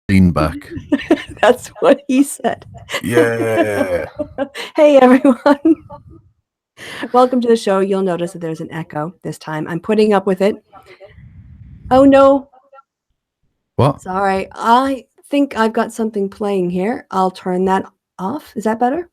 back. That's what he said. Yeah. Hey, everyone. Welcome to the show. You'll notice that there's an echo this time. I'm putting up with it. Oh, no. What? Sorry. I think I've got something playing here. I'll turn that off. Is that better?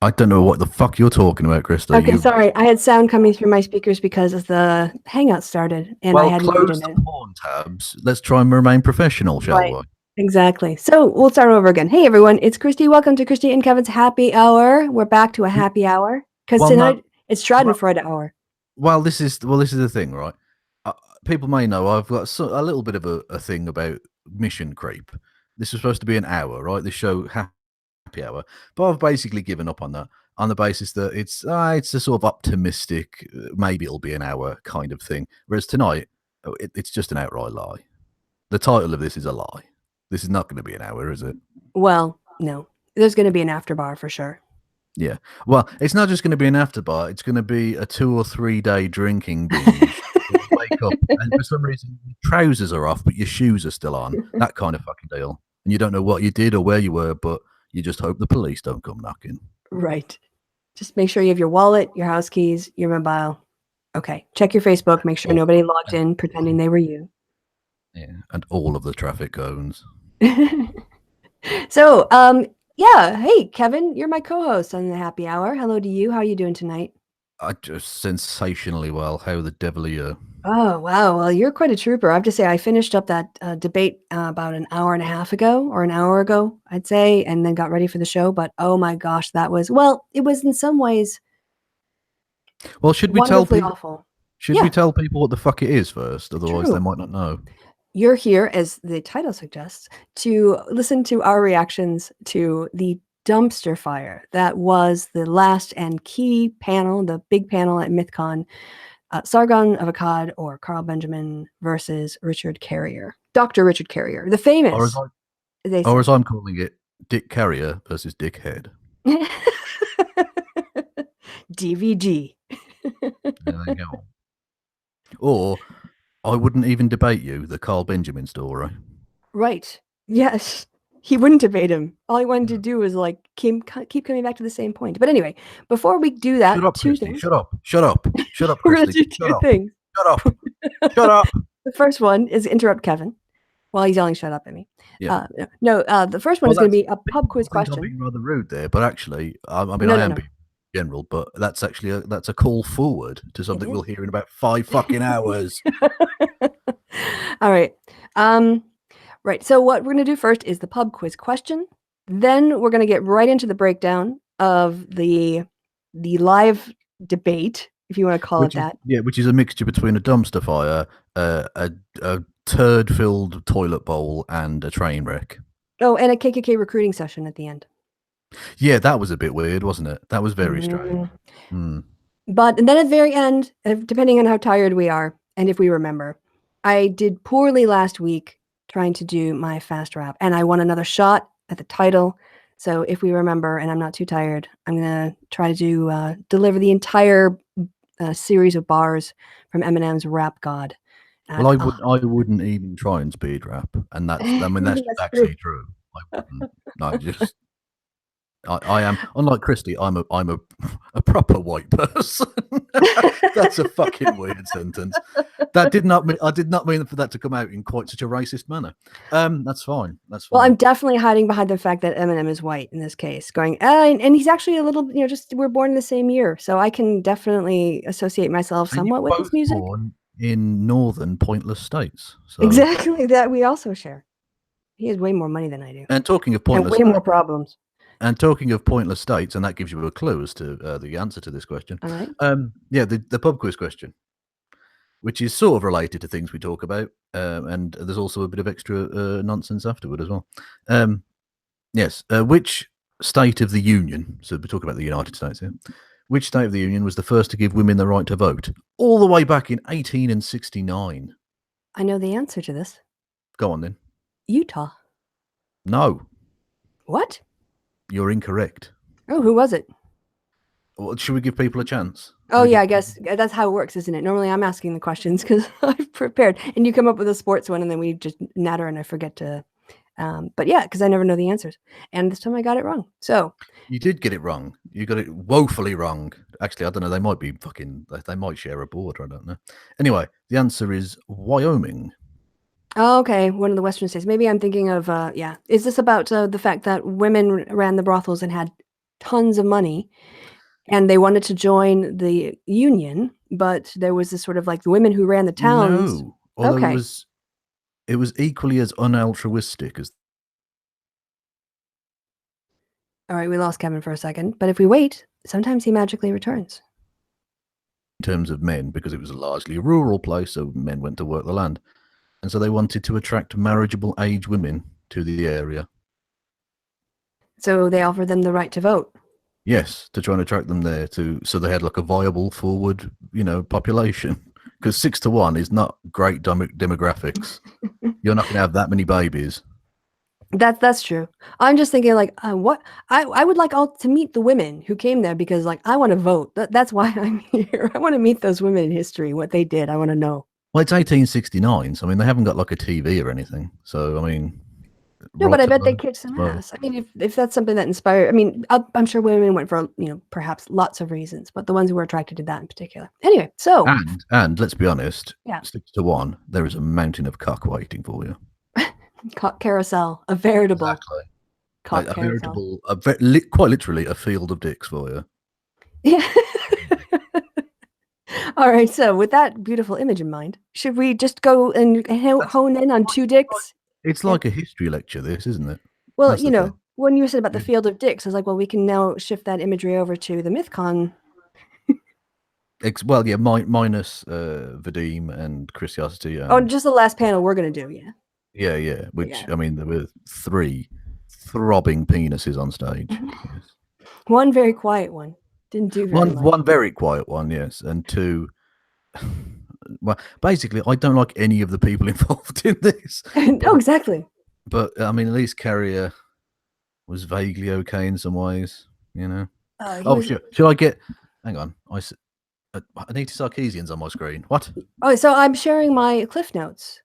I don't know what the fuck you're talking about, Kristi. Okay, sorry. I had sound coming through my speakers because as the Hangout started and I Well, had close muted the it. porn tabs. Let's try and remain professional, shall we? Exactly. So we'll start over again. Hey, everyone. It's Kristi. Welcome to Kristi and Kevin's Happy Hour. We're back to a happy hour because tonight it's Schadenfreude hour. Well, this is the thing, right? People may know I've got a little bit of a thing about mission creep. This was supposed to be an hour, right? This show happy hour, but I've basically given up on that on the basis that it's a sort of optimistic, maybe it'll be an hour kind of thing. Whereas tonight, it's just an outright lie. The title of this is a lie. This is not going to be an hour, is it? Well, no. There's going to be an after bar for sure. Yeah. Well, it's not just going to be an after bar. It's going to be a 2 or 3 day drinking binge. You wake up and for some reason your trousers are off, but your shoes are still on. That kind of fucking deal. And you don't know what you did or where you were, but you just hope the police don't come knocking. Right. Just make sure you have your wallet, your house keys, your mobile. Okay. Check your Facebook. Make sure nobody logged in pretending they were you. Yeah. And all of the traffic cones. So, yeah. Hey, Kevin, you're my co-host on the Happy Hour. Hello to you. How are you doing tonight? I just sensationally well. How the devil are you? Oh, wow. Well, you're quite a trooper. I have to say, I finished up that debate about an hour and a half ago or an hour ago, I'd say, and then got ready for the show. But oh my gosh, it was in some ways should we tell people? Awful. Should we tell people what the fuck it is first? Otherwise, they might not know. You're here, as the title suggests, to listen to our reactions to the dumpster fire that was the last and key panel, the big panel at MythCon. Sargon of Akkad or Carl Benjamin versus Richard Carrier. Dr. Richard Carrier, the famous. Or as I'm calling it, Dick Carrier versus Dick Head. DVD. There you go. Or I wouldn't even debate you, the Carl Benjamin story. Right. Yes. He wouldn't debate him. All he wanted to do was keep coming back to the same point. But anyway, before we do that, shut up, two Kristi. things. Shut up, Kristi. We're gonna do two things. Shut up. Shut up. The first one is interrupt Kevin while he's yelling "shut up" at me. Yeah. The first one is going to be a pub quiz question. I'm being rather rude there, but actually, I am being general, but that's actually that's a call forward to something we'll hear in about 5 fucking hours. All right. Right. So what we're going to do first is the pub quiz question. Then we're going to get right into the breakdown of the live debate, if you want to call it that. Yeah, which is a mixture between a dumpster fire, a turd-filled toilet bowl, and a train wreck. Oh, and a KKK recruiting session at the end. Yeah, that was a bit weird, wasn't it? That was very strange. But and then at the very end, depending on how tired we are and if we remember, I did poorly last week trying to do my fast rap, and I won another shot at the title. So if we remember, and I'm not too tired, I'm gonna try to deliver the entire series of bars from Eminem's Rap God. Well, I wouldn't even try and speed rap, and that's actually true. I wouldn't. No, just I am, unlike Kristi, I'm a proper white person. That's a fucking weird sentence. I did not mean for that to come out in quite such a racist manner. That's fine. Well, I'm definitely hiding behind the fact that Eminem is white in this case, going, and he's actually a little, just we're born in the same year, so I can definitely associate myself somewhat with his music. Born in northern pointless states. So. Exactly, that we also share. He has way more money than I do. And talking of pointless, and way more problems. And talking of pointless states, and that gives you a clue as to the answer to this question. All right. The pub quiz question, which is sort of related to things we talk about, and there's also a bit of extra nonsense afterward as well. Yes. Which state of the Union? So we're talking about the United States here. Which state of the Union was the first to give women the right to vote? All the way back in 1869. I know the answer to this. Go on then. Utah. No. What? You're incorrect. Oh, who was it? Well, should we give people a chance? Oh, yeah, I guess that's how it works, isn't it? Normally I'm asking the questions because I've prepared, and you come up with a sports one, and then we just natter, and I forget to But yeah, because I never know the answers. And this time I got it wrong. So You did get it wrong. You got it woefully wrong. Actually, I don't know. They might be fucking. They might share a border. I don't know. Anyway, the answer is Wyoming. oh, okay, one of the Western states. Maybe I'm thinking of yeah. Is this about the fact that women ran the brothels and had tons of money, and they wanted to join the union, but there was this sort of like the women who ran the towns. No, although Okay. it was equally as unaltruistic as All right, we lost Kevin for a second, but if we wait, sometimes he magically returns. in terms of men, because it was largely a rural place, so men went to work the land, and so they wanted to attract marriageable age women to the area. So they offered them the right to vote. Yes, to try and attract them there, so they had like a viable forward, population. Because 6-1 is not great demographics. You're not going to have that many babies. That's true. I'm just thinking like what I would like all to meet the women who came there because like I want to vote. That's why I'm here. I want to meet those women in history, what they did. I want to know. Well, it's 1869, so I mean they haven't got like a TV or anything. So I mean, No, right but I to bet they vote kicked some as well. ass. I mean, if that's something that inspired, I mean, I'm sure women went for perhaps lots of reasons, but the ones who were attracted to that in particular. Anyway, so And let's be honest, yeah, 6-1, there is a mountain of cock waiting for you. cock carousel, a veritable Exactly. cock A carousel. veritable, quite literally, a field of dicks for you. Yeah. All right. So with that beautiful image in mind, should we just go and hone in on two dicks? It's like a history lecture, this, isn't it? Well, That's the thing. when you said about the Yeah. field of dicks, I was like, well, we can now shift that imagery over to the MythCon. Well, yeah, minus Vadim and Christiosity. Oh, just the last panel we're gonna do. Yeah. Yeah. Which, Yeah. I mean, there were 3 throbbing penises on stage. Yes. One very quiet one. Didn't do very much. One very quiet one, yes, and 2. Well, basically, I don't like any of the people involved in this. No, exactly. But I mean, at least Carrier was vaguely okay in some ways, Sure. Should I get? Hang on, Anita Sarkeesian's on my screen. What? Oh, so I'm sharing my cliff notes.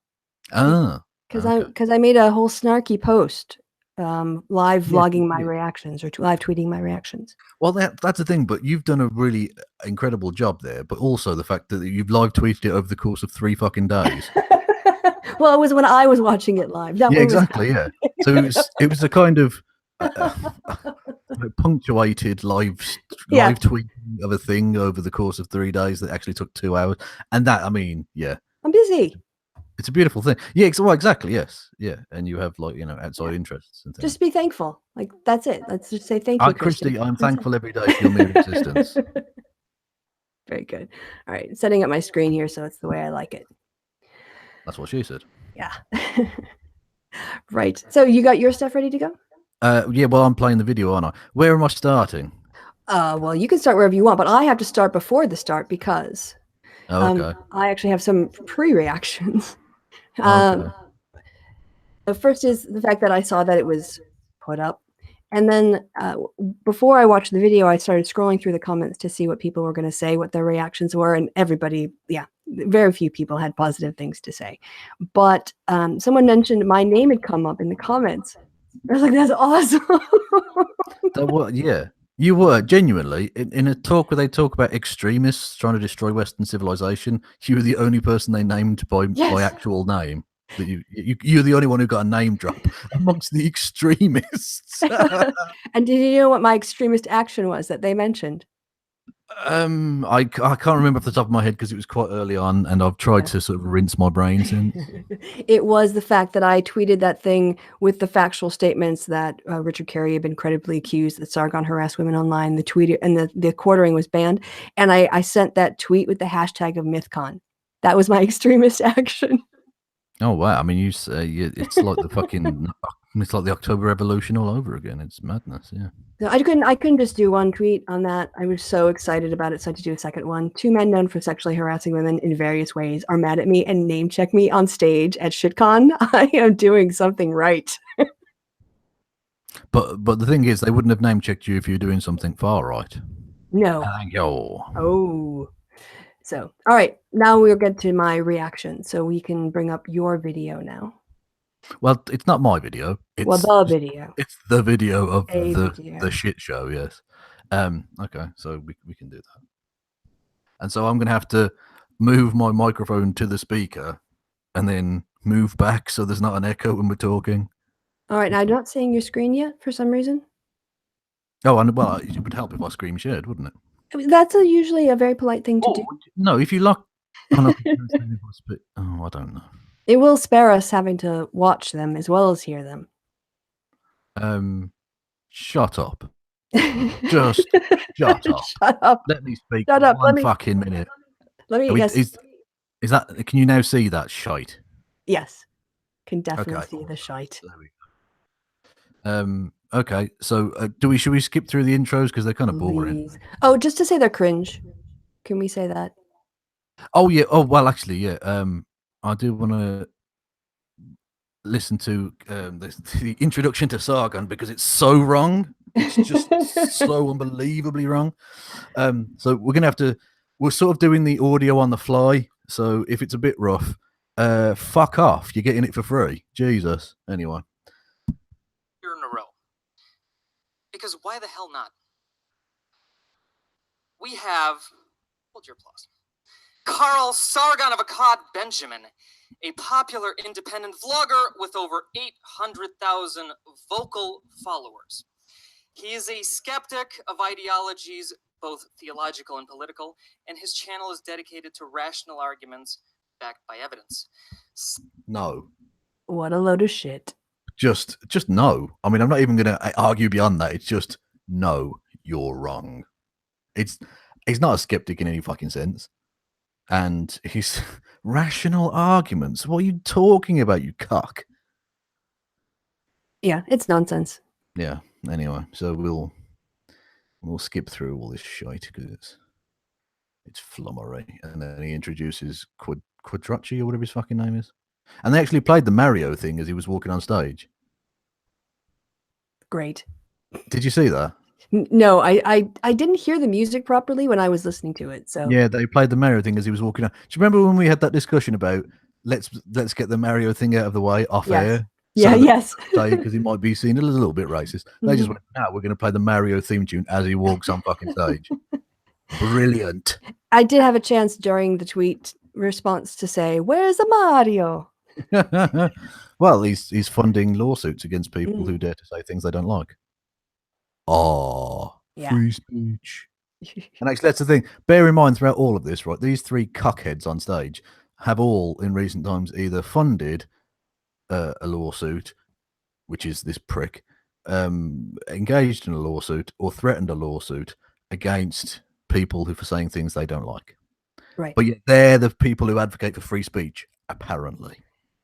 Because I made a whole snarky post, live Yeah, vlogging my reactions or live tweeting my reactions. Well, that's the thing, but you've done a really incredible job there. But also the fact that you've live tweeted it over the course of 3 fucking days. Well, it was when I was watching it live. Yeah, exactly. Yeah. So it was a kind of punctuated live tweeting of a thing over the course of 3 days that actually took 2 hours, and that, I mean, yeah, I'm busy. it's a beautiful thing. Yeah, well, exactly. Yes, yeah, and you have like outside interests and things. Just be thankful. Like that's it. Let's just say thank you, Kristi. I'm thankful every day for your mere existence. Very good. All right, setting up my screen here so it's the way I like it. That's what she said. Yeah. Right. So you got your stuff ready to go? Yeah. Well, I'm playing the video, aren't I? Where am I starting? Well, you can start wherever you want, but I have to start before the start because okay. I actually have some pre-reactions. Okay. The first is the fact that I saw that it was put up. And then before I watched the video, I started scrolling through the comments to see what people were going to say, what their reactions were. And everybody, very few people had positive things to say. But someone mentioned my name had come up in the comments. I was like, that's awesome. Yeah. You were genuinely in a talk where they talk about extremists trying to destroy Western civilization. You were the only person they named by actual name. That you're the only one who got a name drop amongst the extremists. And did you know what my extremist action was that they mentioned? I can't remember off the top of my head because it was quite early on, and I've tried to sort of rinse my brain since. It was the fact that I tweeted that thing with the factual statements that Richard Carey had been credibly accused that Sargon harassed women online. The tweet and the quartering was banned, and I sent that tweet with the hashtag of MythCon. That was my extremist action. Oh wow! I mean, you say it's like the fucking, it's like the October Revolution all over again. It's madness, yeah. No, I couldn't just do one tweet on that. I was so excited about it, so I had to do a second one. 2 men known for sexually harassing women in various ways are mad at me and name check me on stage at ShitCon. I am doing something right. But the thing is, they wouldn't have name checked you if you were doing something far right. No. Oh. So, all right, now we'll get to my reaction. So we can bring up your video now. Well, it's not my video. Well, the video. It's the video of A the video. shit show. Yes. Okay, so we can do that. And so I'm gonna have to move my microphone to the speaker, and then move back so there's not an echo when we're talking. All right, now I'm not seeing your screen yet for some reason. Oh, and well, it would help if I screen shared, wouldn't it? I mean, that's usually a very polite thing to do. No, if you lock. Oh, no, oh, I don't know. It will spare us having to watch them as well as hear them. Shut up. Just shut up. Shut up. Let me speak Shut for up. one fucking minute. Let me. Yes. Is that? Can you now see that shite? Yes. Can definitely Okay. see the shite. There we go. Okay. So, should we skip through the intros because they're kind of boring? Please. Oh, just to say they're cringe. Can we say that? Oh yeah. Oh well, actually, yeah. I do want to listen to the introduction to Sargon because it's so wrong. It's just so unbelievably wrong. So we're gonna have to. We're sort of doing the audio on the fly. So if it's a bit rough, fuck off. You're getting it for free. Jesus. Anyway. Year in a row. Because why the hell not? We have, hold your applause, Carl Sargon of Akkad Benjamin, a popular independent vlogger with over 800,000 vocal followers. He is a skeptic of ideologies, both theological and political, and his channel is dedicated to rational arguments backed by evidence. No. What a load of shit. Just no. I mean, I'm not even going to argue beyond that. It's just no, you're wrong. He's not a skeptic in any fucking sense. And his rational arguments. What are you talking about, you cock? Yeah, it's nonsense. Yeah. Anyway, so we'll skip through all this shite because it's flummery. And then he introduces Quadracci or whatever his fucking name is. And they actually played the Mario thing as he was walking on stage. Great. Did you see that? No, I didn't hear the music properly when I was listening to it. So yeah, they played the Mario thing as he was walking on. Do you remember when we had that discussion about let's get the Mario thing out of the way off air? Yeah, yes. Because he might be seen a little bit racist. They just went, "Now we're going to play the Mario theme tune as he walks on fucking stage." Brilliant. I did have a chance during the tweet response to say, "Where's the Mario?" Well, he's funding lawsuits against people who dare to say things they don't like. Oh, Yeah. free speech. And actually, that's the thing. Bear in mind throughout all of this, right? These three cuckheads on stage have all, in recent times, either funded a lawsuit, which is this prick, engaged in a lawsuit, or threatened a lawsuit against people who for saying things they don't like. Right. But yet they're the people who advocate for free speech, apparently.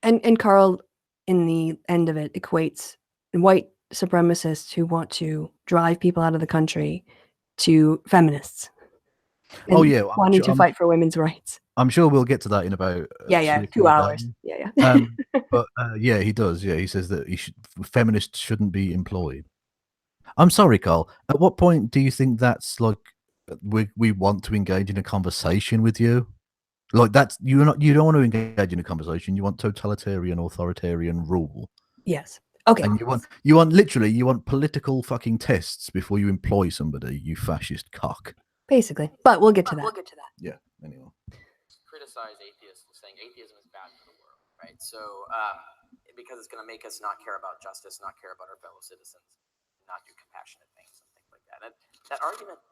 And Carl, in the end of it, equates white supremacists who want to drive people out of the country to feminists. Oh yeah, wanting to fight for women's rights. I'm sure we'll get to that in about 2 hours. Yeah. But yeah, he does. Yeah, he says that feminists shouldn't be employed. I'm sorry, Carl. At what point do you think that's like we want to engage in a conversation with you? Like that's you don't want to engage in a conversation. You want totalitarian, authoritarian rule. Yes. Okay. And you want political fucking tests before you employ somebody. You fascist cock. Basically, but we'll get to that. Yeah. Anyway. Criticize atheists saying atheism is bad for the world, right? So because it's going to make us not care about justice, not care about our fellow citizens, not do compassionate things and things like that. And that argument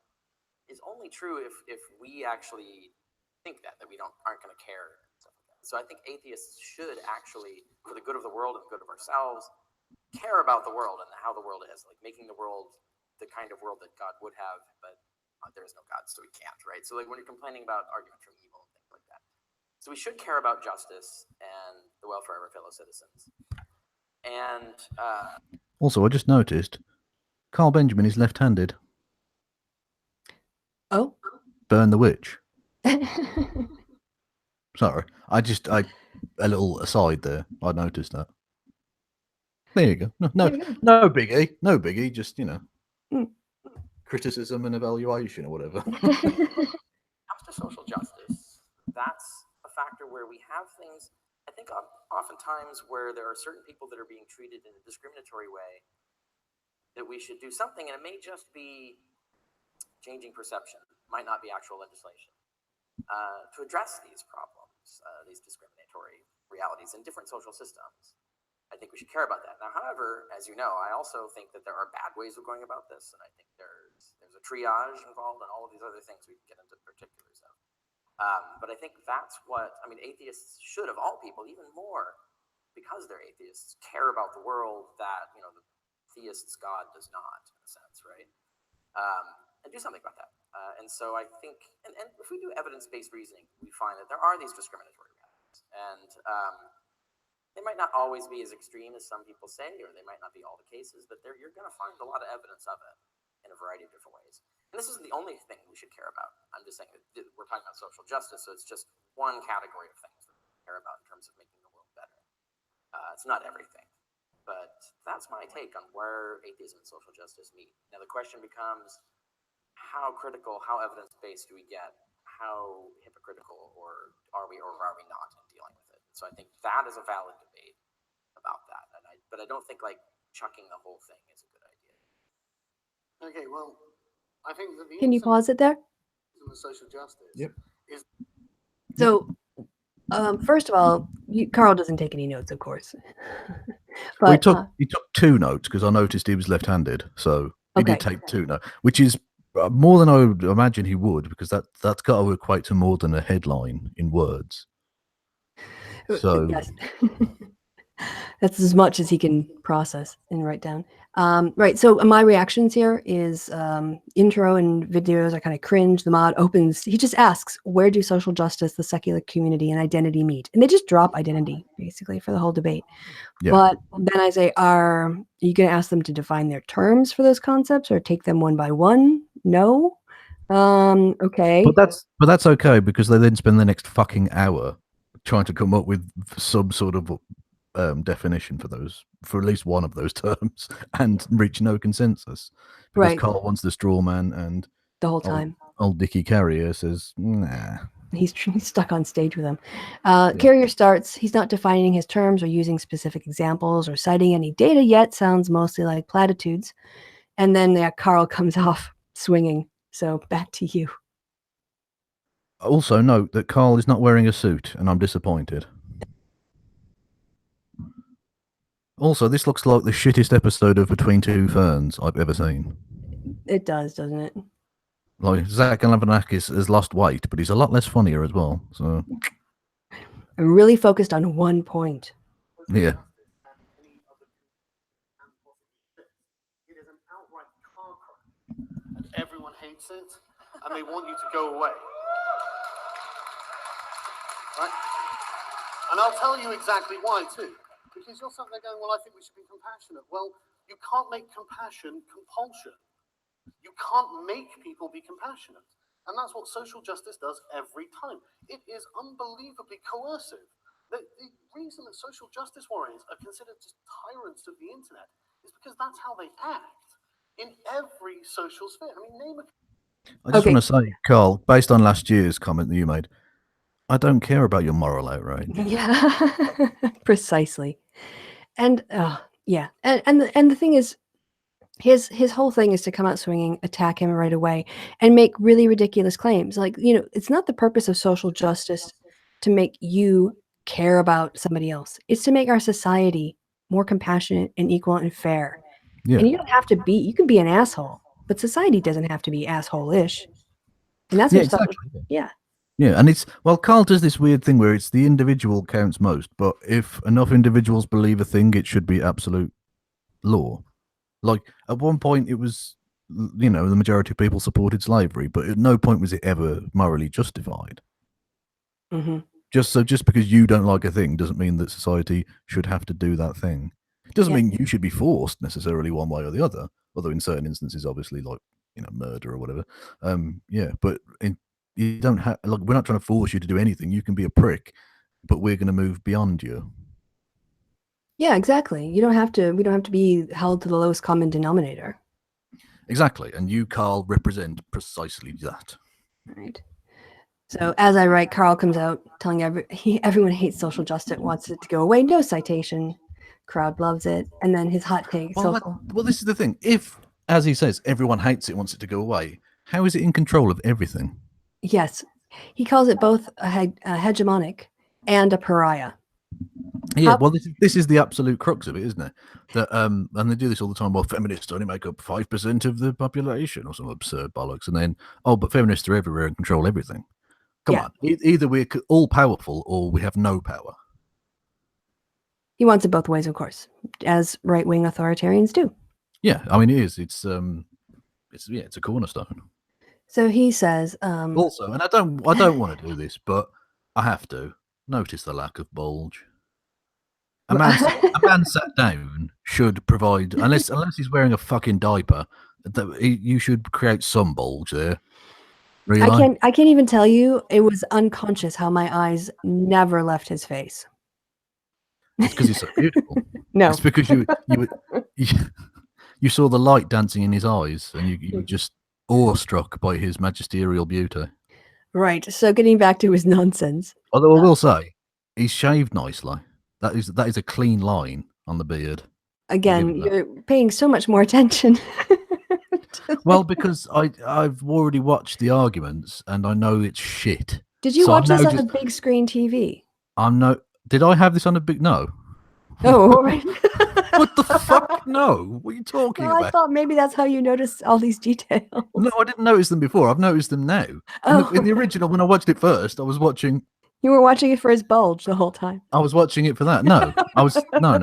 is only true if we actually think that we aren't going to care and stuff like that. So I think atheists should actually, for the good of the world and the good of ourselves, care about the world and how the world is, like making the world the kind of world that God would have, but there is no God, so we can't, right? So like when you're complaining about arguments from evil and things like that. So we should care about justice and the welfare of our fellow citizens. And also, I just noticed Carl Benjamin is left-handed. Oh. Burn the witch. Sorry, a little aside there. I noticed that. There you go. No biggie. Just criticism and evaluation or whatever. When it comes to social justice, that's a factor where we have things. I I think oftentimes where there are certain people that are being treated in a discriminatory way, that we should do something, and it may just be changing perception, might not be actual legislation, to address these problems, these discriminatory realities in different social systems. I think we should care about that. Now, however, as you know, I also think that there are bad ways of going about this, and I think there's a triage involved and all of these other things we can get into particulars of. But I think that's what, I mean, atheists should, of all people, even more, because they're atheists, care about the world that, you know, the theist's God does not, in a sense, right? And do something about that. And so I think, and if we do evidence-based reasoning, we find that there are these discriminatory realities. And they might not always be as extreme as some people say, or they might not be all the cases, but you're going to find a lot of evidence of it in a variety of different ways. And this isn't the only thing we should care about. I'm just saying that we're talking about social justice, so it's just one category of things that we care about in terms of making the world better. It's not everything, but that's my take on where atheism and social justice meet. Now the question becomes, how critical, how evidence-based do we get? How hypocritical are we not in dealing with it? So I think that is a valid debate about that. But I don't think like chucking the whole thing is a good idea. Okay, well, I think that Can you pause it there? The social justice. Yep. So, first of all, Carl doesn't take any notes, of course. But he took 2 notes because I noticed he was left-handed, so he Okay. did take 2 notes, which is more than I would imagine he would, because that's got to equate to more than a headline in words. So yes. That's as much as he can process and write down. Right. So my reactions here is intro and videos are kind of cringe. The mod opens. He just asks, where do social justice, the secular community, and identity meet? And they just drop identity basically for the whole debate. Yeah. But then I say, are you going to ask them to define their terms for those concepts or take them one by one? No. Okay. But that's okay, because they then spend the next fucking hour trying to come up with some sort of definition for at least one of those terms and reach no consensus, because Right. Carl wants the straw man, and The whole time. old Dickie Carrier says, nah. He's stuck on stage with him. Carrier starts, he's not defining his terms or using specific examples or citing any data yet, sounds mostly like platitudes. And then Carl comes off swinging. So back to you. Also note that Carl is not wearing a suit, and I'm disappointed. Also, this looks like the shittest episode of Between Two Ferns I've ever seen. It does, doesn't it? Like, Zach Galifianakis has lost weight, but he's a lot less funnier as well. So I'm really focused on one point. yeah. It is an outright car crash, and everyone hates it, and they want you to go away. Right? And I'll tell you exactly why too. Because you're sitting there going, well, I think we should be compassionate. Well, you can't make compassion compulsion. You can't make people be compassionate. And that's what social justice does every time. It is unbelievably coercive. The reason that social justice warriors are considered just tyrants of the internet is because that's how they act in every social sphere. I mean, name a... I just want to say, Carl, based on last year's comment that you made, I don't care about your moral outrage. Yeah, precisely. And yeah, and the thing is, his whole thing is to come out swinging, attack him right away, and make really ridiculous claims. Like, you know, it's not the purpose of social justice to make you care about somebody else. It's to make our society more compassionate and equal and fair. Yeah. And you don't have to be. You can be an asshole, but society doesn't have to be asshole-ish. And that's what exactly. Yeah. Yeah, and Carl does this weird thing where it's the individual counts most, but if enough individuals believe a thing, it should be absolute law. Like, at one point it was, you know, the majority of people supported slavery, but at no point was it ever morally justified. Mm-hmm. Just because you don't like a thing doesn't mean that society should have to do that thing. It doesn't mean you should be forced necessarily one way or the other, although in certain instances, obviously, like, you know, murder or whatever. But you don't have, like, we're not trying to force you to do anything. You can be a prick, but we're going to move beyond you. Yeah, exactly. We don't have to be held to the lowest common denominator. Exactly. And you, Carl, represent precisely that. Right. So as I write, Carl comes out telling everyone hates social justice, wants it to go away. No citation. Crowd loves it. And then his hot take. Well, this is the thing. If, as he says, everyone hates it, wants it to go away, how is it in control of everything? Yes. He calls it both a hegemonic and a pariah. Yeah, well, this is the absolute crux of it, isn't it? That and they do this all the time. Well, feminists only make up 5% of the population, or some absurd bollocks, and then but feminists are everywhere and control everything. Come on, either we're all powerful or we have no power. He wants it both ways, of course, as right-wing authoritarians do. Yeah, I mean, it is. It's a cornerstone. So he says. Also, and I don't want to do this, but I have to notice the lack of bulge. A man sat down should provide, unless he's wearing a fucking diaper, you should create some bulge there. Really? I can't even tell you. It was unconscious how my eyes never left his face. It's because he's so beautiful. No, it's because you saw the light dancing in his eyes, and you were just awestruck by his magisterial beauty. Right. So getting back to his nonsense. Although I will say, he's shaved nicely. That is a clean line on the beard. Again, you're paying so much more attention. Well, because I've already watched the arguments and I know it's shit. Did you watch this on a big screen TV? Did I have this on a big? No. Oh, all right. What the fuck? No. What are you talking about? I thought maybe that's how you noticed all these details. No, I didn't notice them before. I've noticed them now. In the original, when I watched it first, I was watching. You were watching it for his bulge the whole time. I was watching it for that. No, I was no.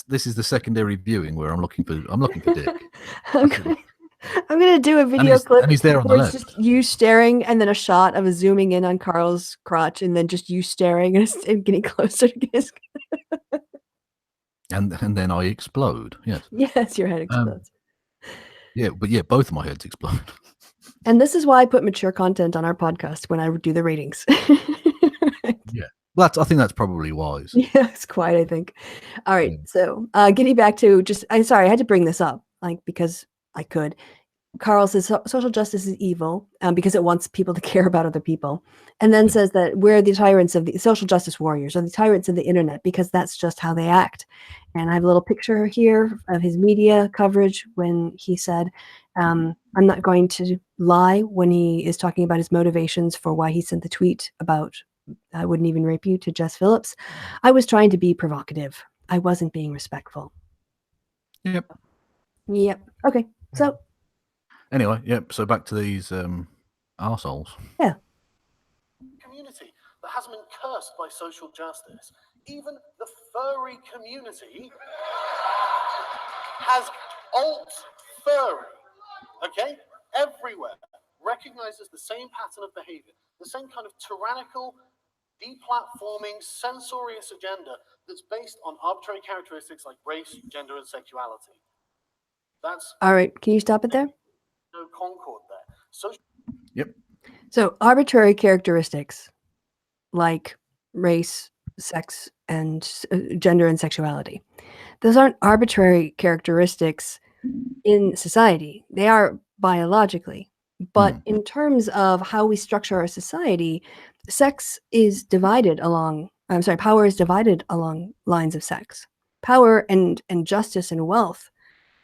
This is the secondary viewing where I'm looking for Dick. Okay. I'm gonna do a video clip. And he's there on the left. It's just you staring, and then a shot of a zooming in on Carl's crotch, and then just you staring and getting closer to his. And then I explode. Yes. Yes, your head explodes. But both of my heads explode. And this is why I put mature content on our podcast when I do the ratings. Right. Yeah. Well, I think that's probably wise. Yeah, it's quite, I think. All right. Yeah. So getting back to I'm sorry, I had to bring this up, because I could. Carl says social justice is evil because it wants people to care about other people. And then says that we're the tyrants of the social justice warriors, or the tyrants of the internet, because that's just how they act. And I have a little picture here of his media coverage when he said, I'm not going to lie when he is talking about his motivations for why he sent the tweet about I wouldn't even rape you to Jess Phillips. I was trying to be provocative. I wasn't being respectful. Yep. Okay. So anyway, so back to these arseholes. Yeah. Community that hasn't been cursed by social justice. Even the furry community has alt-furry. Okay? Everywhere. Recognizes the same pattern of behavior, the same kind of tyrannical, deplatforming, censorious agenda that's based on arbitrary characteristics like race, gender, and sexuality. That's all right. Can you stop it there? No concord there. Yep. So arbitrary characteristics like race, sex, and gender and sexuality. Those aren't arbitrary characteristics in society. They are biologically. But in terms of how we structure our society, power is divided along lines of sex. Power and justice and wealth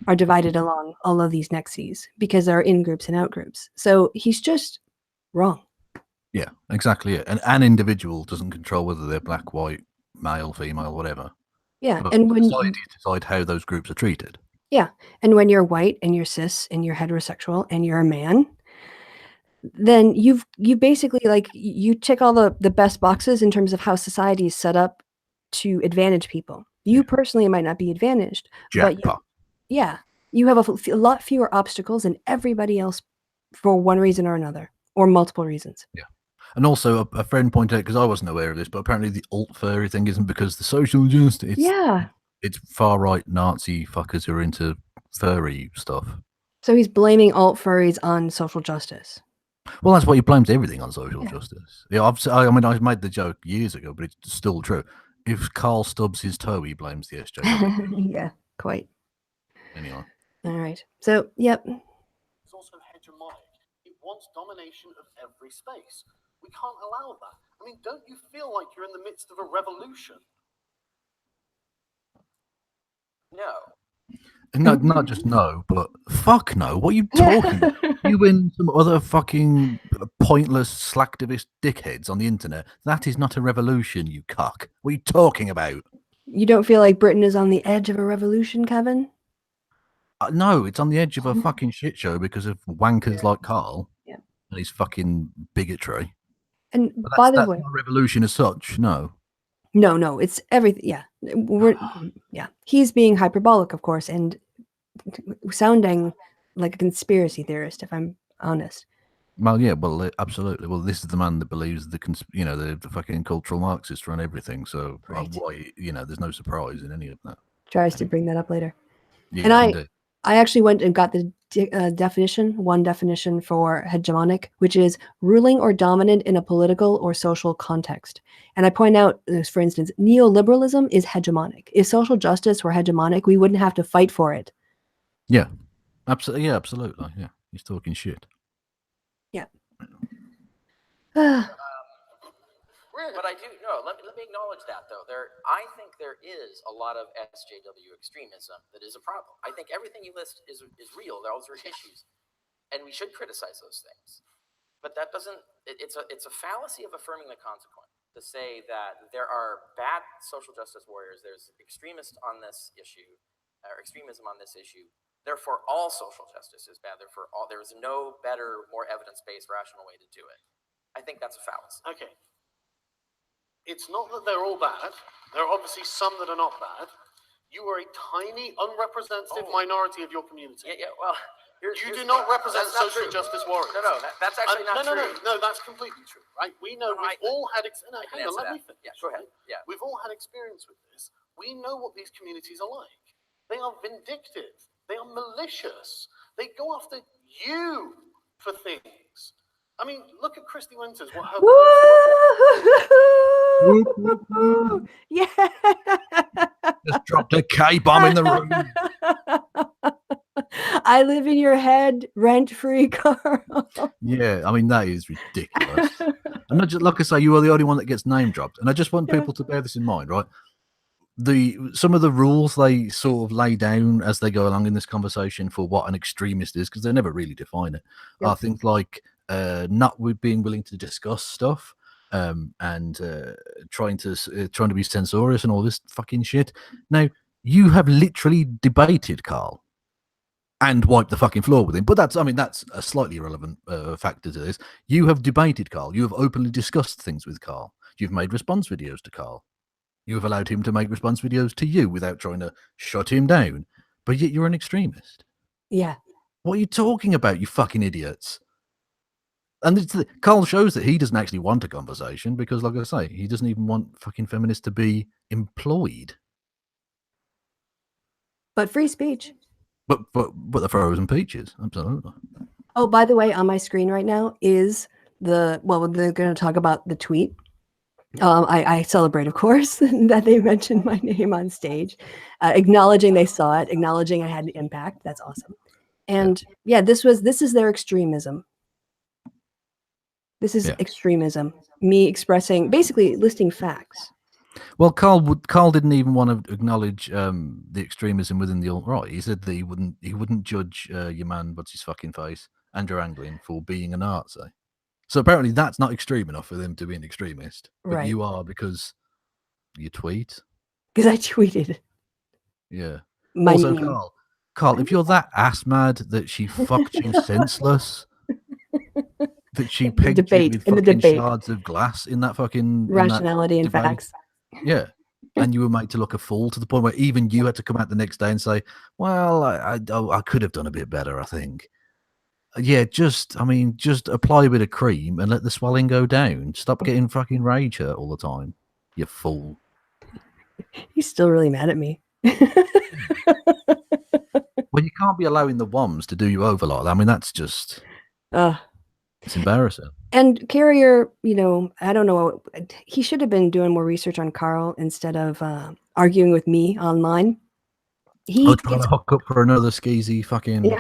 are divided along all of these nexes because there are in-groups and out-groups. So he's just wrong. Yeah, exactly it. An individual doesn't control whether they're black, white, male, female, whatever. Yeah, but and when society decide how those groups are treated. Yeah, and when you're white and you're cis and you're heterosexual and you're a man, then you basically you tick all the best boxes in terms of how society is set up to advantage people. You personally might not be advantaged, Jackpot. You have a lot fewer obstacles than everybody else for one reason or another, or multiple reasons. Yeah. And also a friend pointed out, because I wasn't aware of this, but apparently the alt-furry thing isn't because the social justice. It's far-right Nazi fuckers who are into furry stuff. So he's blaming alt-furries on social justice. Well, that's why he blames everything on social justice. Yeah, I made the joke years ago, but it's still true. If Carl stubs his toe, he blames the SJW. Yeah, quite. Anyway. All right. So, yep. It's also hegemonic. It wants domination of every space. We can't allow that. I mean, don't you feel like you're in the midst of a revolution? No. Not just no, but fuck no. What are you talking about? You and some other fucking pointless slacktivist dickheads on the internet. That is not a revolution, you cuck. What are you talking about? You don't feel like Britain is on the edge of a revolution, Kevin? No, it's on the edge of a fucking shit show because of wankers like Carl and his fucking bigotry. And But by the that's way, not a revolution as such, no. no, it's everything. Yeah, he's being hyperbolic, of course, and sounding like a conspiracy theorist, if I'm honest. Well, yeah, well, absolutely. Well, this is the man that believes the fucking cultural Marxists run everything. So Right. why, there's no surprise in any of that. Tries to bring that up later. Yeah, And indeed. I actually went and got the one definition for hegemonic, which is ruling or dominant in a political or social context. And I point out, for instance, neoliberalism is hegemonic. If social justice were hegemonic, we wouldn't have to fight for it. Yeah, absolutely. Yeah, absolutely. Yeah, he's talking shit. Yeah. But I do no. Let me acknowledge that though. I think there is a lot of SJW extremism that is a problem. I think everything you list is real. Those are issues, and we should criticize those things. But that doesn't. It's a fallacy of affirming the consequent to say that there are bad social justice warriors. There's extremists on this issue, or extremism on this issue. Therefore, all social justice is bad. Therefore, there is no better, more evidence-based, rational way to do it. I think that's a fallacy. Okay. It's not that they're all bad. There are obviously some that are not bad. You are a tiny, unrepresentative minority of your community. Yeah. Well, you do not represent social justice warriors. No, that's actually not true. No, that's completely true, right? We know we've all had. Hang on, let me finish. Yeah, go ahead. Yeah, we've all had experience with this. We know what these communities are like. They are vindictive. They are malicious. They go after you for things. I mean, look at Kristi Winters. What her yeah. Just dropped a K-bomb in the room. I live in your head, rent-free, Carl. Yeah, I mean, that is ridiculous. And not just, like I say, you are the only one that gets name dropped. And I just want people to bear this in mind, right? Some of the rules they sort of lay down as they go along in this conversation for what an extremist is, because they never really define it, are things like not being willing to discuss stuff, and trying to be censorious and all this fucking shit. Now, you have literally debated Carl and wiped the fucking floor with him, but that's a slightly irrelevant factor to this. You have debated Carl. You have openly discussed things with Carl. You've made response videos to Carl. You have allowed him to make response videos to you without trying to shut him down. But yet you're an extremist. Yeah. What are you talking about, you fucking idiots? And Carl shows that he doesn't actually want a conversation because, like I say, he doesn't even want fucking feminists to be employed. But free speech. But the frozen peaches, absolutely. Oh, by the way, on my screen right now is they're going to talk about the tweet. I celebrate, of course, that they mentioned my name on stage, acknowledging they saw it, acknowledging I had an impact. That's awesome. And this is their extremism. This is extremism. Me expressing, basically listing facts. Well, Carl didn't even want to acknowledge the extremism within the alt-right. He said that he wouldn't judge your man, what's his fucking face, Andrew Anglin, for being a Nazi. So apparently that's not extreme enough for them to be an extremist. But right. You are because you tweet. Because I tweeted. Yeah. Also, Carl, if you're that ass mad that she fucked you senseless, that she pegged you with fucking shards of glass in that fucking rationality and facts. Yeah. And you were made to look a fool to the point where even you had to come out the next day and say, well, I could have done a bit better, I think. Yeah, just apply a bit of cream and let the swelling go down. Stop getting fucking rage hurt all the time, you fool. He's still really mad at me. Well, you can't be allowing the WOMs to do you over like that. I mean, that's just... it's embarrassing. And Carrier, I don't know. He should have been doing more research on Carl instead of arguing with me online. Trying to hook up for another skeezy fucking...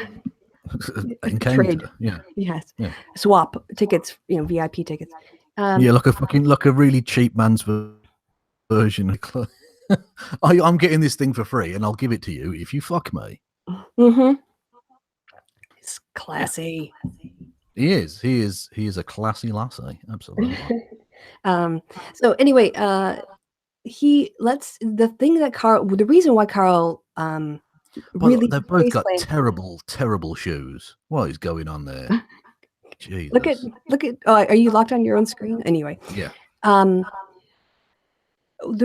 encounter. Trade. Yeah. Yes. Yeah. Swap tickets, VIP tickets. Yeah, like a really cheap man's version of I'm getting this thing for free and I'll give it to you if you fuck me. Mm-hmm. It's classy. He is a classy lassie, absolutely. So anyway, the reason why Carl really They've both got face-planted- terrible shoes. What is going on there? Jesus. look at are you locked on your own screen? Anyway. Yeah. The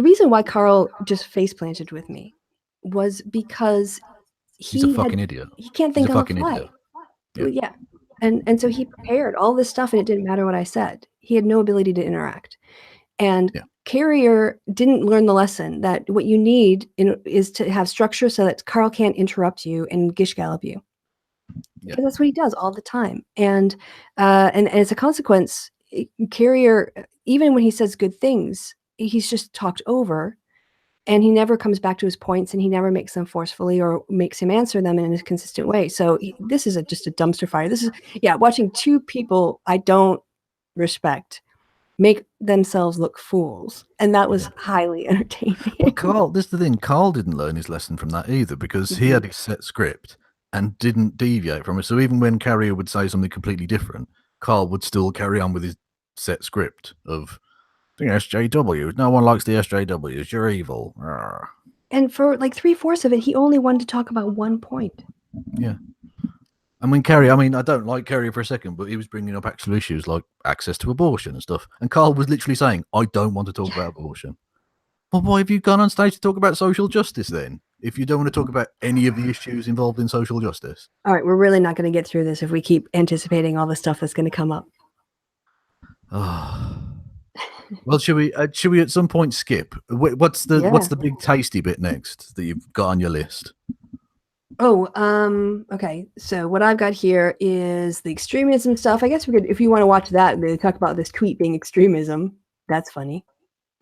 reason why Carl just face planted with me was because He's a fucking idiot. he can't He's think a on the fucking fly. idiot. Well, yeah. And so he prepared all this stuff and it didn't matter what I said. He had no ability to interact. And Yeah. Carrier didn't learn the lesson that what you need is to have structure so that Carl can't interrupt you and gish gallop you. Yeah. Because that's what he does all the time. And as a consequence, Carrier, even when he says good things, he's just talked over and he never comes back to his points and he never makes them forcefully or makes him answer them in a consistent way. So this is just a dumpster fire. This is, watching two people I don't respect make themselves look fools. And that was highly entertaining. Well, this is the thing. Carl didn't learn his lesson from that either because he had his set script and didn't deviate from it. So even when Carrier would say something completely different, Carl would still carry on with his set script of the SJWs. No one likes the SJWs. You're evil. Arrgh. And for like 3/4 of it, he only wanted to talk about one point. Yeah. And when Carrier, I mean, I don't like Carrier for a second, but he was bringing up actual issues like access to abortion and stuff. And Carl was literally saying, I don't want to talk about abortion. Well, why have you gone on stage to talk about social justice then? If you don't want to talk about any of the issues involved in social justice. All right, we're really not going to get through this if we keep anticipating all the stuff that's going to come up. Oh. Well, should we at some point skip? What's the big tasty bit next that you've got on your list? Oh, okay. So what I've got here is the extremism stuff. I guess we could, if you want to watch that, they talk about this tweet being extremism. That's funny.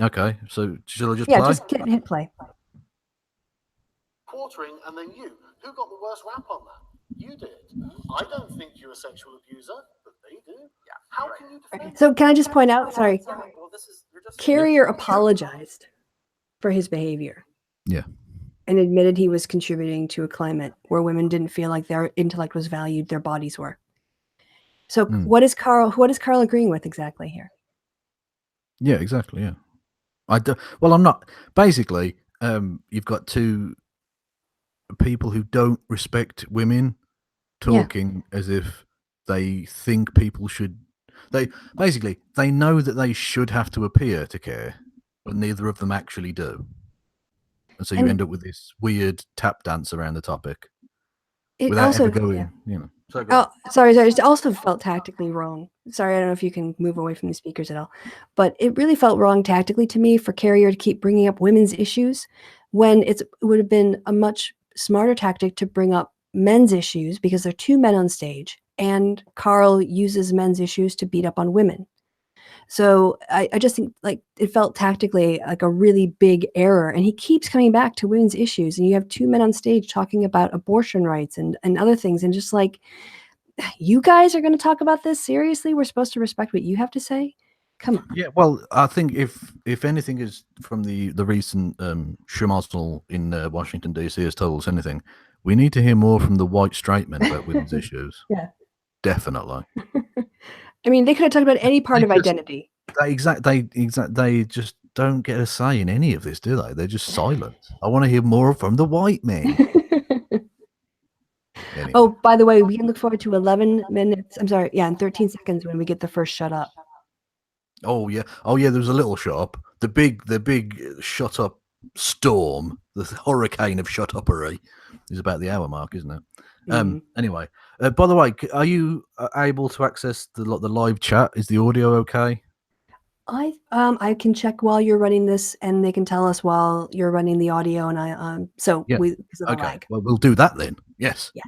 Okay, so shall I just play? Just hit play. Quartering and then you. Who got the worst rap on that? You did. I don't think you're a sexual abuser, but they do. Yeah. How can you defend? So can I just point out, sorry, Well, you're just Carrier apologized for his behavior. Yeah. And admitted he was contributing to a climate where women didn't feel like their intellect was valued, their bodies were. So what is Carl agreeing with exactly here? Yeah, exactly, yeah. I'm not. Basically, you've got two people who don't respect women talking as if they think people should. They know that they should have to appear to care, but neither of them actually do. And so you end up with this weird tap dance around the topic without ever going, Sorry. It also felt tactically wrong. Sorry, I don't know if you can move away from the speakers at all, but it really felt wrong tactically to me for Carrier to keep bringing up women's issues when it would have been a much smarter tactic to bring up men's issues because there are two men on stage and Carl uses men's issues to beat up on women. So I just think like it felt tactically like a really big error. And he keeps coming back to women's issues. And you have two men on stage talking about abortion rights and other things. And just like, you guys are going to talk about this seriously? We're supposed to respect what you have to say? Come on. Yeah, well, I think if anything is from the recent schmozzle in Washington, D.C. has told us anything, we need to hear more from the white straight men about women's issues. Yeah. Definitely. I mean, they could have talked about any part of identity. They just don't get a say in any of this, do they? They're just silent. I want to hear more from the white men. Anyway. Oh, by the way, we can look forward to 11 minutes. I'm sorry. Yeah, in 13 seconds when we get the first shut up. Oh yeah. There was a little shut up. The big shut up storm, the hurricane of shut uppery is about the hour mark, isn't it? Anyway, by the way, are you able to access the live chat? Is the audio okay? I can check while you're running this, and they can tell us while you're running the audio, and because of the lag. Well, we'll do that then. Yes. Yeah.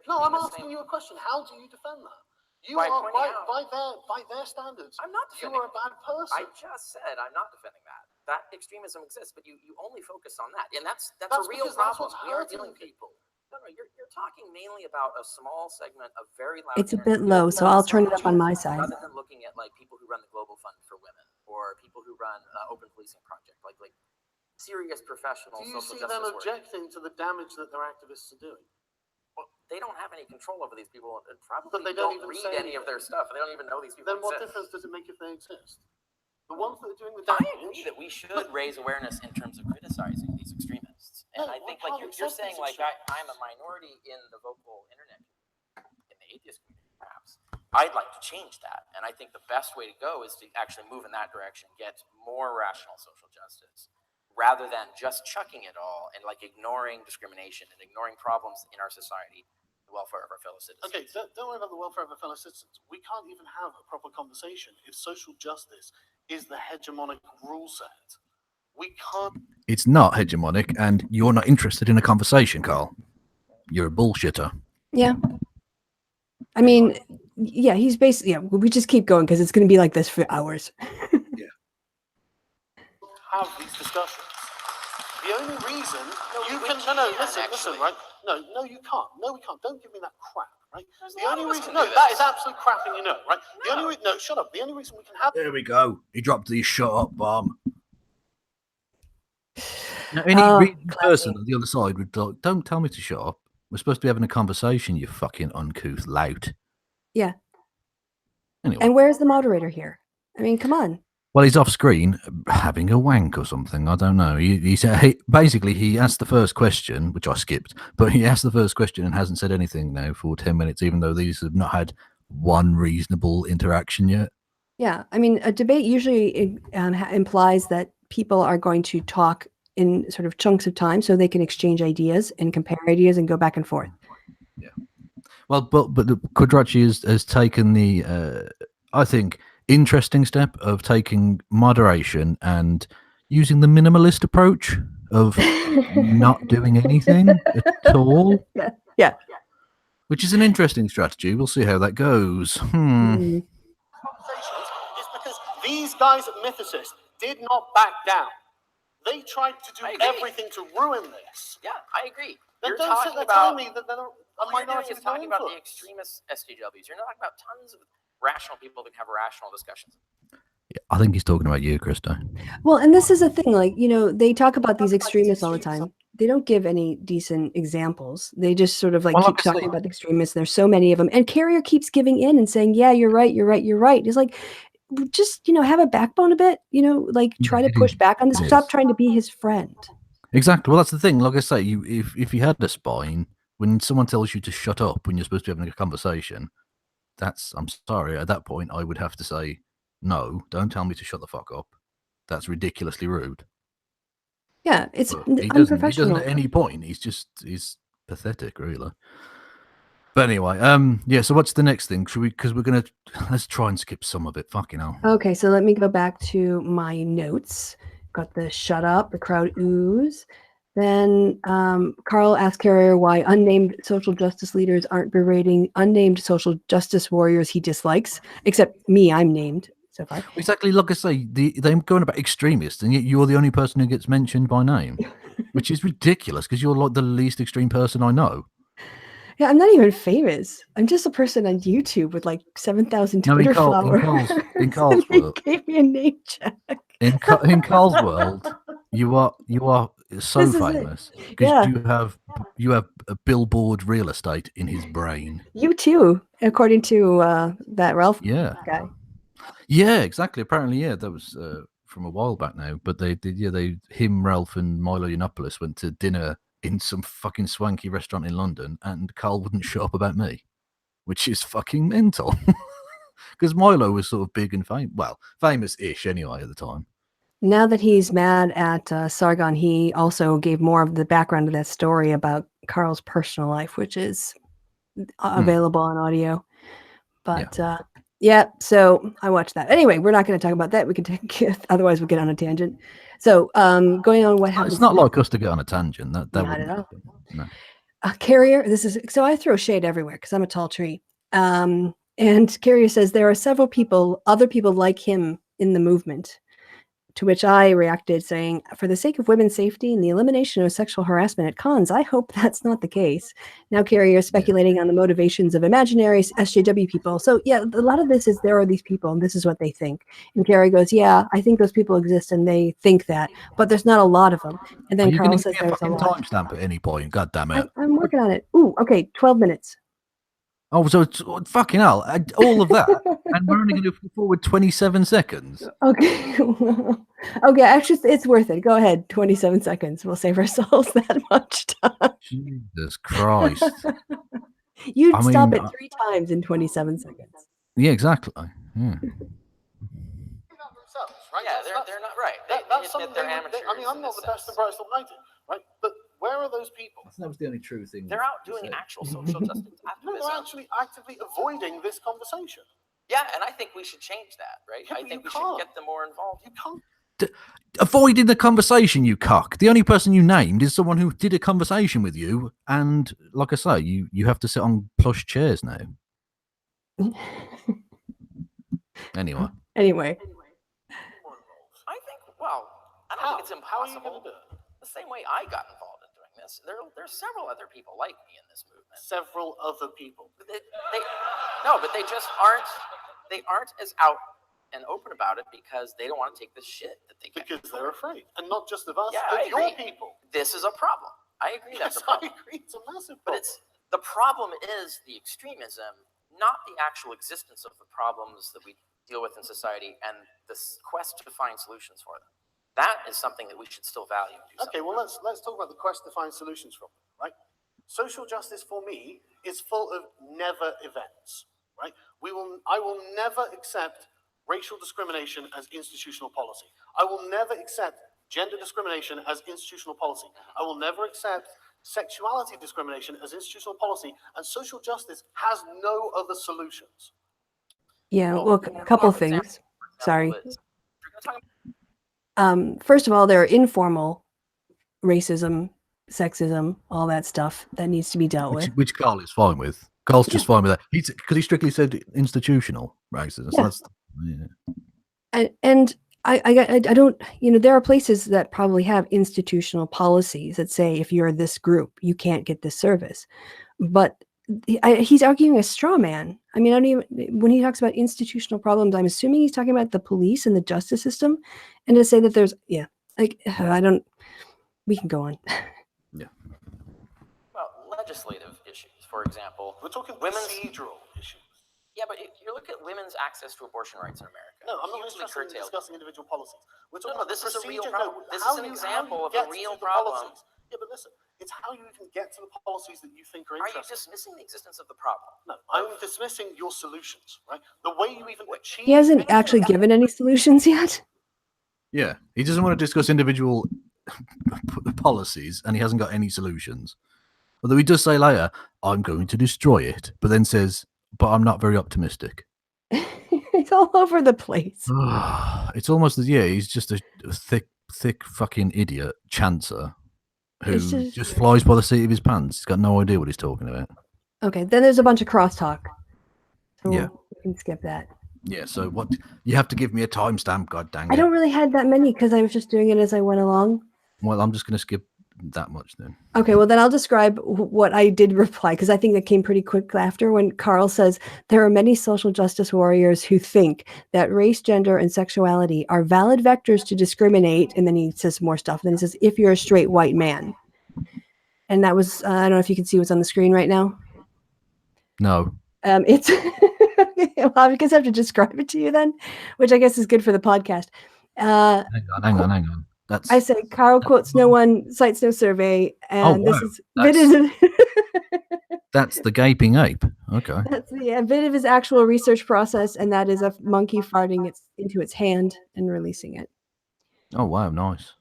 No, I'm asking you a question. How do you defend that? You are by their standards. I'm not defending. You are a bad person. I just said I'm not defending that. That extremism exists, but you only focus on that, and that's a real problem. We are dealing people. No, you're talking mainly about a small segment of very loud. It's a bit low, so I'll turn it up on my side. Rather than looking at like people who run the Global Fund for Women or people who run Open Policing Project, like serious professional social justice. Do you see them objecting to the damage that their activists are doing? Well, they don't have any control over these people, and probably but they don't even read any of their stuff. They don't even know these people. Then what difference does it make if they exist? The ones that are doing the damage. I agree that we should raise awareness in terms of criticizing these extremists. And I think, like you're saying, like I'm a minority in the vocal internet, in the atheist community, perhaps. I'd like to change that, and I think the best way to go is to actually move in that direction, get more rational social justice, rather than just chucking it all and like ignoring discrimination and ignoring problems in our society, the welfare of our fellow citizens. Okay, don't worry about the welfare of our fellow citizens. We can't even have a proper conversation if social justice is the hegemonic rule set. We can't. It's not hegemonic, and you're not interested in a conversation, Carl. You're a bullshitter. Yeah. I mean, yeah, he's basically, yeah, we just keep going because it's going to be like this for hours. Yeah. Have these discussions. The only reason listen, right? No, you can't. No, we can't. Don't give me that crap, right? The only reason, that is absolute crap, and you know, right? The only reason, shut up. The only reason we can have. There we go. He dropped the shut up bomb. Now, any person on the other side would like, don't tell me to shut up. We're supposed to be having a conversation, you fucking uncouth lout. Yeah. Anyway. And where's the moderator here? I mean, come on. Well, he's off screen having a wank or something. I don't know. He said basically he asked the first question, which I skipped, but he asked the first question and hasn't said anything now for 10 minutes, even though these have not had one reasonable interaction yet. Yeah. I mean, a debate usually implies that people are going to talk in sort of chunks of time so they can exchange ideas and compare ideas and go back and forth. Yeah. Well, but Quadracci has taken the, I think, interesting step of taking moderation and using the minimalist approach of not doing anything at all. Yeah. Which is an interesting strategy. We'll see how that goes. Conversations is because these guys at Mythicist did not back down. They tried to do everything to ruin this. Yeah, I agree. Then don't sit there telling me that they're a minority is talking about the extremist SJWs. You're not talking about tons of rational people that can have rational discussions. Yeah, I think he's talking about you, Kristi. Well, and this is the thing, like, you know, they talk about these extremists all the time. They don't give any decent examples. They just sort of like keep talking about the extremists. There's so many of them. And Carrier keeps giving in and saying, yeah, you're right. It's like, just, you know, have a backbone a bit, you know, like try to push back on this. Stop trying to be his friend. Exactly. Well, that's the thing. Like I say, if you had a spine, when someone tells you to shut up when you're supposed to be having a conversation, I'm sorry, at that point, I would have to say, no, don't tell me to shut the fuck up. That's ridiculously rude. Yeah, it's unprofessional. He doesn't at any point. He's pathetic, really. But anyway, yeah, so what's the next thing? Because let's try and skip some of it. Fucking hell. Okay, so let me go back to my notes. Got the shut up, the crowd ooze. Then Carl asked Carrier why unnamed social justice leaders aren't berating unnamed social justice warriors he dislikes, except me, I'm named so far. Exactly, like I say, they're going about extremists, and yet you're the only person who gets mentioned by name, which is ridiculous because you're like the least extreme person I know. Yeah, I'm not even famous. I'm just a person on YouTube with like 7,000 Twitter followers. In Carl's world, gave me a name check. In Carl's world, you are so famous because you have a billboard real estate in his brain. You too, according to that Ralph guy. Yeah, exactly. Apparently, yeah, that was from a while back now. But him, Ralph, and Milo Yiannopoulos went to dinner in some fucking swanky restaurant in London, and Carl wouldn't shut up about me, which is fucking mental. Because Milo was sort of big and famous-ish anyway at the time. Now that he's mad at Sargon, he also gave more of the background of that story about Carl's personal life, which is available on audio. But so I watched that. Anyway, we're not going to talk about that. We can otherwise we'll get on a tangent. So going on what happens. It's not like us to get on a tangent. That not at all. Happen. No. Carrier, so I throw shade everywhere because I'm a tall tree. And Carrier says there are several other people like him in the movement. To which I reacted saying, for the sake of women's safety and the elimination of sexual harassment at cons, I hope that's not the case. Now, Carrie, you're speculating on the motivations of imaginary SJW people. So, yeah, a lot of this is there are these people and this is what they think. And Carrie goes, yeah, I think those people exist and they think that, but there's not a lot of them. And then Carl says there's a lot. Timestamp at any point. God damn it. I'm working on it. Ooh, okay, 12 minutes. Oh, so it's fucking hell. All of that. And we're only going to go forward 27 seconds. Okay. Okay, actually, it's worth it. Go ahead. 27 seconds. We'll save ourselves that much time. Jesus Christ. You'd stop it 3 times in 27 seconds. Yeah, exactly. Yeah. Right? Yeah, they're not right. That's admit they're amateurs. I mean, I'm not the best and brightest of lighting, right? But where are those people? That was the only true thing. They're out doing actual social justice activism. No, they're actually actively avoiding this conversation. Yeah, and I think we should change that, right? Yeah, I think we should get them more involved. You can't. Avoiding the conversation, you cuck. The only person you named is someone who did a conversation with you, and like I say, you have to sit on plush chairs now. Anyway. I think, well, I don't think it's impossible. How are you going to do it? The same way I got involved in doing this. There's several other people like me in this movement. Several other people. No, but they just aren't. They aren't as out and open about it because they don't want to take the shit that they get. Because they're afraid, and not just of us, yeah, of your agree. people. This is a problem. I agree. That's a problem. I agree. It's a massive But problem. the problem is the extremism, not the actual existence of the problems that we deal with in society and this quest to find solutions for them. That is something that we should still value. Okay, well, let's talk about the quest to find solutions from them, right? Social justice for me is full of never events, right? I will never accept racial discrimination as institutional policy. I will never accept gender discrimination as institutional policy. I will never accept sexuality discrimination as institutional policy, and social justice has no other solutions. Yeah, well, a couple things. Sorry. First of all, there are informal racism, sexism, all that stuff that needs to be dealt with. Which Carl is fine with. Carl's just fine with that. Because he strictly said institutional racism. So that's, And I don't, there are places that probably have institutional policies that say if you're this group, you can't get this service. But he's arguing a straw man. I mean, when he talks about institutional problems, I'm assuming he's talking about the police and the justice system. And to say that there's, we can go on. Yeah. Well, legislative issues, for example. We're talking procedural issues. Yeah, but if you look at women's access to abortion rights in America. No, I'm not interested in discussing individual policies. We're talking this is a real problem. problem. This is an example of a real problem. Yeah, but listen, it's how you can get to the policies that you think are interesting. Are you dismissing the existence of the problem? No, I'm dismissing your solutions, right? The way you even achieve... He hasn't actually given any solutions yet. Yeah, he doesn't want to discuss individual policies, and he hasn't got any solutions. Although he does say later, I'm going to destroy it, but then says, but I'm not very optimistic. It's all over the place. It's almost, he's just a thick fucking idiot chancer who just flies by the seat of his pants. He's got no idea what he's talking about. Okay, then there's a bunch of crosstalk. So we can skip that. Yeah, so what you have to give me a timestamp, god dang it. I don't really have that many because I was just doing it as I went along. Well, I'm just going to skip that much then. Okay, well then I'll describe what I did reply because I think that came pretty quick after when Carl says there are many social justice warriors who think that race, gender, and sexuality are valid vectors to discriminate, and then he says more stuff. Then he says, if you're a straight white man. And that was, I don't know if you can see what's on the screen right now. No. It's, well, I guess I have to describe it to you then, which I guess is good for the podcast. Hang on. I said Carl quotes no one, cites no survey, and that's the gaping ape. Okay. That's a bit of his actual research process, and that is a monkey farting into its hand and releasing it. Oh wow, nice.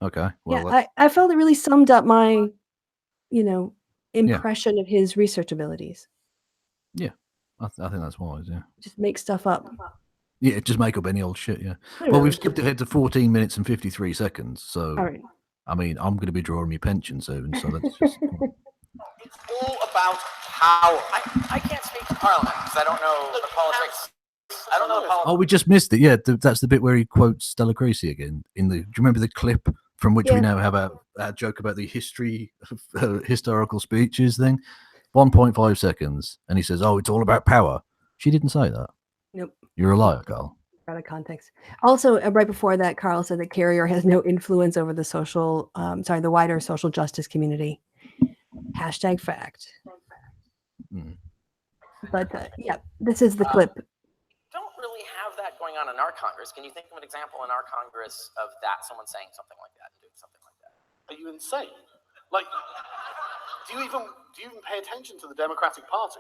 Okay. Well, yeah, I felt it really summed up my, impression of his research abilities. Yeah, I think that's wise. Yeah. Just make stuff up. Yeah, just make up any old shit, yeah. Well, we've skipped ahead to 14 minutes and 53 seconds, so... All right. I mean, I'm going to be drawing my pension soon, so that's just... It's all about power. I can't speak to Parliament, because I don't know the politics I don't know the Oh, we just missed it. Yeah, that's the bit where he quotes Stella Creasy again. Do you remember the clip from which we now have a joke about the history of historical speeches thing? 1.5 seconds, and he says, "Oh, it's all about power." She didn't say that. Nope. You're a liar, Carl. Out of context. Also, right before that, Carl said that Carrier has no influence over the wider social justice community. Hashtag fact. But yeah, this is the clip. Don't really have that going on in our Congress. Can you think of an example in our Congress of that, someone saying something like that and doing something like that? Are you insane? Like, do you even pay attention to the Democratic Party?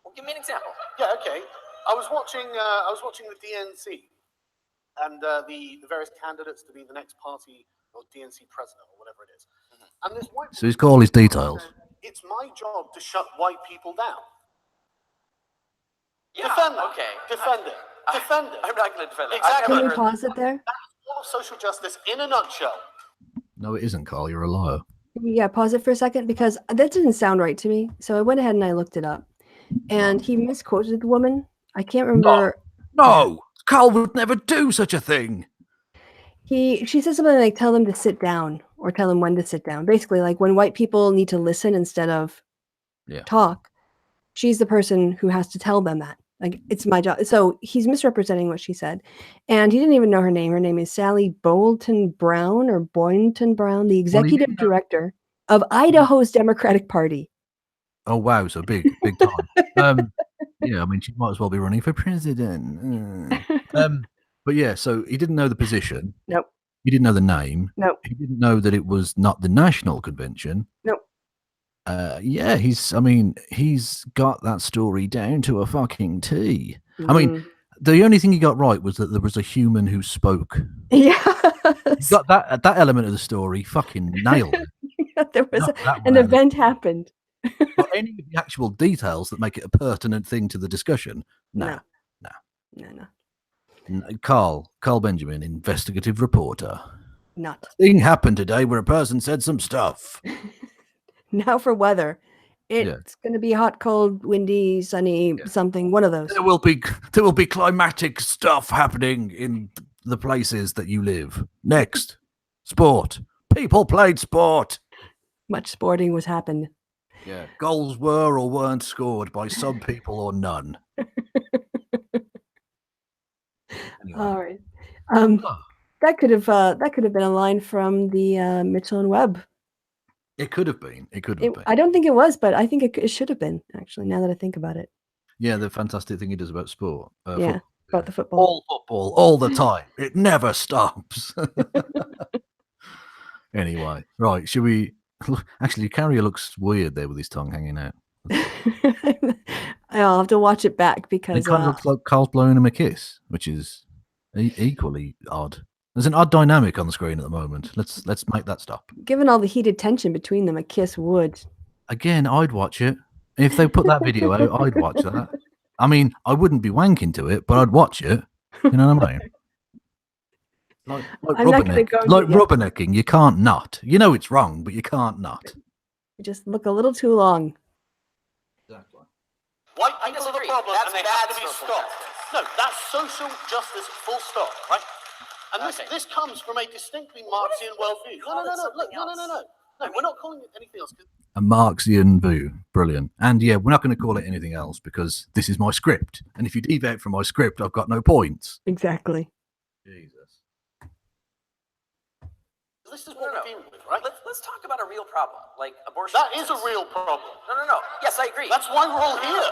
Well, give me an example. Yeah, okay. I was watching the DNC and the various candidates to be the next party or DNC president or whatever it is. And this white So he's got all his details. It's my job to shut white people down. Yeah, Defend that. okay. Defend it. Defend it. I'm not going to defend it. Exactly. Can we pause it there? That's all of social justice in a nutshell. No, it isn't, Carl. You're a liar. Yeah, pause it for a second because that didn't sound right to me. So I went ahead and I looked it up, and he misquoted the woman. I can't remember. No, Carl would never do such a thing. She said something like, "Tell them to sit down," or "Tell them when to sit down." Basically, like when white people need to listen instead of talk, she's the person who has to tell them that. Like, it's my job. So he's misrepresenting what she said, and he didn't even know her name. Her name is Sally Boynton Brown, the executive director of Idaho's Democratic Party. Oh wow, so big time. Yeah, I mean, she might as well be running for president. But yeah, so he didn't know the position. Nope. He didn't know the name. Nope. He didn't know that it was not the national convention. Nope. Yeah, he's got that story down to a fucking T. I mean, the only thing he got right was that there was a human who spoke. Yeah. He got that element of the story fucking nailed it. Yeah, there was an event happened. But any of the actual details that make it a pertinent thing to the discussion, no. Carl Benjamin, investigative reporter. Not. Thing happened today where a person said some stuff. Now for weather. It's going to be hot, cold, windy, sunny, something. One of those. There will be climatic stuff happening in the places that you live. Next, sport. People played sport. Much sporting was happened. Yeah, goals were or weren't scored by some people or none. Anyway. All right. That could have been a line from the Mitchell and Webb. It could have been. I don't think it was, but I think it should have been, actually, now that I think about it. Yeah, the fantastic thing he does about sport. About the football. All football, all the time. It never stops. Anyway, right, should we... Actually, Carrier looks weird there with his tongue hanging out. I'll have to watch it back because... It kind of looks like Carl's blowing him a kiss, which is equally odd. There's an odd dynamic on the screen at the moment. Let's make that stop. Given all the heated tension between them, a kiss would. Again, I'd watch it. If they put that video out, I'd watch that. I mean, I wouldn't be wanking to it, but I'd watch it. You know what I mean? Like rubbernecking, you can't not. You know it's wrong, but you can't not. You just look a little too long. Exactly. White people are the problem, and they have to be stopped. No, that's social justice, full stop, right? And this comes from a distinctly Marxian worldview. No, we're not calling it anything else. A Marxian view. Brilliant. And yeah, we're not going to call it anything else because this is my script. And if you deviate from my script, I've got no points. Exactly. Jesus. This is what we're dealing with, right? Let's talk about a real problem, like abortion. That is a real problem. No. Yes, I agree. That's why we're all here.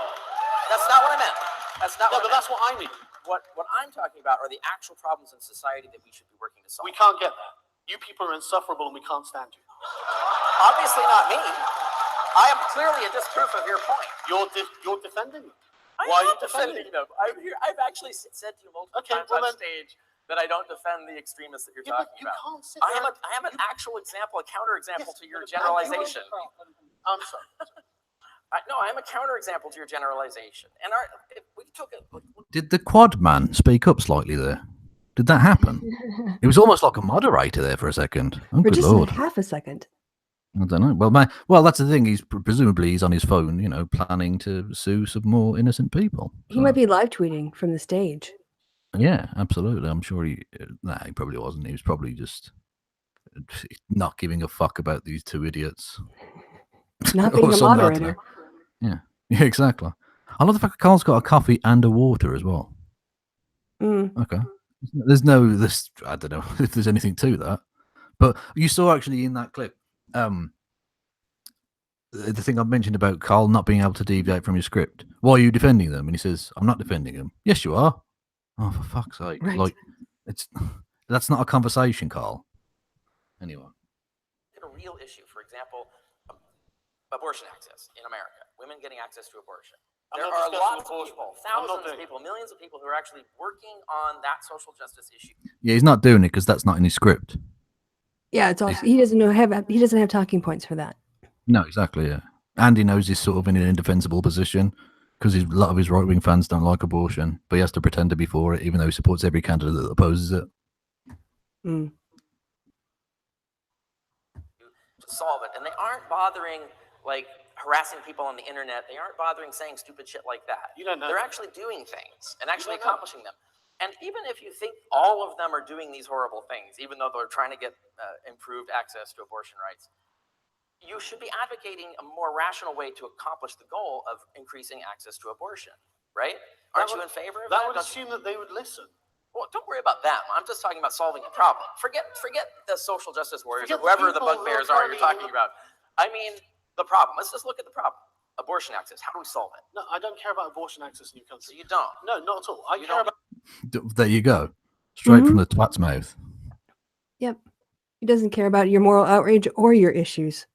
That's not what I meant. That's not what I meant. That's what I mean. What I'm talking about are the actual problems in society that we should be working to solve. We can't get that. You people are insufferable and we can't stand you. Obviously not me. I am clearly a disproof of your point. You're defending them. Why are you defending them? I've actually said to you multiple times on stage that I don't defend the extremists that you're talking about. I am an actual example, a counterexample to your generalization. I'm sorry. No, I am a counterexample to your generalization. And did the quad man speak up slightly there? Did that happen? It was almost like a moderator there for a second. Oh, for good just Lord. half a second. I don't know. Well, that's the thing. Presumably he's on his phone, you know, planning to sue some more innocent people. He might be live tweeting from the stage. Yeah, absolutely. I'm sure he probably wasn't. He was probably just not giving a fuck about these two idiots. Not Or being a something, I don't moderator. know. Yeah, exactly. I love the fact that Carl's got a coffee and a water as well. Mm. Okay. There's I don't know if there's anything to that. But you saw actually in that clip, the thing I mentioned about Carl not being able to deviate from your script. Why are you defending them? And he says, I'm not defending them. Yes, you are. Oh, for fuck's sake. Right. Like, that's not a conversation, Carl. Anyway. A real issue, for example, abortion access in America, women getting access to abortion. There are lots of people, thousands of people, millions of people who are actually working on that social justice issue. Yeah, he's not doing it because that's not in his script. Yeah, it's awesome. He doesn't have talking points for that. No, exactly, yeah. And he knows he's sort of in an indefensible position because a lot of his right-wing fans don't like abortion, but he has to pretend to be for it, even though he supports every candidate that opposes it. Mm. To solve it, and they aren't bothering like harassing people on the internet. They aren't bothering saying stupid shit like that. You don't know. They're actually doing things and actually accomplishing them. And even if you think all of them are doing these horrible things, even though they're trying to get improved access to abortion rights, you should be advocating a more rational way to accomplish the goal of increasing access to abortion, right? Aren't you in favor of that? That would assume that they would listen. Well, don't worry about them. I'm just talking about solving a problem. Forget the social justice warriors or whoever the bugbears are you're talking about. I mean, the problem. Let's just look at the problem. Abortion access. How do we solve it? No, I don't care about abortion access in your country. So you don't? No, not at all. I care about... There you go. Straight from the twat's mouth. Yep. He doesn't care about your moral outrage or your issues.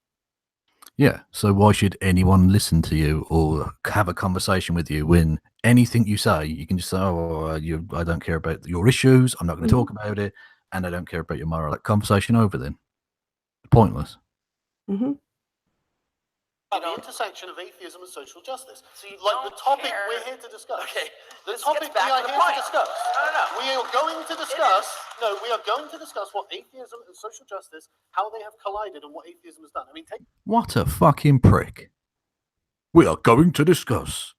Yeah, so why should anyone listen to you or have a conversation with you when anything you say, you can just say, I don't care about your issues, I'm not going to talk about it, and I don't care about your moral. That conversation over then. Pointless. Mm-hmm. The intersection of atheism and social justice. So you like the topic we're here to discuss. Okay. The topic we are here to discuss. No. We are going to discuss. No, we are going to discuss what atheism and social justice, how they have collided, and what atheism has done. I mean, What a fucking prick. We are going to discuss.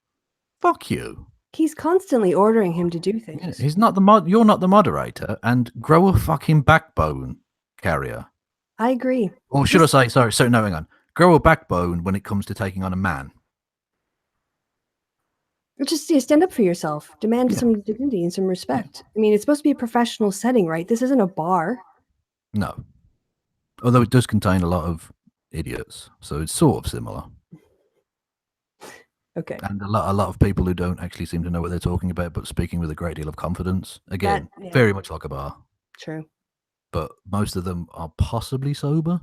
Fuck you. He's constantly ordering him to do things. Yeah, he's not you're not the moderator, and grow a fucking backbone, carrier. I agree. Or should I say, sorry, no, hang on. Grow a backbone when it comes to taking on a man. Just stand up for yourself. Demand some dignity and some respect. I mean, it's supposed to be a professional setting, right? This isn't a bar. No. Although it does contain a lot of idiots, so it's sort of similar. Okay. And a lot of people who don't actually seem to know what they're talking about, but speaking with a great deal of confidence. Again, very much like a bar. True. But most of them are possibly sober.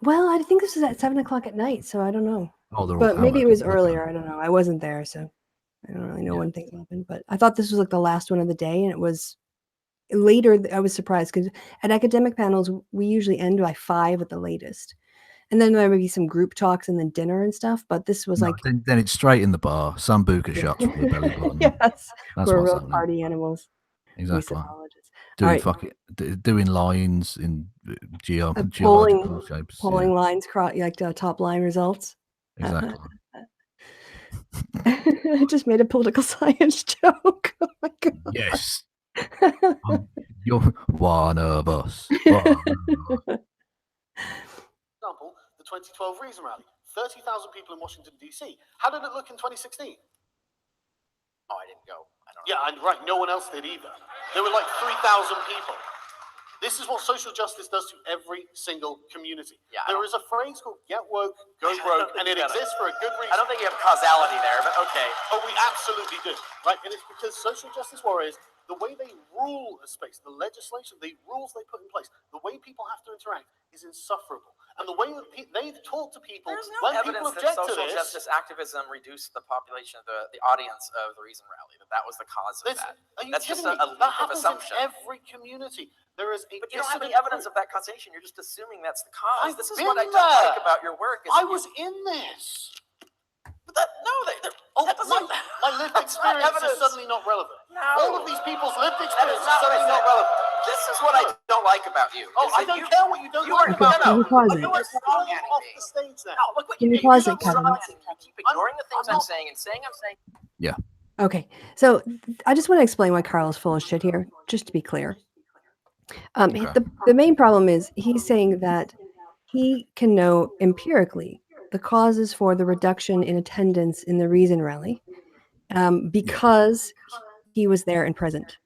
Well, I think this is at 7 o'clock at night, so I don't know. Oh, they're all but maybe it was hammered. earlier. I don't know. I wasn't there, so I don't really know when things happened. But I thought this was like the last one of the day, and it was later. I was surprised because at academic panels, we usually end by 5 at the latest. And then there would be some group talks and then dinner and stuff. But this was Then it's straight in the bar. Sambuca shots from the belly button. Yes. That's we're what's real happening. party animals. Exactly. Doing doing lines in geological shapes. Polling lines, like top line results. Exactly. I just made a political science joke. Oh my god. Yes. You're one of us. Example, the 2012 Reason Rally. 30,000 people in Washington, D.C. How did it look in 2016? Oh, I didn't go. I don't know. Yeah, and right, no one else did either. There were like 3,000 people. This is what social justice does to every single community. Yeah, there is a phrase called get woke, go broke, and it exists for a good reason. I don't think you have causality there, but okay. Oh, we absolutely do, right? And it's because social justice warriors, the way they rule a space, the legislation, the rules they put in place, the way people have to interact is insufferable. And the way that they talk to people, there's no when evidence people that object to social this, justice activism reduced the population of the audience of the Reason Rally, that was the cause of that. Are you That's kidding just me? a leap That of happens assumption. in every community. There is a But you don't have any dissident evidence group. of that causation. You're just assuming that's the cause. I've This is been what I don't there. like about your work. I was in this. But that doesn't. My lived That's not experience is evidence. suddenly not relevant. No. All of these people's lived That experience is is not what I suddenly said. not relevant. This is what I don't like about you. Oh, I don't care what you don't like about Can you me. pause But it? you are throwing off the stage now. No, look what Can you do. pause You it, Kevin? keep ignoring the things I'm saying and saying I'm saying. Okay, so I just want to explain why Carl is full of shit here, just to be clear. Okay. The main problem is he's saying that he can know empirically the causes for the reduction in attendance in the Reason Rally because he was there and present.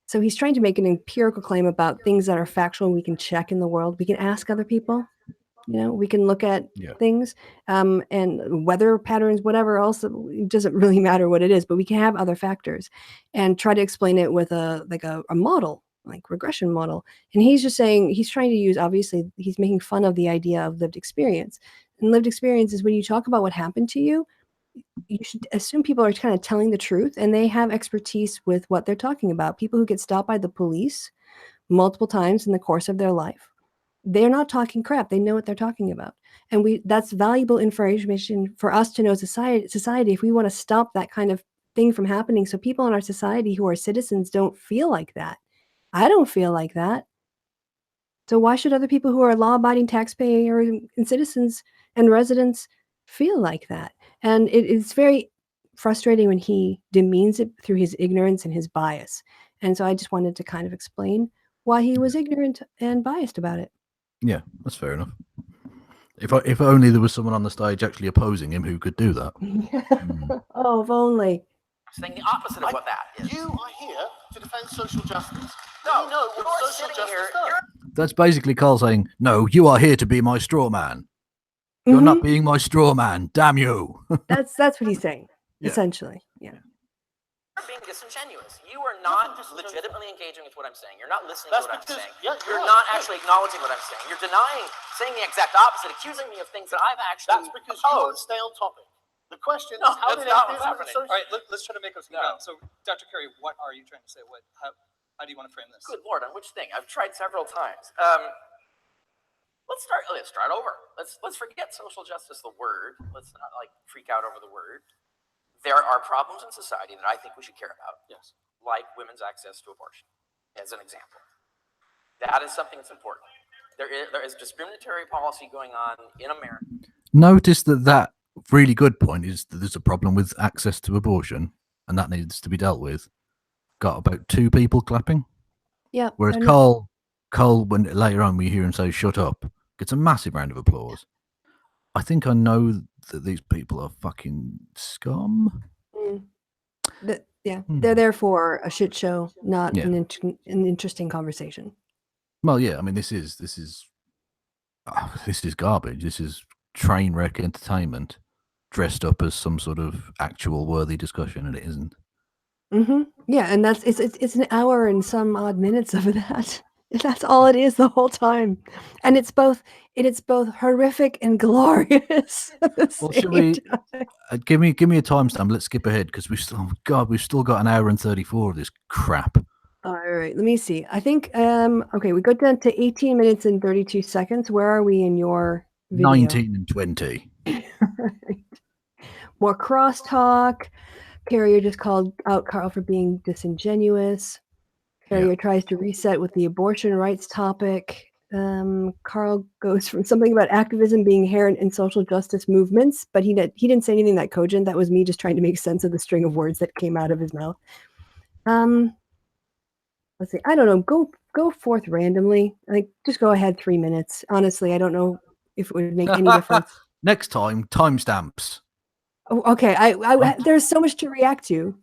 So he's trying to make an empirical claim about things that are factual we can check in the world. We can ask other people. We can look at things and weather patterns, whatever else. It doesn't really matter what it is, but we can have other factors and try to explain it with a model, like regression model. And he's just saying he's trying to use, obviously, he's making fun of the idea of lived experience. And lived experience is when you talk about what happened to you, you should assume people are kind of telling the truth and they have expertise with what they're talking about. People who get stopped by the police multiple times in the course of their life, they're not talking crap. They know what they're talking about. And that's valuable information for us to know society if we want to stop that kind of thing from happening. So people in our society who are citizens don't feel like that. I don't feel like that. So why should other people who are law-abiding taxpayers and citizens and residents feel like that? And it's very frustrating when he demeans it through his ignorance and his bias. And so I just wanted to kind of explain why he was ignorant and biased about it. Yeah, that's fair enough. If only there was someone on the stage actually opposing him who could do that. Oh, if only. I'm saying the opposite of what that is. You are here to defend social justice. No, you know you're what social sitting justice here, does. That's basically Carl saying, "No, you are here to be my straw man. You're not being my straw man. Damn you." That's what he's saying, Yeah. essentially. Yeah. You're being disingenuous. You are not legitimately engaging with what I'm saying. You're not listening to what I'm saying. You're not actually acknowledging what I'm saying. You're denying, saying the exact opposite, accusing me of things that I've actually That's because you won't stay on topic. The question is, how did atheism and social... All right, let's try to make us go. So, Dr. Curry, what are you trying to say? How do you want to frame this? Good Lord, on which thing? I've tried several times. Let's start over. Let's forget social justice, the word. Let's not freak out over the word. There are problems in society that I think we should care about. Yes. Like women's access to abortion, as an example. That is something that's important. There is discriminatory policy going on in America. Notice that really good point is that there's a problem with access to abortion, and that needs to be dealt with. Got about 2 people clapping. Yeah. Whereas Carl, when later on we hear him say "shut up," gets a massive round of applause. I think I know that these people are fucking scum. They're there for a shit show, not an interesting conversation. Well, yeah, I mean, this is garbage. This is train wreck entertainment dressed up as some sort of actual worthy discussion, and it isn't. Yeah, and it's an hour and some odd minutes of that. That's all it is the whole time, and it's both horrific and glorious. Well, should we give me a timestamp? Let's skip ahead because we've still got an hour and 34 of this crap. All right, let me see. I think okay, we got down to 18 minutes and 32 seconds. Where are we in your video? 19 and 20. Right. More crosstalk. Carrier just called out Carl for being disingenuous. Carrier tries to reset with the abortion rights topic. Carl goes from something about activism being inherent in social justice movements, but he didn't say anything that cogent. That was me just trying to make sense of the string of words that came out of his mouth. Let's see. I don't know. Go forth randomly. Just go ahead 3 minutes. Honestly, I don't know if it would make any difference. Next time, timestamps. Oh, okay. There's so much to react to.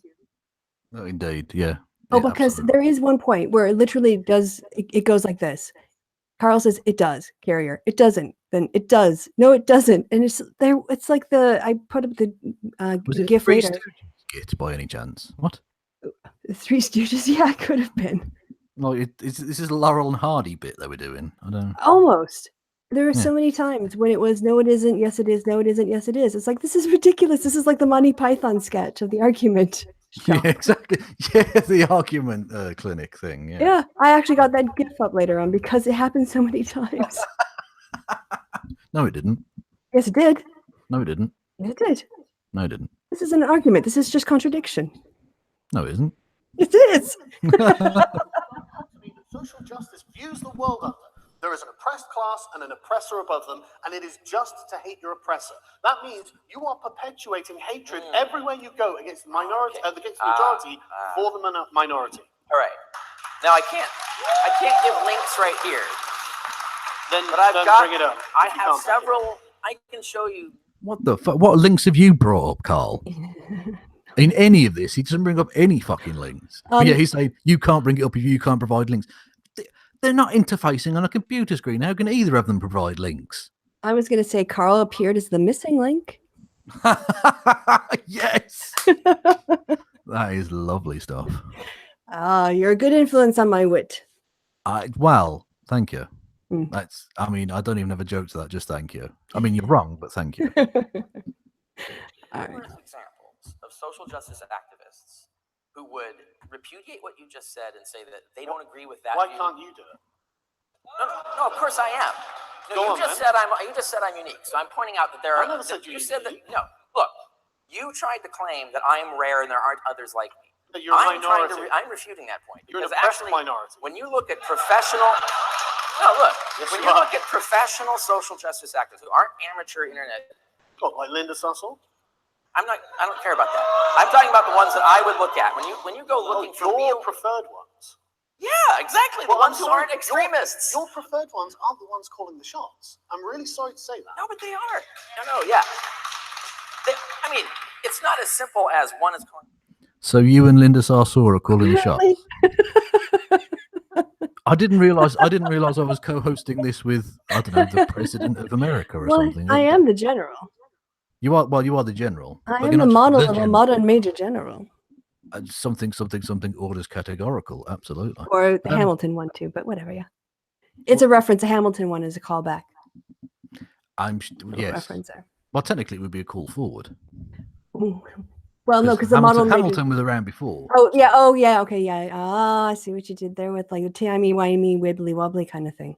Oh, indeed, yeah. Oh, because there is one point where it literally does. It goes like this. Carl says, "It does." Carrier, "It doesn't." Then "It does." No, it doesn't. And it's there. It's like I put up the Was it GIF Three later. Stooges by any chance? What? Three Stooges? Yeah, it could have been. No, this is a Laurel and Hardy bit that we're doing. I don't. Almost. There are so many times when it was "No, it isn't." "Yes, it is." "No, it isn't." "Yes, it is." It's like, this is ridiculous. This is like the Monty Python sketch of the argument. Yeah, exactly. Yeah, the argument clinic thing. Yeah. Yeah, I actually got that GIF up later on because it happened so many times. No, it didn't. Yes, it did. No, it didn't. Yes, it did. No, it didn't. This is an argument. This is just contradiction. No, it isn't. It is. social justice views the world under. There is an oppressed class and an oppressor above them, and it is just to hate your oppressor. That means you are perpetuating hatred everywhere you go against the minority, against the majority for the minority. All right. Now I can't give links right here. But I've got. Bring it up. I have several. I can show you. What the fuck? What links have you brought up, Carl? In any of this, he doesn't bring up any fucking links. But yeah, he's saying you can't bring it up if you can't provide links. They're not interfacing on a computer screen. How can either of them provide links? I was going to say Carl appeared as the missing link. Yes. That is lovely stuff. You're a good influence on my wit. Well, thank you. That's. I mean, I don't even have a joke to that. Just thank you. I mean, you're wrong, but thank you. All right. Examples of social justice activists who would repudiate what you just said and say that they don't agree with that. Why view. can't you do it? No, of course I am. No, you just said I'm unique. So I'm pointing out that there are. I never said you said that. No, look, you tried to claim that I am rare and there aren't others like me. That you're a minority. I'm refuting that point. You're an Because oppressed actually, minority. when you look at professional. No, look. Yes, when you you are. look at professional social justice activists who aren't amateur internet. What, like Linda Sussel? I don't care about that. I'm talking about the ones that I would look at. When you go looking for your real preferred ones. Yeah, exactly. The ones who aren't extremists. Your preferred ones aren't the ones calling the shots. I'm really sorry to say that. No, but they are. No, yeah. I mean, it's not as simple as one is calling. So you and Linda Sarsour are calling the shots. I didn't realize I was co-hosting this with, I don't know, the President of America or something. I am the general. You are the general. I am the model of a modern major general. Something, orders categorical, absolutely. Or the Hamilton one too, but whatever, yeah. It's a reference. The Hamilton one is a callback. Yes. Reference there. Well, technically it would be a call forward. Ooh. Well, no, because the model Hamilton was around before. Oh yeah, okay, yeah. I see what you did there with like the timey-wimey, wibbly-wobbly kind of thing.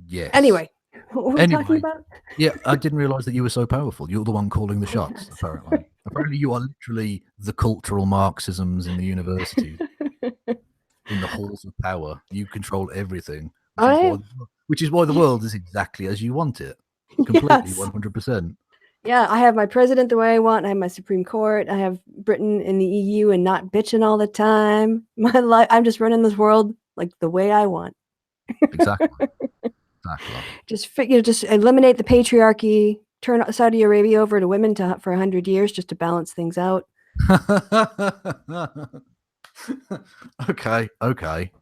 Yes. Anyway, what were we talking about? Yeah, I didn't realize that you were so powerful. You're the one calling the shots, apparently. Apparently you are literally the cultural Marxisms in the university. In the halls of power. You control everything. Which is why the world is exactly as you want it. Completely, yes. 100%. Yeah, I have my president the way I want. I have my Supreme Court. I have Britain in the EU and not bitching all the time. My life, I'm just running this world like the way I want. Exactly. Just eliminate the patriarchy. Turn Saudi Arabia over to women for 100 years just to balance things out. Okay.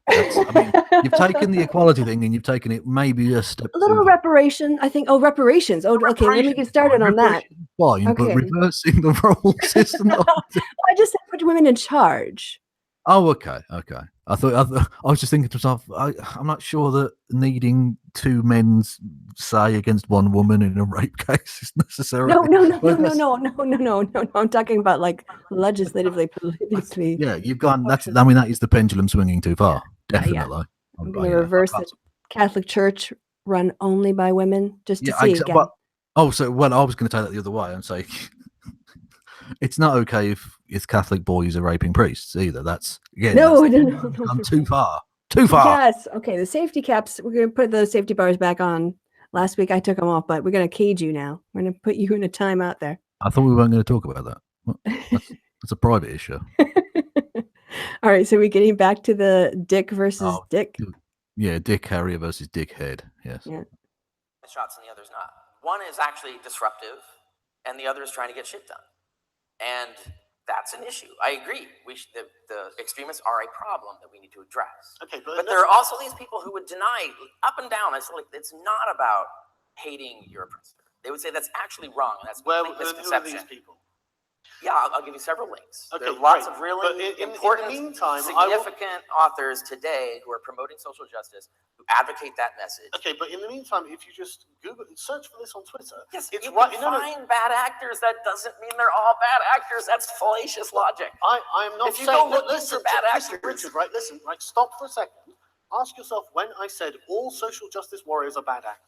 You've taken the equality thing and you've taken it maybe a step. A little reparation, I think. Oh, reparations. Oh, okay. Let me get started on that. Fine, okay. But reversing the role system. I just said put women in charge. Oh, okay. I was just thinking to myself, I'm not sure that needing two men's say against one woman in a rape case is necessarily. No. I'm talking about like legislatively, politically. Yeah, you've gone. That is the pendulum swinging too far. Definitely. Yeah. I'm going to reverse the Catholic Church run only by women just to see again. I was going to take that the other way and say. It's not okay if Catholic boys are raping priests either. That's again. No. Too far. Yes. Okay. The safety caps. We're going to put the safety bars back on. Last week I took them off, but we're going to cage you now. We're going to put you in a timeout there. I thought we weren't going to talk about that. That's a private issue. All right. So we're getting back to the dick versus dick. Yeah, dick carrier versus dick head. Yes. Yeah. Shots and the other's not. One is actually disruptive, and the other is trying to get shit done. And that's an issue. I agree. The extremists are a problem that we need to address. Okay, but there are also these people who would deny up and down. It's not about hating your oppressor. They would say that's actually wrong, and that's a complete misconception. Who are these people? Yeah, I'll give you several links. Okay, there are lots of really important, significant authors today who are promoting social justice, who advocate that message. Okay, but in the meantime, if you just search for this on Twitter, yes, it's you can find bad actors. That doesn't mean they're all bad actors. That's fallacious logic. I'm not saying. If you go looking for bad actors, Richard, right? Listen, right? Stop for a second. Ask yourself when I said all social justice warriors are bad actors.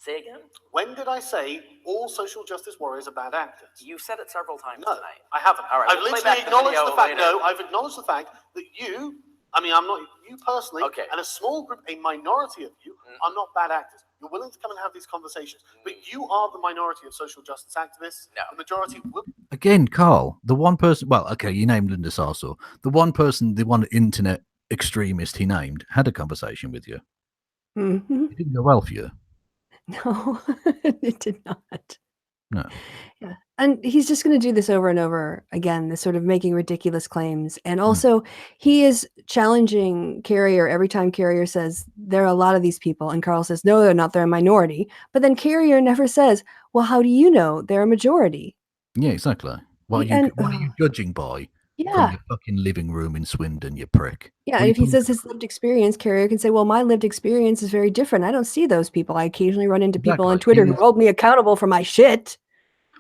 Say again? When did I say all social justice warriors are bad actors? You've said it several times tonight. I haven't. All right, I've literally acknowledged the fact. No, I've acknowledged the fact that you I mean, I'm not, you personally, Okay. and a small group, a minority of you, are not bad actors. You're willing to come and have these conversations, but you are the minority of social justice activists. No. The majority will. Again, Carl, the one person, well, okay, you named Linda Sarsour. The one person, the one internet extremist he named, had a conversation with you. Mhm. It didn't go well for you. No, it did not. No. Yeah. And he's just going to do this over and over again, this sort of making ridiculous claims. And also, he is challenging Carrier every time Carrier says, there are a lot of these people. And Carl says, no, they're not. They're a minority. But then Carrier never says, well, how do you know they're a majority? Yeah, exactly. What And- are you judging by Yeah. from your fucking living room in Swindon, you prick? Yeah, What and are if he you says talking his lived experience, Carrier can say, well, my lived experience is very different. I don't see those people. I occasionally run into people on Exactly. Twitter who hold me accountable for my shit.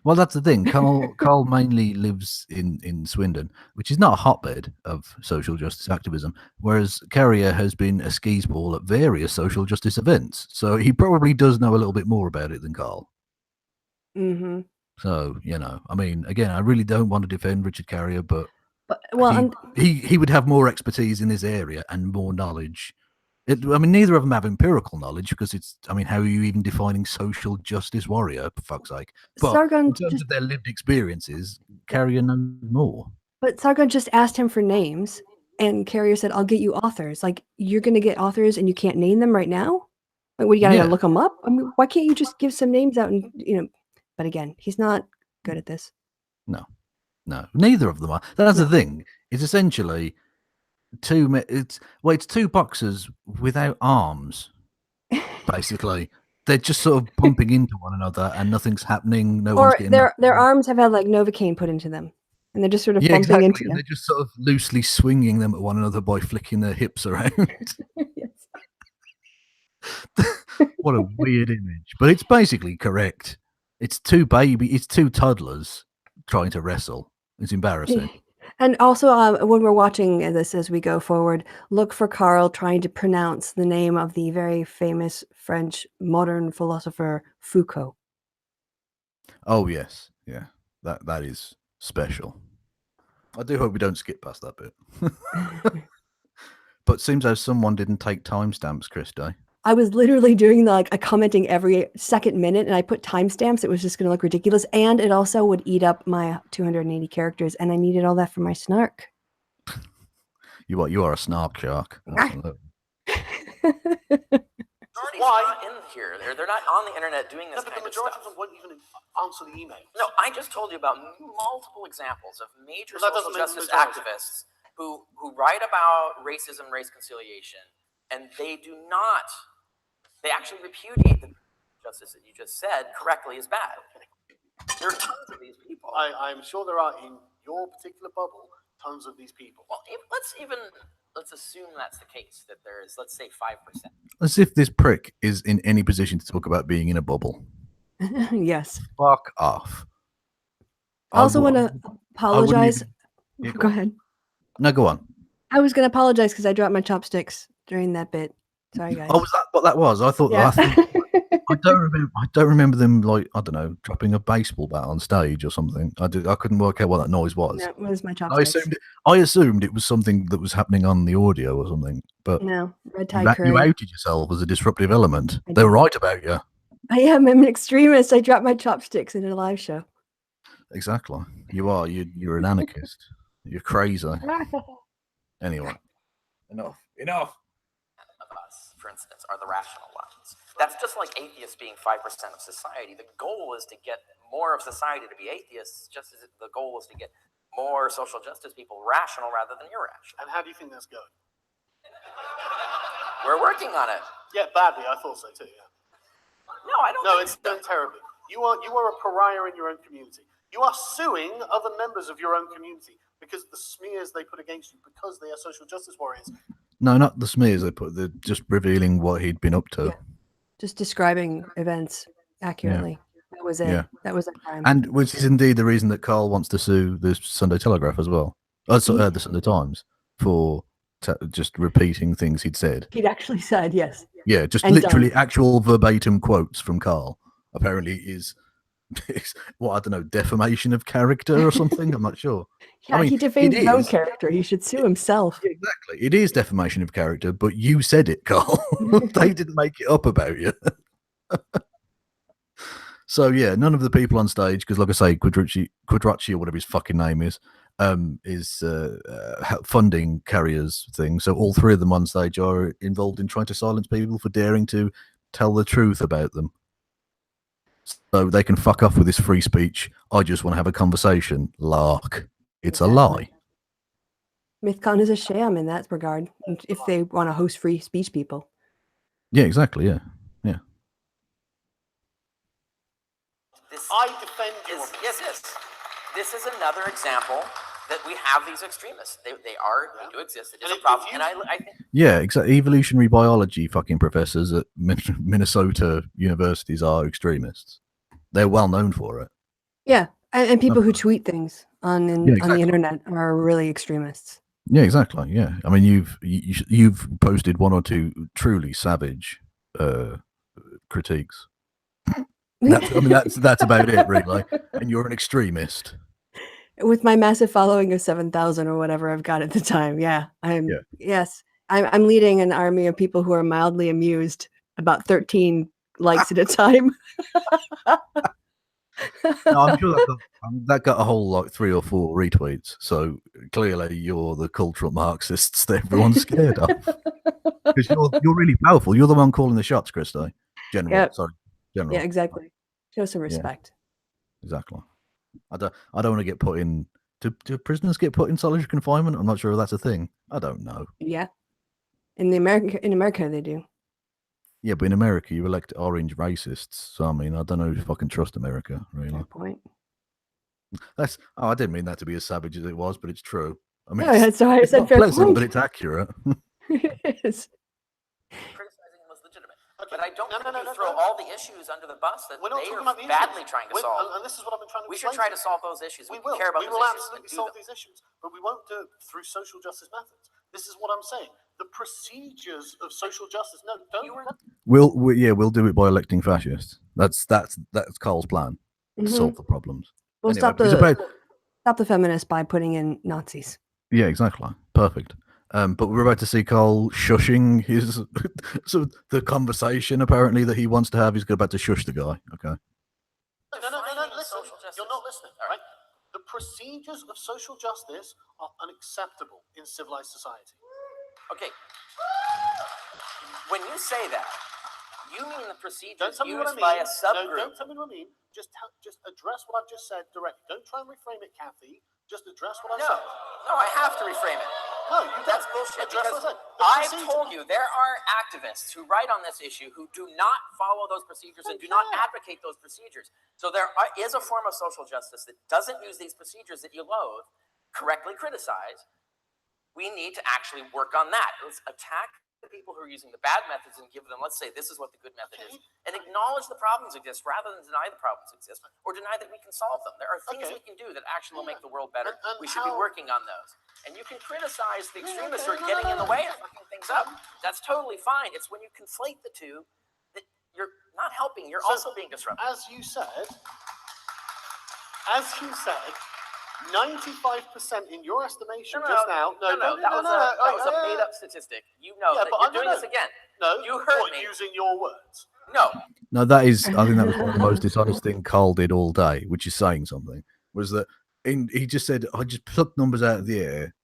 Well, that's the thing. Carl mainly lives in Swindon, which is not a hotbed of social justice activism, whereas Carrier has been a skis ball at various social justice events. So he probably does know a little bit more about it than Carl. Mm-hmm. So, I mean, again, I really don't want to defend Richard Carrier, but But, well, he would have more expertise in this area and more knowledge. I mean, neither of them have empirical knowledge because how are you even defining social justice warrior, for fuck's sake? But Sargon in terms of their lived experiences, Carrier knows more. But Sargon just asked him for names, and Carrier said, I'll get you authors. Like, you're going to get authors and you can't name them right now? Like, what, you got to Yeah. look them up? I mean, why can't you just give some names out and, but again, he's not good at this. No, neither of them are. That's the thing. It's essentially it's two boxers without arms, basically. They're just sort of bumping into one another and nothing's happening. No one's Or getting their arms have had, like, Novocaine put into them, and they're just sort of bumping exactly. into And them. they're just sort of loosely swinging them at one another by flicking their hips around. Yes. What a weird image. But it's basically correct. It's two toddlers trying to wrestle. It's embarrassing. And also, when we're watching this as we go forward, look for Carl trying to pronounce the name of the very famous French modern philosopher Foucault. Oh yes, yeah. That is special. I do hope we don't skip past that bit. But seems as someone didn't take timestamps, Kristi. I was literally doing a commenting every second minute, and I put timestamps. It was just going to look ridiculous, and it also would eat up my 280 characters, and I needed all that for my snark. You are a snark shark. Absolutely. Why not in here? They're not on the internet doing this But kind the of majority stuff. of them won't even answer the email. No, I just told you about multiple examples of major But that social doesn't make justice the majority. activists who write about racism, race conciliation, and they actually repudiate the justice that you just said correctly is bad. There are tons of these people. I'm sure there are in your particular bubble tons of these people. Well, let's assume that's the case, that there's, let's say, 5%. As if this prick is in any position to talk about being in a bubble. Yes. Fuck off. I also want to apologize. Yeah, go ahead. No, go on. I was going to apologize because I dropped my chopsticks during that bit. Sorry, guys. Oh, was that what that was? I thought. Yeah. I don't remember them, like, I don't know, dropping a baseball bat on stage or something. I couldn't work out what that noise was. No, it was my chopsticks. I assumed it was something that was happening on the audio or something. But No, red you tie curry. outed yourself as a disruptive element. I They were did. right about you. I'm an extremist. I dropped my chopsticks in a live show. Exactly. You are. You're an anarchist. You're crazy. Anyway, enough. Of us, for instance, are the rational ones. That's just like atheists being 5% of society. The goal is to get more of society to be atheists, just as the goal is to get more social justice people rational rather than irrational. And how do you think that's going? We're working on it. Yeah, badly. I thought so too. Yeah. No, I don't No, think it's done terribly. You are a pariah in your own community. You are suing other members of your own community because of the smears they put against you because they are social justice warriors. No, not the smears they put. They're just revealing what he'd been up to. Yeah. Just describing events accurately. That was it. Yeah. That was a crime. And which is indeed the reason that Carl wants to sue the Sunday Telegraph as well. The Sunday Times for just repeating things he'd said. He'd actually said, yes. Yeah, just And literally actual verbatim quotes from Carl. Apparently is what, I don't know, defamation of character or something. I'm not sure. Yeah, I mean, he defamed it his own is. character. He should sue himself. Yeah, exactly. It is defamation of character, but you said it, Carl. They didn't make it up about you. So yeah, none of the people on stage, because like I say, Quadracci or whatever his fucking name is funding Carrier's thing. So all three of them on stage are involved in trying to silence people for daring to tell the truth about them. So they can fuck off with this free speech. I just want to have a conversation. Lark. It's a lie. MythCon is a sham in that regard. If they want to host free speech people. Yeah, exactly. Yeah. Yeah. I defend you. Yes. This is another example that we have these extremists. They do exist. It is a problem. And I think. Yeah, exactly. Evolutionary biology fucking professors at Minnesota universities are extremists. They're well known for it. Yeah, and people who tweet things on the internet are really extremists. Yeah, exactly. Yeah, I mean, you've posted one or two truly savage critiques. That's about it, really. And you're an extremist. With my massive following of 7,000 or whatever I've got at the time, I'm leading an army of people who are mildly amused, about 13 likes at a time. No, I'm sure that got a whole 3 or 4 retweets. So clearly, you're the cultural Marxists that everyone's scared of. Because you're really powerful. You're the one calling the shots, Kristi. General. Yeah, exactly. Show some respect. Yeah, exactly. I don't want to get put in. Do prisoners get put in solitary confinement? I'm not sure if that's a thing. I don't know. Yeah, in America they do. Yeah, but in America you elect orange racists. So I mean, I don't know if I can trust America really. Fair point. I didn't mean that to be as savage as it was, but it's true. I mean, that's why I said not fair pleasant, point. but it's accurate. It is. Criticizing them was legitimate. Okay. But I don't think you throw all the issues under the bus that they are badly trying to solve. And this is what I've been trying to We should try to solve those issues. We will. Care about we will absolutely solve these issues, but we won't do it through social justice methods. This is what I'm saying. The procedures of social justice. No, don't. We'll do it by electing fascists. That's Carl's plan to solve the problems. We'll anyway, stop the feminists by putting in Nazis. Yeah, exactly. Perfect. But we're about to see Carl shushing his the conversation apparently that he wants to have. He's about to shush the guy. Okay. No, listen. You're not listening, all right? The procedures of social justice are unacceptable in civilized society. Okay. When you say that, you mean the procedures used by a subgroup. No, don't tell me what I mean. Just address what I've just said directly. Don't try and reframe it, Kathy. Just address what I've said. No, I have to reframe it. No, that's bullshit. Because I've told you there are activists who write on this issue who do not follow those procedures and do not advocate those procedures. So there is a form of social justice that doesn't use these procedures that you loathe, correctly criticize. We need to actually work on that. Let's attack the people who are using the bad methods and give them, let's say, this is what the good method is, and acknowledge the problems exist rather than deny the problems exist or deny that we can solve them. There are things we can do that actually will make the world better. We should be working on those. And you can criticize the extremists who are getting in the way of fucking things up. That's totally fine. It's when you conflate the two that you're not helping. You're also being disruptive. As you said, 95% in your estimation just now. No, that was a made-up statistic. You know that you're doing this again. No, you heard me. Using your words. No, that is. I think that was one of the most dishonest thing Carl did all day, which is saying something. Was that he just said, "I just plucked numbers out of the air."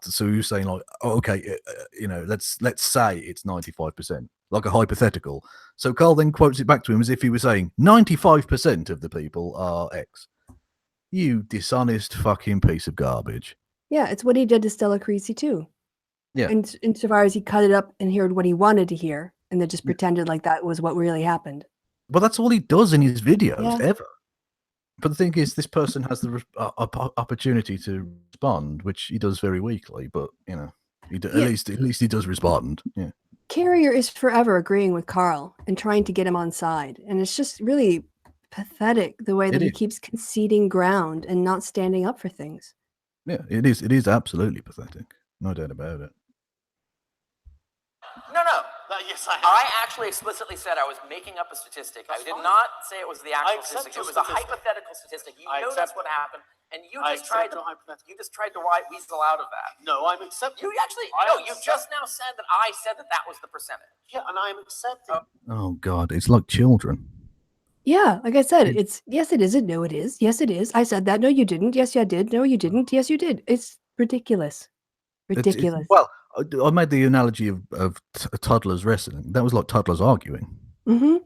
So he was saying like, "Oh, okay, let's say it's 95%, like a hypothetical." So Carl then quotes it back to him as if he was saying 95% of the people are X. You dishonest fucking piece of garbage. Yeah, it's what he did to Stella Kristi too. Yeah. Insofar as he cut it up and heard what he wanted to hear, and then just pretended like that was what really happened. Well, that's all he does in his videos ever. But the thing is, this person has the opportunity to respond, which he does very weakly. But at least he does respond. Yeah. Carrier is forever agreeing with Carl and trying to get him on side, and it's just really pathetic the way that he keeps conceding ground and not standing up for things. Yeah, it is. It is absolutely pathetic. No doubt about it. No. Yes, I have. I actually explicitly said I was making up a statistic. That's I did fine. not say it was the actual accept statistic. your It was a statistic. hypothetical statistic. You I know that's accept what it. happened, and you I just tried accept to your hypothetical. weasel out of that. No, I'm accepting. You actually you just now said that I said that was the percentage. Yeah, and I'm accepting. Oh God, it's like children. Yeah, like I said, it's yes, it isn't. No, it is. Yes, it is. I said that. No, you didn't. Yes, you did. No, you didn't. Yes, you did. It's ridiculous. Ridiculous. Well, I made the analogy of toddlers wrestling. That was like toddlers arguing. Mm-hmm.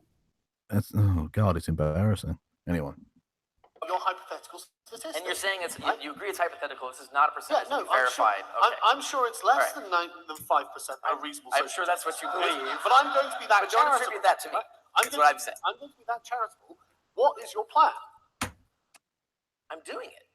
Oh God, it's embarrassing. Anyway. Your hypothetical statistic. And you're saying right? you agree it's hypothetical. This is not a percentage. Yeah, no, verified. I'm sure it's less All than 5%. A reasonable. I'm sure that's what you believe. But I'm going to be that But don't charitable. attribute that to me. That's what I'm saying. I'm going to be that charitable. What is your plan? I'm doing it.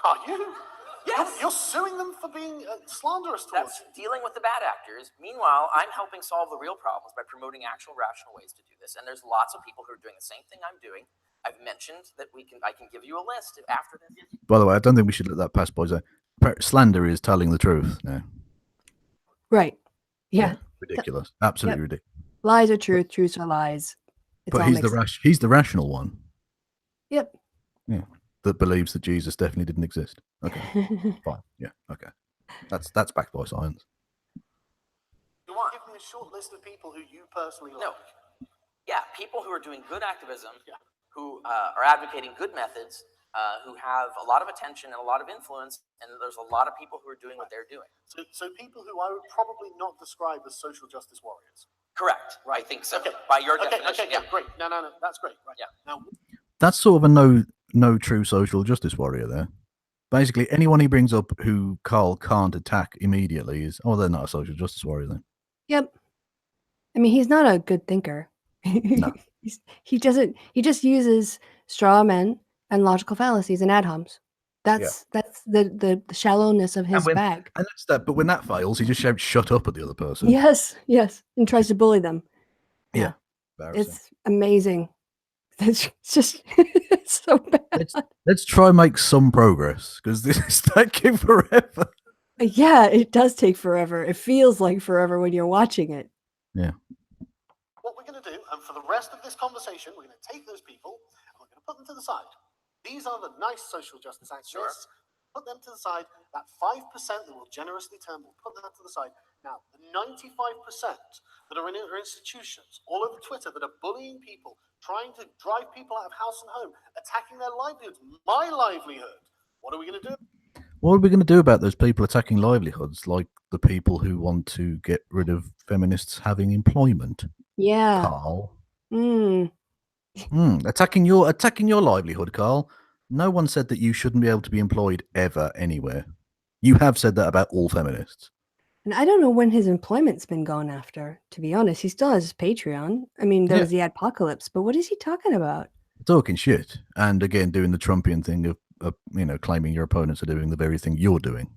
Are you? Yes. You're suing them for being slanderous towards That's dealing with the bad actors. Meanwhile, I'm helping solve the real problems by promoting actual rational ways to do this. And there's lots of people who are doing the same thing I'm doing. I've mentioned that I can give you a list after this. By the way, I don't think we should let that pass by. Slander is telling the truth now. Right. Yeah. Ridiculous. Absolutely ridiculous. Lies are truth. Truths are lies. It's But all he's the rational one. Yep. Yeah. That believes that Jesus definitely didn't exist. Okay. Fine. Yeah. Okay. That's backed by science. You want? Give me a short list of people who you personally like. No. Yeah, people who are doing good activism, who are advocating good methods, who have a lot of attention and a lot of influence, and there's a lot of people who are doing what they're doing. So people who I would probably not describe as social justice warriors. Correct. Right. I think so. Okay. By your definition. Okay, yeah, great. No, that's great. Right. Yeah. Now, That's sort of a no true social justice warrior there. Basically, anyone he brings up who Carl can't attack immediately is, they're not a social justice warrior then. Yep. I mean, he's not a good thinker. No. He just uses straw men and logical fallacies and ad homs. That's the shallowness of his bag. And that's that. But when that fails, he just shouts "shut up" at the other person. Yes, and tries to bully them. Yeah. It's amazing. It's just it's so bad. Let's try and make some progress because this is taking forever. Yeah, it does take forever. It feels like forever when you're watching it. Yeah. What we're going to do, and for the rest of this conversation, we're going to take those people and we're going to put them to the side. These are the nice social justice activists. Sure. Put them to the side. That 5% that will generously turn, we'll put that to the side. Now, the 95% that are in institutions all over Twitter that are bullying people, trying to drive people out of house and home, attacking their livelihoods, my livelihood. What are we going to do? What are we going to do about those people attacking livelihoods, like the people who want to get rid of feminists having employment? Yeah. Carl. Attacking your livelihood, Carl. No one said that you shouldn't be able to be employed ever anywhere. You have said that about all feminists. And I don't know when his employment's been gone after, to be honest. He still has his Patreon. I mean, there was the apocalypse, but what is he talking about? Talking shit. And again, doing the Trumpian thing of claiming your opponents are doing the very thing you're doing.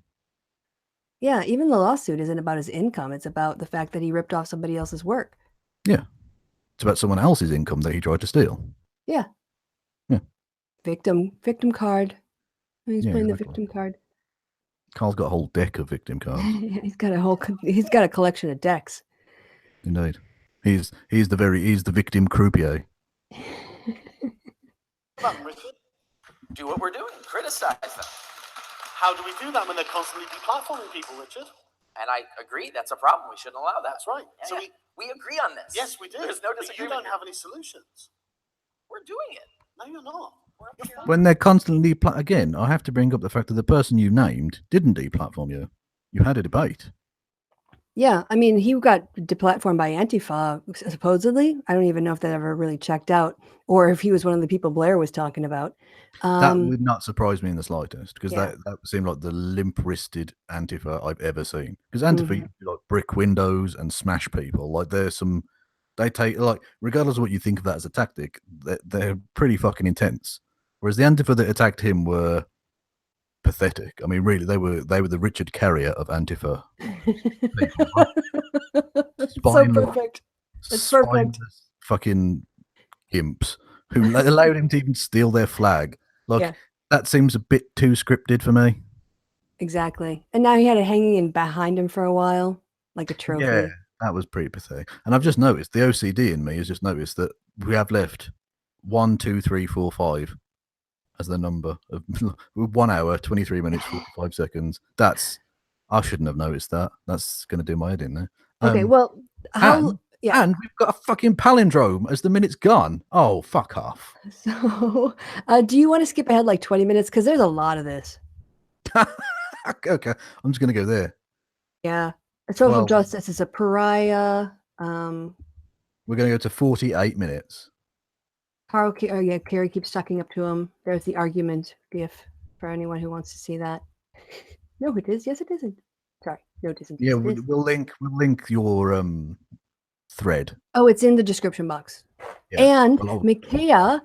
Yeah, even the lawsuit isn't about his income. It's about the fact that he ripped off somebody else's work. Yeah. It's about someone else's income that he tried to steal. Yeah. Yeah. Victim card. He's playing the victim card. Carl's got a whole deck of victim cards. He's got a collection of decks. Indeed. He's the victim croupier. Come on, Richard. Do what we're doing. Criticize them. How do we do that when they're constantly deplatforming people, Richard? And I agree, that's a problem. We shouldn't allow that. That's right. Yeah, so we agree on this. Yes, we do. There's no but disagreement. you don't have any solutions. We're doing it. No, you're not. When they're constantly again, I have to bring up the fact that the person you named didn't deplatform you. You had a debate. Yeah, I mean, he got deplatformed by Antifa, supposedly. I don't even know if that ever really checked out, or if he was one of the people Blair was talking about. That would not surprise me in the slightest, because that seemed like the limp-wristed Antifa I've ever seen. Because Antifa, like brick windows and smash people. Like they take, like, regardless of what you think of that as a tactic, they're pretty fucking intense. Whereas the Antifa that attacked him were pathetic. I mean, really, they were the Richard Carrier of Antifa. So perfect. It's perfect. Fucking imps who allowed him to even steal their flag. Like, that seems a bit too scripted for me. Exactly. And now he had it hanging in behind him for a while, like a trophy. Yeah. That was pretty pathetic. And I've just noticed the OCD in me has just noticed that we have left 1, 2, 3, 4, 5 as the number of 1 hour, 23 minutes, 45 seconds. I shouldn't have noticed that. That's going to do my head in there. Okay, well, and we've got a fucking palindrome as the minute's gone. Oh, fuck off. So, do you want to skip ahead like 20 minutes? Because there's a lot of this. Okay, I'm just going to go there. Yeah. Social 12. justice is a pariah. We're going to go to 48 minutes. Carrie keeps sucking up to him. There's the argument gif for anyone who wants to see that. No, it is. Yes, it isn't. Sorry. No, it isn't. Yeah, Yes, it is. we'll link your thread. Oh, it's in the description box. Yeah. And Well, Micaiah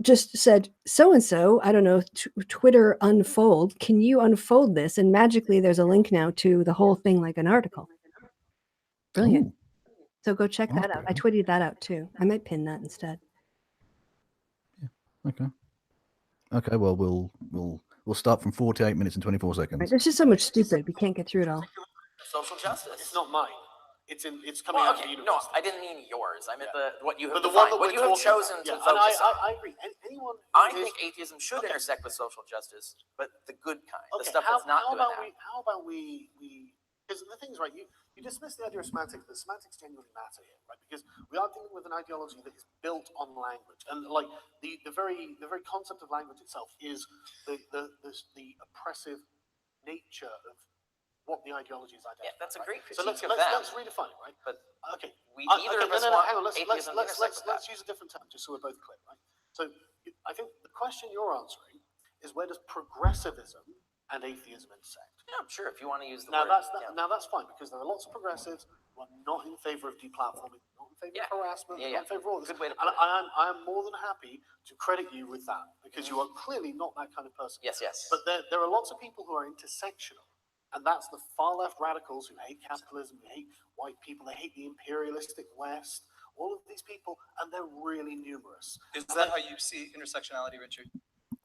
just said, so-and-so, I don't know, Twitter unfold. Can you unfold this? And magically there's a link now to the whole thing like an article. Brilliant. Ooh. So go check that out. I tweeted that out too. I might pin that instead. Okay. Okay, well we'll start from 48 minutes and 24 seconds. Right. There's just so much stupid. We can't get through it all. Social justice. It's not mine. It's coming out of the No, university. I didn't mean yours. I meant what you But have the one defined, that what we're you have talking chosen about. to Yeah, focus on. I agree. Anyone who I is- think atheism should Okay. intersect with social justice, but the good kind, the Okay, stuff that's not doing that. How about we because the thing is, right, you dismiss the idea of semantics, but semantics genuinely matter here, right? Because we are dealing with an ideology that is built on language, and like the very concept of language itself is the oppressive nature of what the ideology is identifying. Yeah, that's a right? great So critique let's of them. redefine it, right? But okay, neither of us want hang on. atheism to intersect with Let's that. use a different term, just so we're both clear, right? So I think the question you're answering is where does progressivism and atheism intersect? Yeah, I'm sure if you want to use the Now word. now that's fine, because there are lots of progressives who are not in favor of deplatforming, not in favor Yeah. of harassment, Yeah, not in favor of all this. Good way to And put it. I am more than happy to credit you with that, because you are clearly not that kind of person. Yes. But there are lots of people who are intersectional, and that's the far left radicals who hate capitalism, who hate white people, they hate the imperialistic West, all of these people, and they're really numerous. Is that how you see intersectionality, Richard?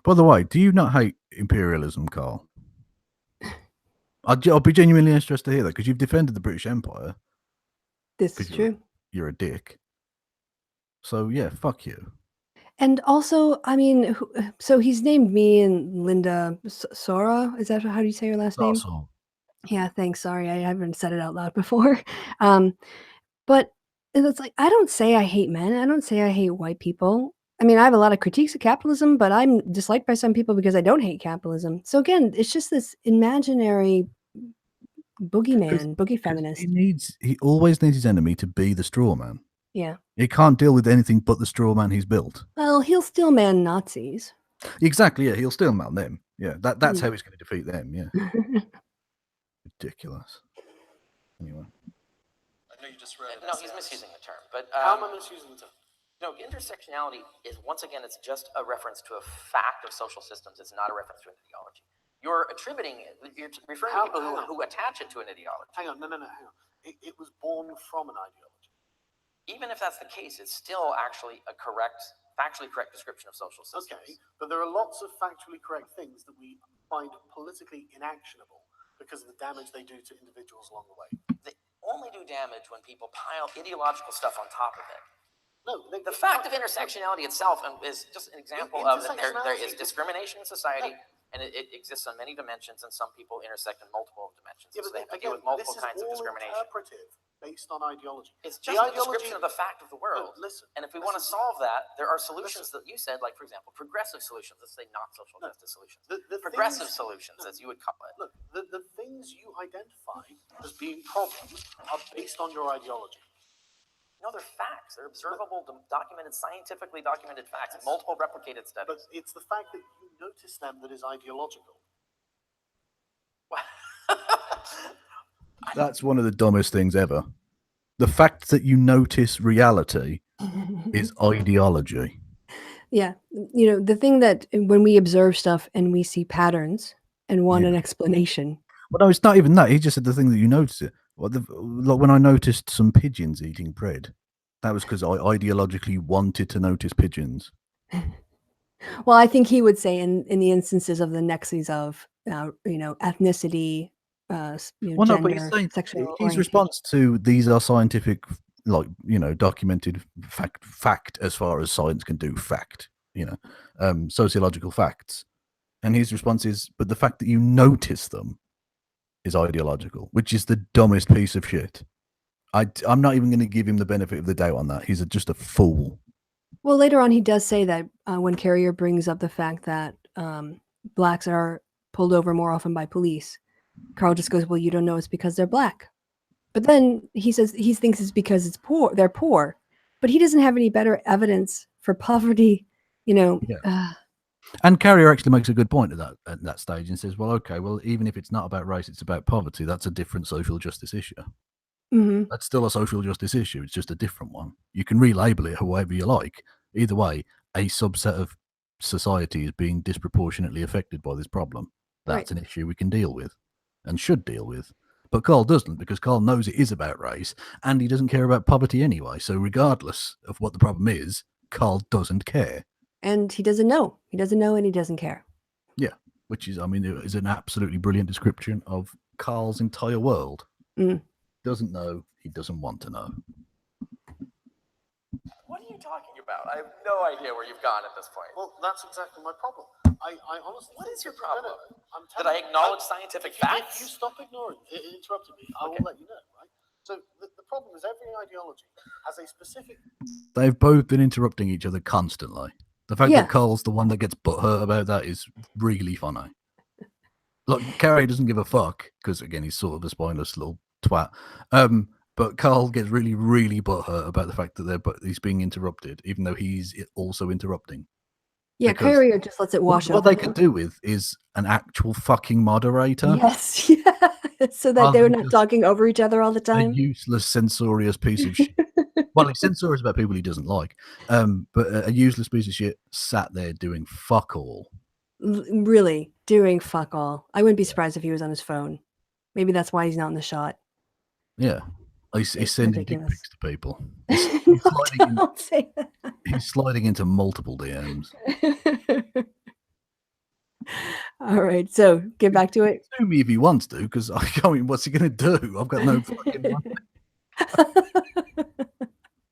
By the way, do you not hate imperialism, Carl? I'll be genuinely interested to hear that, because you've defended the British Empire. This is true. You're a dick. So yeah, fuck you. And also, I mean, so he's named me and Linda Sora. Is that how do you say your last name? That's all. Yeah, thanks. Sorry, I haven't said it out loud before. But it's like, I don't say I hate men. I don't say I hate white people. I mean, I have a lot of critiques of capitalism, but I'm disliked by some people because I don't hate capitalism. So again, it's just this imaginary boogeyman, boogie feminist. He always needs his enemy to be the straw man. Yeah. He can't deal with anything but the straw man he's built. Well, he'll still man Nazis. Exactly, yeah. He'll still man them. Yeah, that's how he's going to defeat them, yeah. Ridiculous. Anyway. I know you just read it. No, he's misusing the term. But How am I misusing the term? no, intersectionality is, once again, it's just a reference to a fact of social systems. It's not a reference to an ideology. You're attributing it. You're referring to people who attach it to an ideology. Hang on, no, hang on. It was born from an ideology. Even if that's the case, it's still actually a factually correct description of social systems. Okay, but there are lots of factually correct things that we find politically inactionable because of the damage they do to individuals along the way. They only do damage when people pile ideological stuff on top of it. No, The fact of intersectionality itself is just an example of that there is discrimination in society, and it exists on many dimensions, and some people intersect in multiple dimensions. Yeah, So but they have to again, deal with multiple this is kinds of all discrimination. interpretive based on ideology. It's The just a ideology- description of the fact of the world. No, listen, And if we want to solve that, there are solutions that you said, like, for example, progressive solutions. Let's say not social justice solutions. the Progressive things- solutions, as you would call it. Look, the things you identify as being problems are based on your ideology. No, they're facts. They're observable, documented, scientifically documented facts, multiple replicated But studies. it's the fact that you notice them that is ideological. That's one of the dumbest things ever. The fact that you notice reality is ideology. Yeah. You know, the thing that when we observe stuff and we see patterns and want an explanation. Well, no, it's not even that. He just said the thing that you notice it. Like when I noticed some pigeons eating bread, that was because I ideologically wanted to notice pigeons. Well, I think he would say in the instances of the nexus of, ethnicity, Well, no, but he's gender, saying sexual his orientation. response to these are scientific, like, documented fact as far as science can do, fact, sociological facts. And his response is, but the fact that you notice them is ideological, which is the dumbest piece of shit. I'm not even going to give him the benefit of the doubt on that. He's just a fool. Well, later on, he does say that when Carrier brings up the fact that blacks are pulled over more often by police, Carl just goes, well, you don't know it's because they're black. But then he says he thinks it's because it's poor. They're poor. But he doesn't have any better evidence for poverty, And Carrier actually makes a good point at that stage and says, well, okay, well, even if it's not about race, it's about poverty. That's a different social justice issue. Mm-hmm. That's still a social justice issue. It's just a different one. You can relabel it however you like. Either way, a subset of society is being disproportionately affected by this problem. That's an issue we can deal with and should deal with. But Carl doesn't, because Carl knows it is about race and he doesn't care about poverty anyway. So regardless of what the problem is, Carl doesn't care. And he doesn't know. He doesn't know and he doesn't care. Yeah, which is, is an absolutely brilliant description of Carl's entire world. Mm. Doesn't know, he doesn't want to know. What are you talking about? I have no idea where you've gone at this point. Well, that's exactly my problem. I honestly. What think is your that- problem? I'm Did I acknowledge scientific If you facts? stop ignoring, interrupting me, I will let you know, right? So the problem is every ideology has a specific. They've both been interrupting each other constantly. The fact that Carl's the one that gets butthurt about that is really funny. Look, Carrie doesn't give a fuck because, again, he's sort of a spineless little twat. But Carl gets really, really butthurt about the fact that he's being interrupted, even though he's also interrupting. Yeah, Carrier just lets it wash what over. they could do with is an actual fucking moderator. Yes, yeah. So that they're not talking over each other all the time. A useless, censorious piece of shit. Well, he's censorious about people he doesn't like. But a useless piece of shit sat there doing fuck all. Really doing fuck all. I wouldn't be surprised if he was on his phone. Maybe that's why he's not in the shot. Yeah. He's sending dick pics to people. Don't say that. He's sliding into multiple DMs. All right, so get back to it. Sue me if he wants to, because what's he going to do? I've got no fucking money.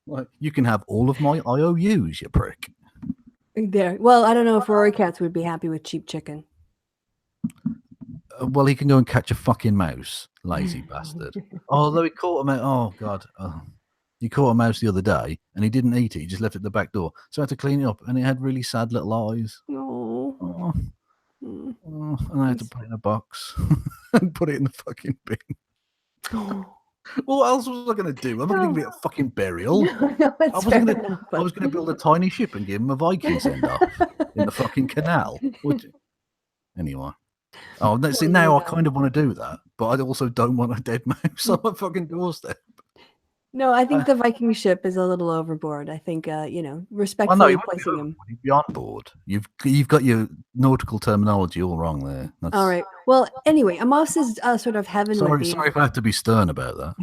Like, you can have all of my IOUs, you prick. There. Well, I don't know if Rory Katz would be happy with cheap chicken. Well, he can go and catch a fucking mouse, lazy bastard. Although he caught a mouse. Oh, God. He caught a mouse the other day, and he didn't eat it. He just left it at the back door. So I had to clean it up, and it had really sad little eyes. Oh. And I had to put it in a box and put it in the fucking bin. Oh. Well, what else was I going to do? I'm not going to give it a fucking burial. No, I was going to build a tiny ship and give him a Viking send-off in the fucking canal. Anyway. Oh, see, now I kind of want to do that, but I also don't want a dead mouse on my fucking doorstep. No, I think the Viking ship is a little overboard. I think, respectfully placing him. He'd be on board. You've got your nautical terminology all wrong there. All right. Well, anyway, Amos's sort of heaven. Sorry if I have to be stern about that.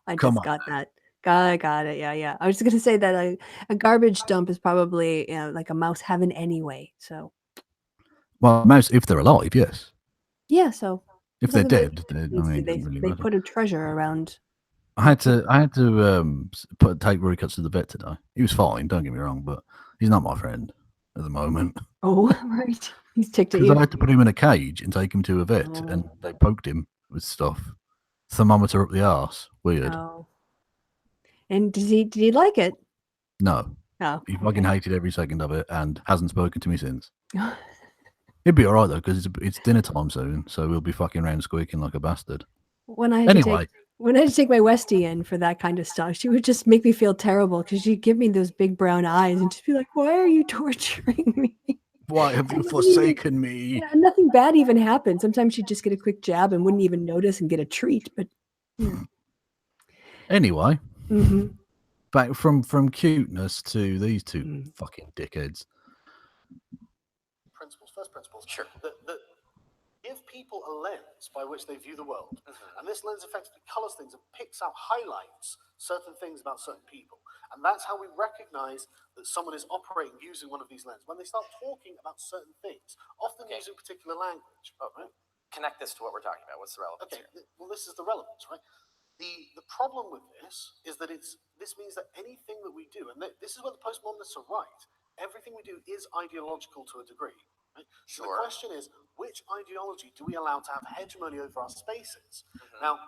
I just got that. I got it. Yeah. I was just going to say that a garbage dump is probably like a mouse heaven anyway. So. Well, mouse, if they're alive, yes. Yeah. So. If they're dead, they put a treasure around. I had to take Rory Katz to the vet today. He was fine, don't get me wrong, but he's not my friend at the moment. Oh, right. He's ticked at you. Because I had to put him in a cage and take him to a vet, and they poked him with stuff. Thermometer up the arse. Weird. Oh. And did he like it? No. Oh. He fucking hated every second of it and hasn't spoken to me since. It'd be all right, though, because it's dinner time soon, so we'll be fucking round squeaking like a bastard. When I had to take my Westie in for that kind of stuff, she would just make me feel terrible because she'd give me those big brown eyes and just be like, why are you torturing me? Why have you forsaken me? Yeah, nothing bad even happened. Sometimes she'd just get a quick jab and wouldn't even notice and get a treat. But Anyway, back from cuteness to these two fucking dickheads. First principles. Sure. give people a lens by which they view the world, and this lens effectively colors things and picks out, highlights certain things about certain people. And that's how we recognize that someone is operating using one of these lenses. When they start talking about certain things, often using particular language. Right? Connect this to what we're talking about. What's the relevance here? Well, this is the relevance, right? The problem with this is that this means that anything that we do, and this is where the postmodernists are right, everything we do is ideological to a degree. Right? So the question is, which ideology do we allow to have hegemony over our spaces? Now,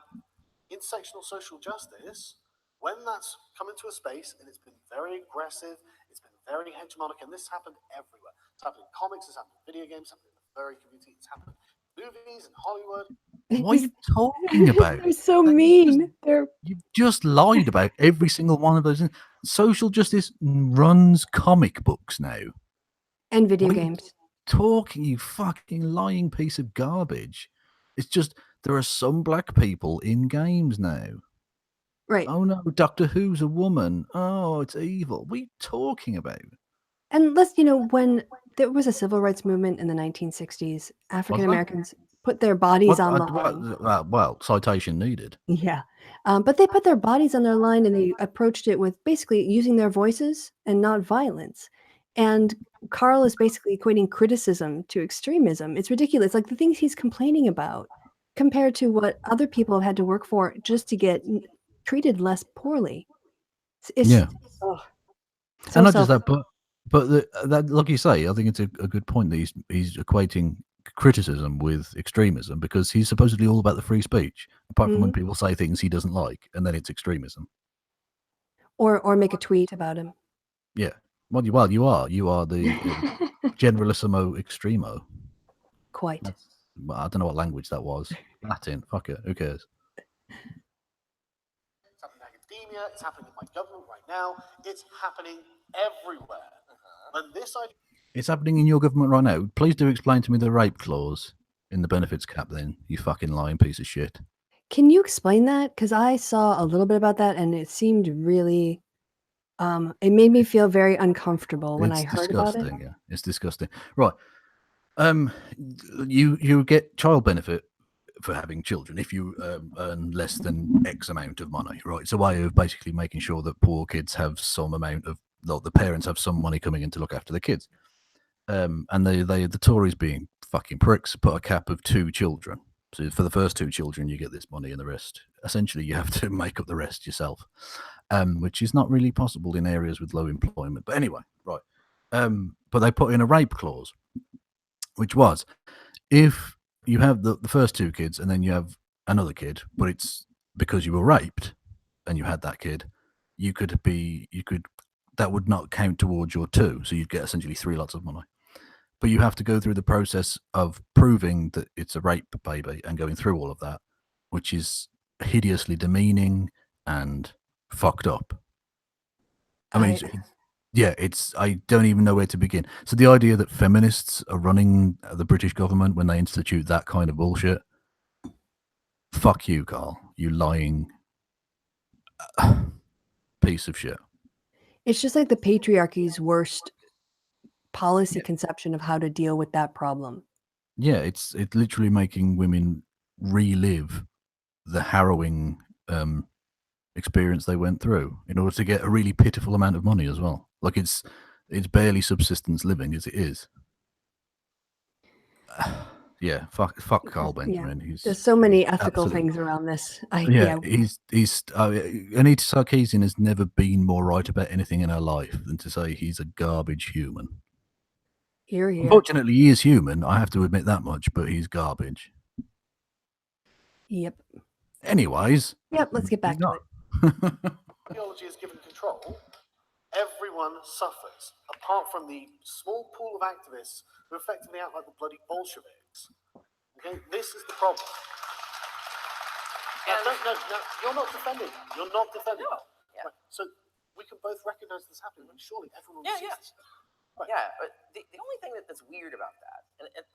intersectional social justice, when that's come into a space and it's been very aggressive, it's been very hegemonic, and this happened everywhere. It's happened in comics, it's happened in video games, it's happened in the furry community, it's happened in movies and Hollywood. What are you talking about? They're so mean. You've just lied about every single one of those. Social justice runs comic books now. And video What are you games. talking, you fucking lying piece of garbage. It's just there are some black people in games now. Right. Oh no, Doctor Who's a woman. Oh, it's evil. What are you talking about? And when there was a civil rights movement in the 1960s, African Americans put their bodies on the line. Well, citation needed. Yeah. But they put their bodies on their line and they approached it with basically using their voices and not violence. And Carl is basically equating criticism to extremism. It's ridiculous. Like the things he's complaining about compared to what other people have had to work for just to get treated less poorly. It's Yeah. So and not just that, but that, like you say, I think it's a good point that he's equating criticism with extremism, because he's supposedly all about the free speech, apart from when people say things he doesn't like, and then it's extremism. Or make a tweet about him. Yeah. Well, you are the generalissimo extremo. Quite. Well, I don't know what language that was. Latin. Fuck it. Who cares? It's happening in academia. It's happening in my government right now. It's happening everywhere. And it's happening in your government right now. Please do explain to me the rape clause in the benefits cap then, you fucking lying piece of shit. Can you explain that? Because I saw a little bit about that and it seemed really... it made me feel very uncomfortable when I heard about it. Yeah, it's disgusting. Right. You get child benefit for having children if you earn less than X amount of money, right? It's a way of basically making sure that poor kids have some amount of, the parents have some money coming in to look after the kids. And the Tories, being fucking pricks, put a cap of 2 children. So for the first 2 children, you get this money, and the rest, essentially, you have to make up the rest yourself, which is not really possible in areas with low employment. But anyway, right. But they put in a rape clause, which was, if you have the first 2 kids and then you have another kid, but it's because you were raped and you had that kid, that would not count towards your 2. So you'd get essentially 3 lots of money. But you have to go through the process of proving that it's a rape baby and going through all of that, which is hideously demeaning and fucked up. I mean, I don't even know where to begin. So the idea that feminists are running the British government when they institute that kind of bullshit, fuck you, Carl, you lying piece of shit. It's just like the patriarchy's worst policy conception of how to deal with that problem. Yeah, it's literally making women relive the harrowing experience they went through in order to get a really pitiful amount of money as well. Like it's barely subsistence living as it is. Yeah, fuck Carl Benjamin. Yeah. There's so many ethical things around this. He's Anita Sarkeesian has never been more right about anything in her life than to say he's a garbage human. Here. Unfortunately, he is human. I have to admit that much, but he's garbage. Yep. Anyways. Yep. Let's get back to it. Ideology is given control. Everyone suffers, apart from the small pool of activists who effectively act like the bloody Bolsheviks. Okay, this is the problem. No, you're not defending. You're not defending. No. Yeah. Right. So we can both recognize this happening, but surely everyone sees this. Right. Yeah, but the only thing that's weird about that, and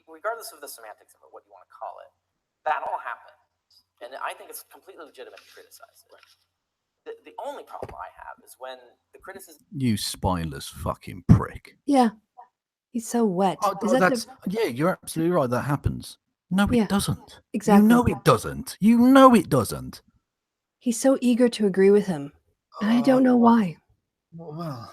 regardless of the semantics of it, what you want to call it, that all happened. And I think it's completely legitimate to criticize it. Right. The only problem I have is when the criticism... You spineless fucking prick. Yeah. He's so wet. Yeah, you're absolutely right. That happens. No, Yeah, it doesn't. exactly. You know it doesn't. You know it doesn't. He's so eager to agree with him. And I don't know why. Well,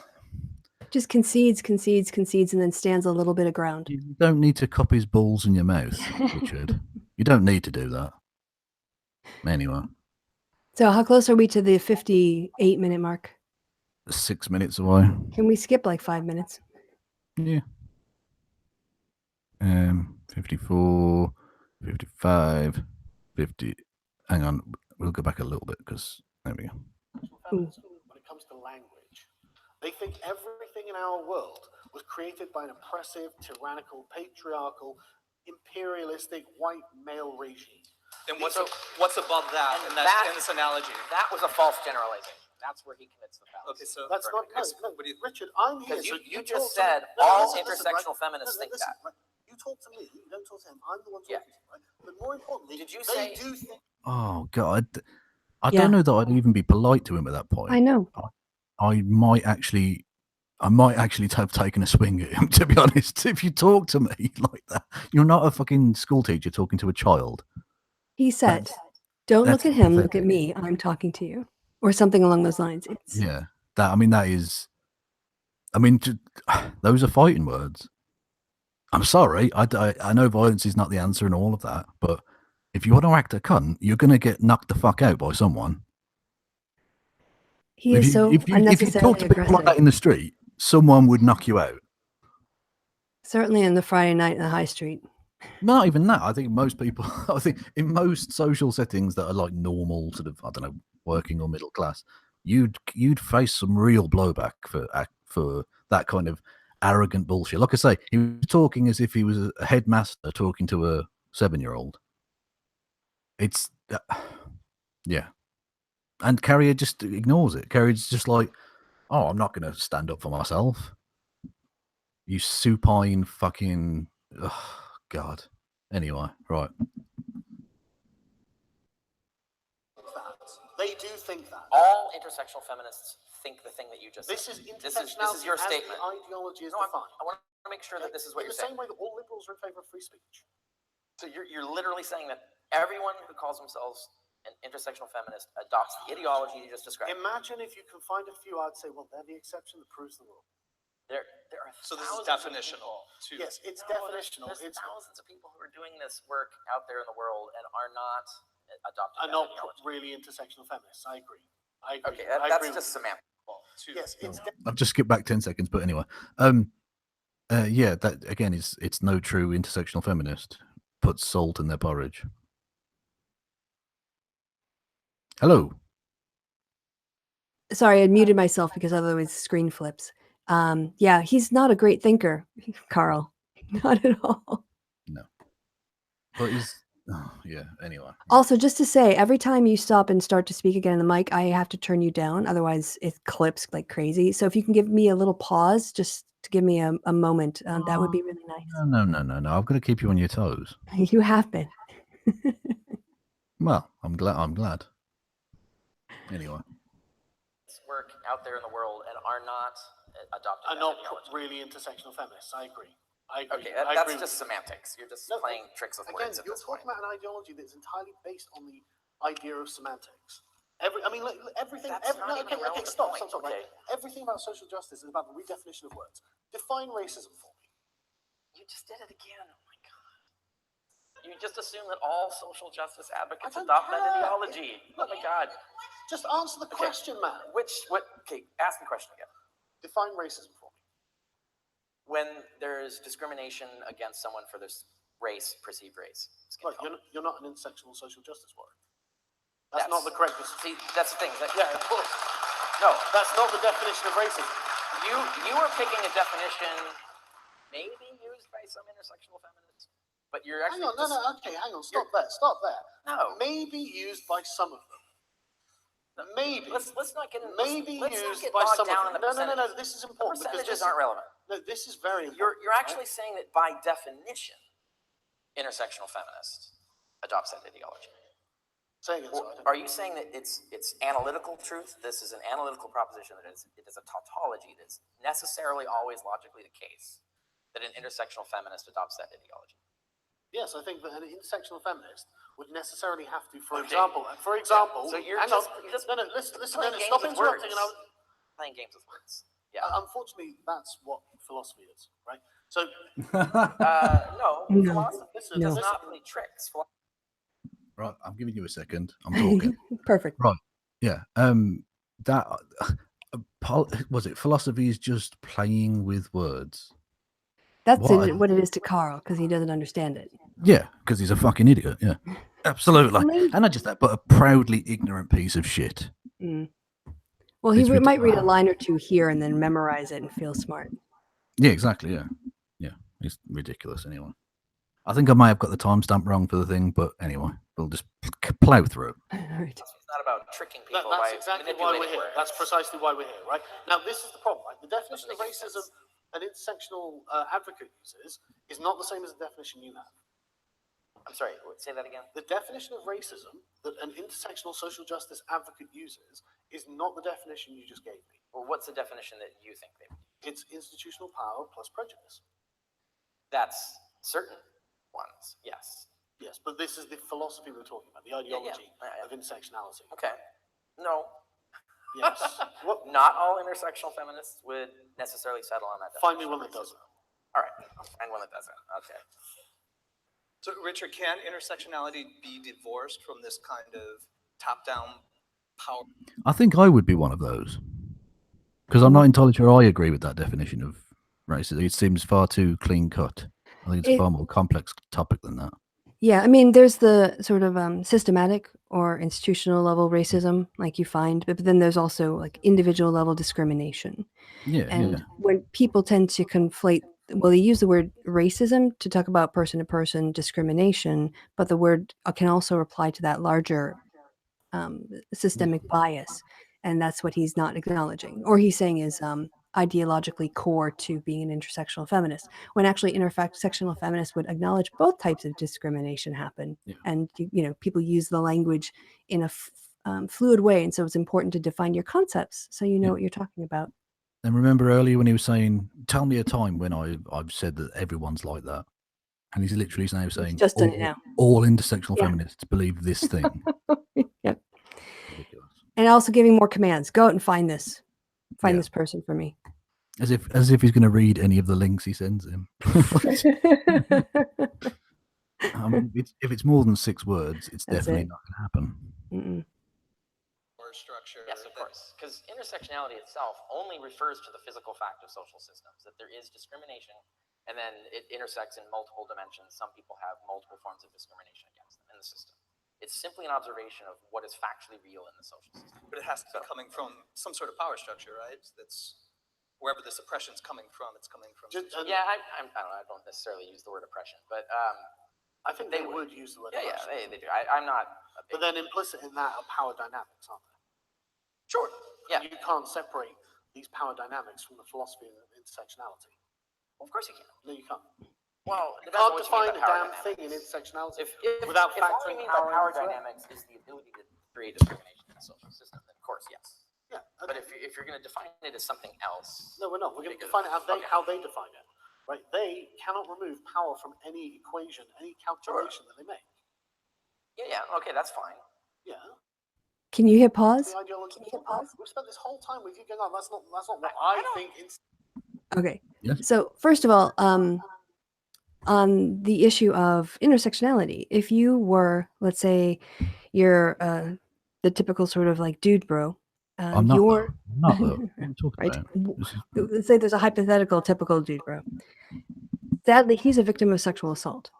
Just concedes, and then stands a little bit of ground. you don't need to cup his balls in your mouth, Richard. You don't need to do that. Anyway, So how close are we to the 58-minute mark? 6 minutes away. Can we skip like 5 minutes? Yeah. 54, 55, 50. Hang on, we'll go back a little bit because there we go. When it comes to language, they think everything in our world was created by an oppressive, tyrannical, patriarchal, imperialistic, white male regime. Then what's above that in this analogy? That was a false generalization. That's where he commits the fallacy. Okay, so That's not no, what do you, Richard, I'm here. Because So you talk just to me. said No, all listen, intersectional right? feminists think listen, that. right? You talk to me. You don't talk to him. I'm the one Yeah. talking to you, right? But more importantly, Did you they say- do think. Oh God, I Yeah. don't know that I'd even be polite to him at that point. I know. I might actually have taken a swing at him. To be honest, if you talk to me like that, you're not a fucking school teacher talking to a child. He said, don't look that's at him, look at pathetic. me. I'm talking to you. Or something along those lines. It's Yeah, that is. Those are fighting words. I'm sorry. I know violence is not the answer and all of that, but if you want to act a cunt, you're going to get knocked the fuck out by someone. he is so if you unnecessarily talk to people like aggressive. that in the street, someone would knock you out. Certainly in the Friday night in the high street. Not even that. I think most people, I think in most social settings that are like normal, sort of, I don't know, working or middle class, you'd face some real blowback for that kind of arrogant bullshit. Like I say, he was talking as if he was a headmaster talking to a 7-year-old. It's yeah, and Carrier just ignores it. Carrier's just like, oh, I'm not going to stand up for myself. You supine fucking God. Anyway, right. They do think that. All intersectional feminists think the thing that you just This said. is This intersectionality is your as statement. the ideology is No, defined. I want to make sure that this is what in you're the saying. same way that all liberals are in favor of free speech. So you're literally saying that everyone who calls themselves an intersectional feminist adopts the ideology you just described. Imagine if you can find a few, I'd say, well, they're the exception that proves the rule. There are so this is thousands of definitional people. too. Yes, it's No, definitional. There's It's thousands of people who are doing this work out there in the world and are not adopting are that not ideology. really intersectional feminists. I agree. Okay, I that's agree just semantic. Too. Yes, it's I've just skipped back 10 seconds, but anyway. Yeah, that again is it's no true intersectional feminist puts salt in their porridge. Hello. Sorry, I muted myself because otherwise the screen flips. Yeah, he's not a great thinker, Carl. Not at all. No. But he's yeah, anyway. Also, just to say, every time you stop and start to speak again in the mic, I have to turn you down. Otherwise, it clips like crazy. So if you can give me a little pause, just to give me a moment, that would be really nice. No. I've got to keep you on your toes. You have been. Well, I'm glad. Anyway. Work out there in the world and are not adopting are that not ideology. really intersectional feminists. I agree. Okay, I that's agree just with you. semantics. You're just No, playing tricks with Again, words at you're this point. talking about an ideology that's entirely based on the idea of semantics. Everything. That's not even a relevant Stop. point, Right? okay. Everything about social justice is about the redefinition of words. Define racism for me. You just did it again. Oh my god. You just assume that all social justice advocates I don't adopt that care. ideology. Oh my god. Just answer the question, man. Okay, ask the question again. Define racism for me. When there's discrimination against someone for their race, perceived race. Look, you're not an intersectional social justice warrior. That's not the correct. See, that's the thing. Yeah, of course. No, That's not the definition of racism. you are picking a definition maybe used by some intersectional feminists, but you're actually Hang on. Stop there. No. Maybe used by some of them. Maybe. Let's not get Maybe let's not used get by bogged some down of in them. the No. This is important. The because percentages aren't relevant. No, this is very important. You're actually saying that by definition, intersectional feminists adopts that ideology. Saying it. Or are you saying that it's analytical truth? This is an analytical proposition that it is a tautology that's necessarily always logically the case that an intersectional feminist adopts that ideology. Yes, I think that an intersectional feminist would necessarily have to, for Okay. example, So you're hang just, on. you're just No, listen, playing no, games stop with interrupting. words. Playing games with words. Yeah. Unfortunately, that's what philosophy is, right? So, No, No. philosophy listen, No. does listen. not play tricks. Right, I'm giving you a second. I'm talking. Perfect. Right. Yeah. That was it. Philosophy is just playing with words. That's What? what it is to Carl because he doesn't understand it. Yeah, because he's a fucking idiot. Yeah, absolutely. Maybe- And not just that, but a proudly ignorant piece of shit. Mm. Well, he It's might read a ridiculous. line or two here and then memorize it and feel smart. Yeah, exactly. Yeah, yeah. It's ridiculous. Anyway, I think I might have got the timestamp wrong for the thing, but anyway, we'll just plow through. All right. It's not about tricking people That's by exactly why we're manipulating here. words. That's precisely why we're here, right? Now, this is the problem, right? The definition of Doesn't make racism sense. an intersectional advocate uses is not the same as the definition you have. I'm sorry, say that again. The definition of racism that an intersectional social justice advocate uses is not the definition you just gave me. Well, what's the definition that you think they would use? It's institutional power plus prejudice. That's certain ones, yes. Yes, but this is the philosophy we're talking about, the ideology of intersectionality. Okay. No. Yes. What? Not all intersectional feminists would necessarily settle on that definition. Find me one that doesn't. All right. Find one that doesn't. Okay. So, Richard, can intersectionality be divorced from this kind of top-down power? I think I would be one of those because I'm not entirely sure I agree with that definition of racism. It seems far too clean cut. I think it's a far more complex topic than that. Yeah, I mean, there's the sort of systematic or institutional level racism, like you find, but then there's also like individual level discrimination. Yeah, And yeah. when people tend to conflate, well, they use the word racism to talk about person-to-person discrimination, but the word can also apply to that larger systemic bias, and that's what he's not acknowledging, or he's saying is ideologically core to being an intersectional feminist, when actually intersectional feminists would acknowledge both types of discrimination happen. Yeah. And people use the language in a fluid way, and so it's important to define your concepts so you know Yeah. what you're talking about. And remember earlier when he was saying, "Tell me a time when I've said that everyone's like that," and he's literally now saying, just done it now. all intersectional Yeah. feminists believe this thing. Yep. Ridiculous. And also giving more commands. Go out and find this. Find Yeah. this person for me. As if he's going to read any of the links he sends him. I mean, if it's more than 6 words, it's That's definitely it. not going to happen. Mm-mm. Or structure? Yes, of course. Because intersectionality itself only refers to the physical fact of social systems, that there is discrimination, and then it intersects in multiple dimensions. Some people have multiple forms of discrimination against them in the system. It's simply an observation of what is factually real in the social system. But it has to be coming from some sort of power structure, right? That's wherever this oppression's coming from. It's coming from. Yeah, I don't know. I don't necessarily use the word oppression, but I think they would use the word yeah, oppression. they do. I'm not a big. But then implicit in that are power dynamics, aren't there? Sure. Yeah. You can't separate these power dynamics from the philosophy of intersectionality. Well, of course you can. No, you can't. Well, You it depends can't on what you mean define by a power damn dynamics. thing in intersectionality If without all factoring you mean by power into it. dynamics is the ability to create discrimination in a social system, then of course, yes. Yeah. But if you're going to define it as something else, No, we're not. We're going to Because- define it okay. how they define it. Right? They cannot remove power from any equation, any calculation that they make. yeah, okay, that's fine. Yeah. Can you hit pause? The ideology. Can you hit pause? We've spent this whole time with you going on. That's not what I I don't- think. Okay. Yes. So first of all, on the issue of intersectionality, if you were, let's say, you're the typical sort of like dude bro, I'm not. you're Though. I'm not though. What are you talking right. about? This is- Let's say there's a hypothetical typical dude bro. Sadly, he's a victim of sexual assault.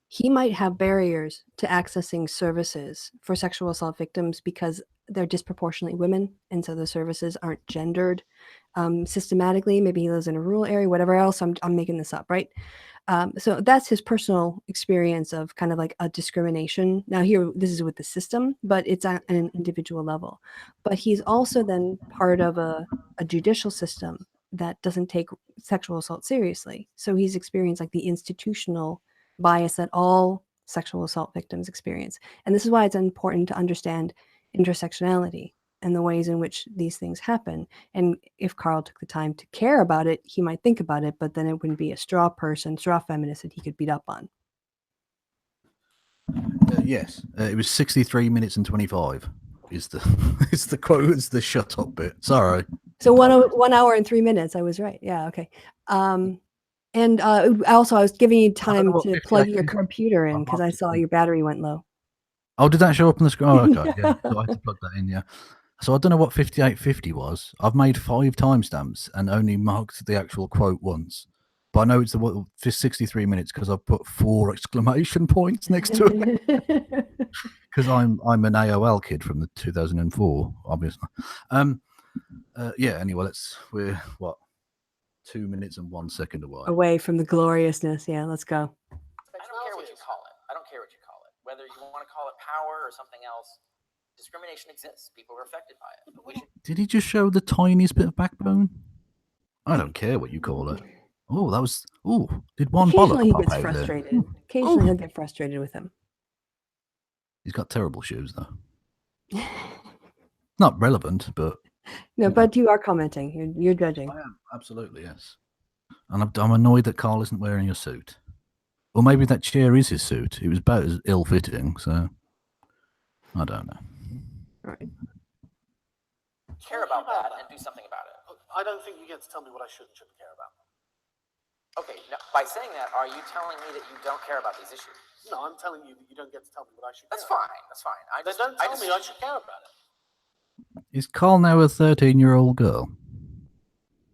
He might have barriers to accessing services for sexual assault victims because they're disproportionately women, and so the services aren't gendered systematically. Maybe he lives in a rural area, whatever else. I'm making this up, right? So that's his personal experience of kind of like a discrimination. Now here, this is with the system, but it's at an individual level. But he's also then part of a judicial system that doesn't take sexual assault seriously. So he's experienced like the institutional bias that all sexual assault victims experience. And this is why it's important to understand intersectionality and the ways in which these things happen. And if Carl took the time to care about it, he might think about it, but then it wouldn't be a straw feminist that he could beat up on. Yes, it was 63 minutes and 25. Is the is the quote? It's the shut up bit. Sorry. So 1 hour and 3 minutes. I was right. Yeah. Okay. And also, I was giving you time what to 58 plug your is. computer in because I saw your battery went low. Oh, did that show up on the screen? Oh, okay. Yeah. So I had to plug that in. Yeah. So I don't know what 5850 was. I've made 5 timestamps and only marked the actual quote once. But I know it's the 63 minutes because I've put 4 exclamation points next to it. Because I'm an AOL kid from the 2004, obviously. Yeah. Anyway, we're what 2 minutes and 1 second away. Away from the gloriousness. Yeah, let's go. I don't care what you call it. I don't care what you call it. Whether you want to call it power or something else, discrimination exists. People are affected by it. Did he just show the tiniest bit of backbone? I don't care what you call it. Oh, that was. Oh, did one Occasionally he bollock pop gets out there? frustrated. Occasionally he'll get frustrated with him. He's got terrible shoes, though. Not relevant, but No, but you are commenting. You're judging. I am absolutely, yes. And I'm annoyed that Carl isn't wearing a suit, or maybe that chair is his suit. It was about as ill-fitting, so I don't know. All right. Care about that and do something about it. I don't think you get to tell me what I should and shouldn't care about. Okay, now, by saying that, are you telling me that you don't care about these issues? No, I'm telling you that you don't get to tell me what I should That's care about. fine. That's fine. Then don't tell me I should care about it. Is Carl now a 13-year-old girl?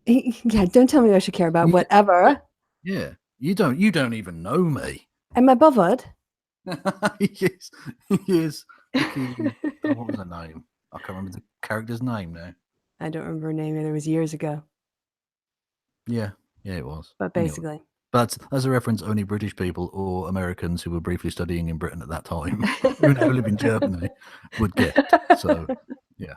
Yeah, don't tell me I should care about whatever. Yeah, you don't even know me. Am I bothered? Yes, he is. What was her name? I can't remember the character's name now. I don't remember her name either. It was years ago. Yeah, it was. But Anyway. basically. But that's a reference only British people or Americans who were briefly studying in Britain at that time, who now live in Germany, would get. So, yeah.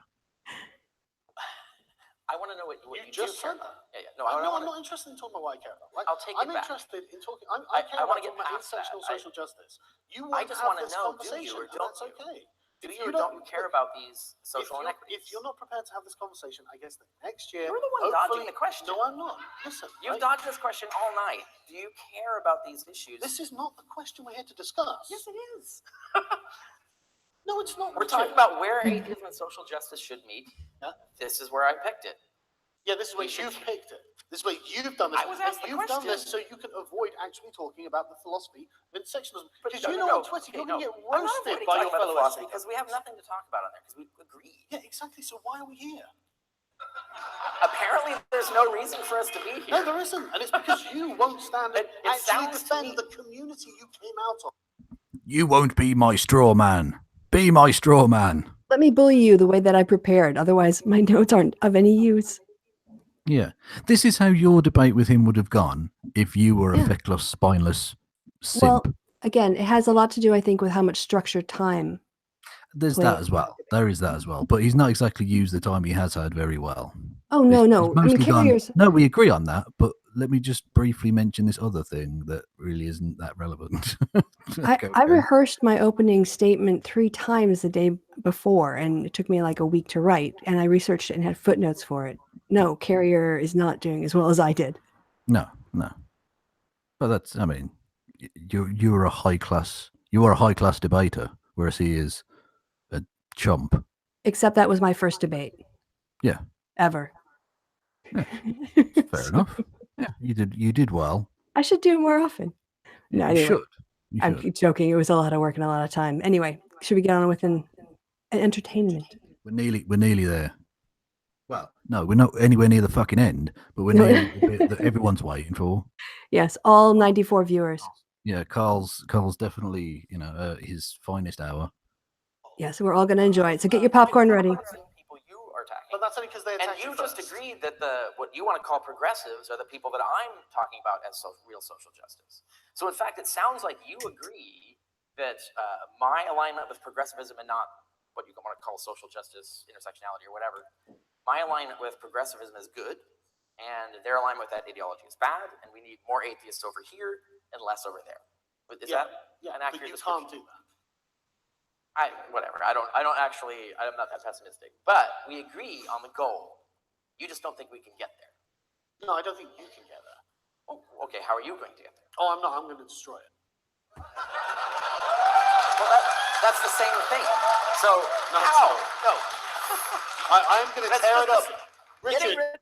I want to know what you just do care said about. that. Yeah. No, I'm not interested in talking about what I care about. Like, I'll take it I'm back. interested in talking. I care I about wanna get talking about past that. intersectional social justice. You I won't just have wanna this know, do conversation, you or and don't that's you? okay. Do you or don't you care about these social inequities? If you're not prepared to have this conversation, I guess that next year. You're the one dodging the question. No, I'm not. Listen, You've dodged this question all night. Do you care about these issues? This is not the question we're here to discuss. Yes, it is. No, it's not. We're talking about where atheism and social justice should meet. Yeah. This is where I picked it. Yeah, this is where you've picked it. This is where you've done this. I was asked the You've done question. this so you can avoid actually talking about the philosophy of intersectionalism. But Because on Twitter, you're going to get I'm not roasted avoiding by talking your about fellow philosophy SJWs. because we have nothing to talk about on there because we agree. Yeah, exactly. So why are we here? Apparently, there's no reason for us to be here. No, there isn't. And it's because you won't stand and It actually sounds to defend me- the community you came out of. You won't be my straw man. Be my straw man. Let me bully you the way that I prepared. Otherwise, my notes aren't of any use. Yeah. This is how your debate with him would have gone if you were a Yeah. feckless, spineless simp. Well, again, it has a lot to do, I think, with how much structured time. There's Wait. that as well. There is that as well. But he's not exactly used the time he has had very well. Oh, no, He's no. I mean, mostly gone, carriers. no, we agree on that, but let me just briefly mention this other thing that really isn't that relevant. I rehearsed my opening statement 3 times the day before, and it took me like a week to write, and I researched it and had footnotes for it. No, Carrier is not doing as well as I did. No. But that's, I mean, you are a high class debater, whereas he is a chump. Except that was my first debate. Yeah. Ever. Yeah. Fair enough. Yeah, you did well. I should do it more often. No, You anyway. should. I'm joking. It was a lot of work and a lot of time. Anyway, should we get on with an entertainment? We're nearly there. Well, no, we're not anywhere near the fucking end, but we're nearly the bit that everyone's waiting for. Yes, all 94 viewers. Yeah, Carl's definitely, his finest hour. Yes, we're all going to enjoy it. So get your popcorn ready. People you are attacking. But that's only because they And attack you first. just agreed that what you want to call progressives are the people that I'm talking about as real social justice. So in fact, it sounds like you agree that my alignment with progressivism and not what you want to call social justice, intersectionality, or whatever, my alignment with progressivism is good, and their alignment with that ideology is bad, and we need more atheists over here and less over there. Is that an accurate but you description? can't do that. Whatever. I'm not that pessimistic. But we agree on the goal. You just don't think we can get there. No, I don't think you can get there. Oh, okay. How are you going to get there? Oh, I'm not. I'm going to destroy it. Well, that's the same thing. So No, it's how? not. No. I'm going to tear it up. Getting Richard, rid-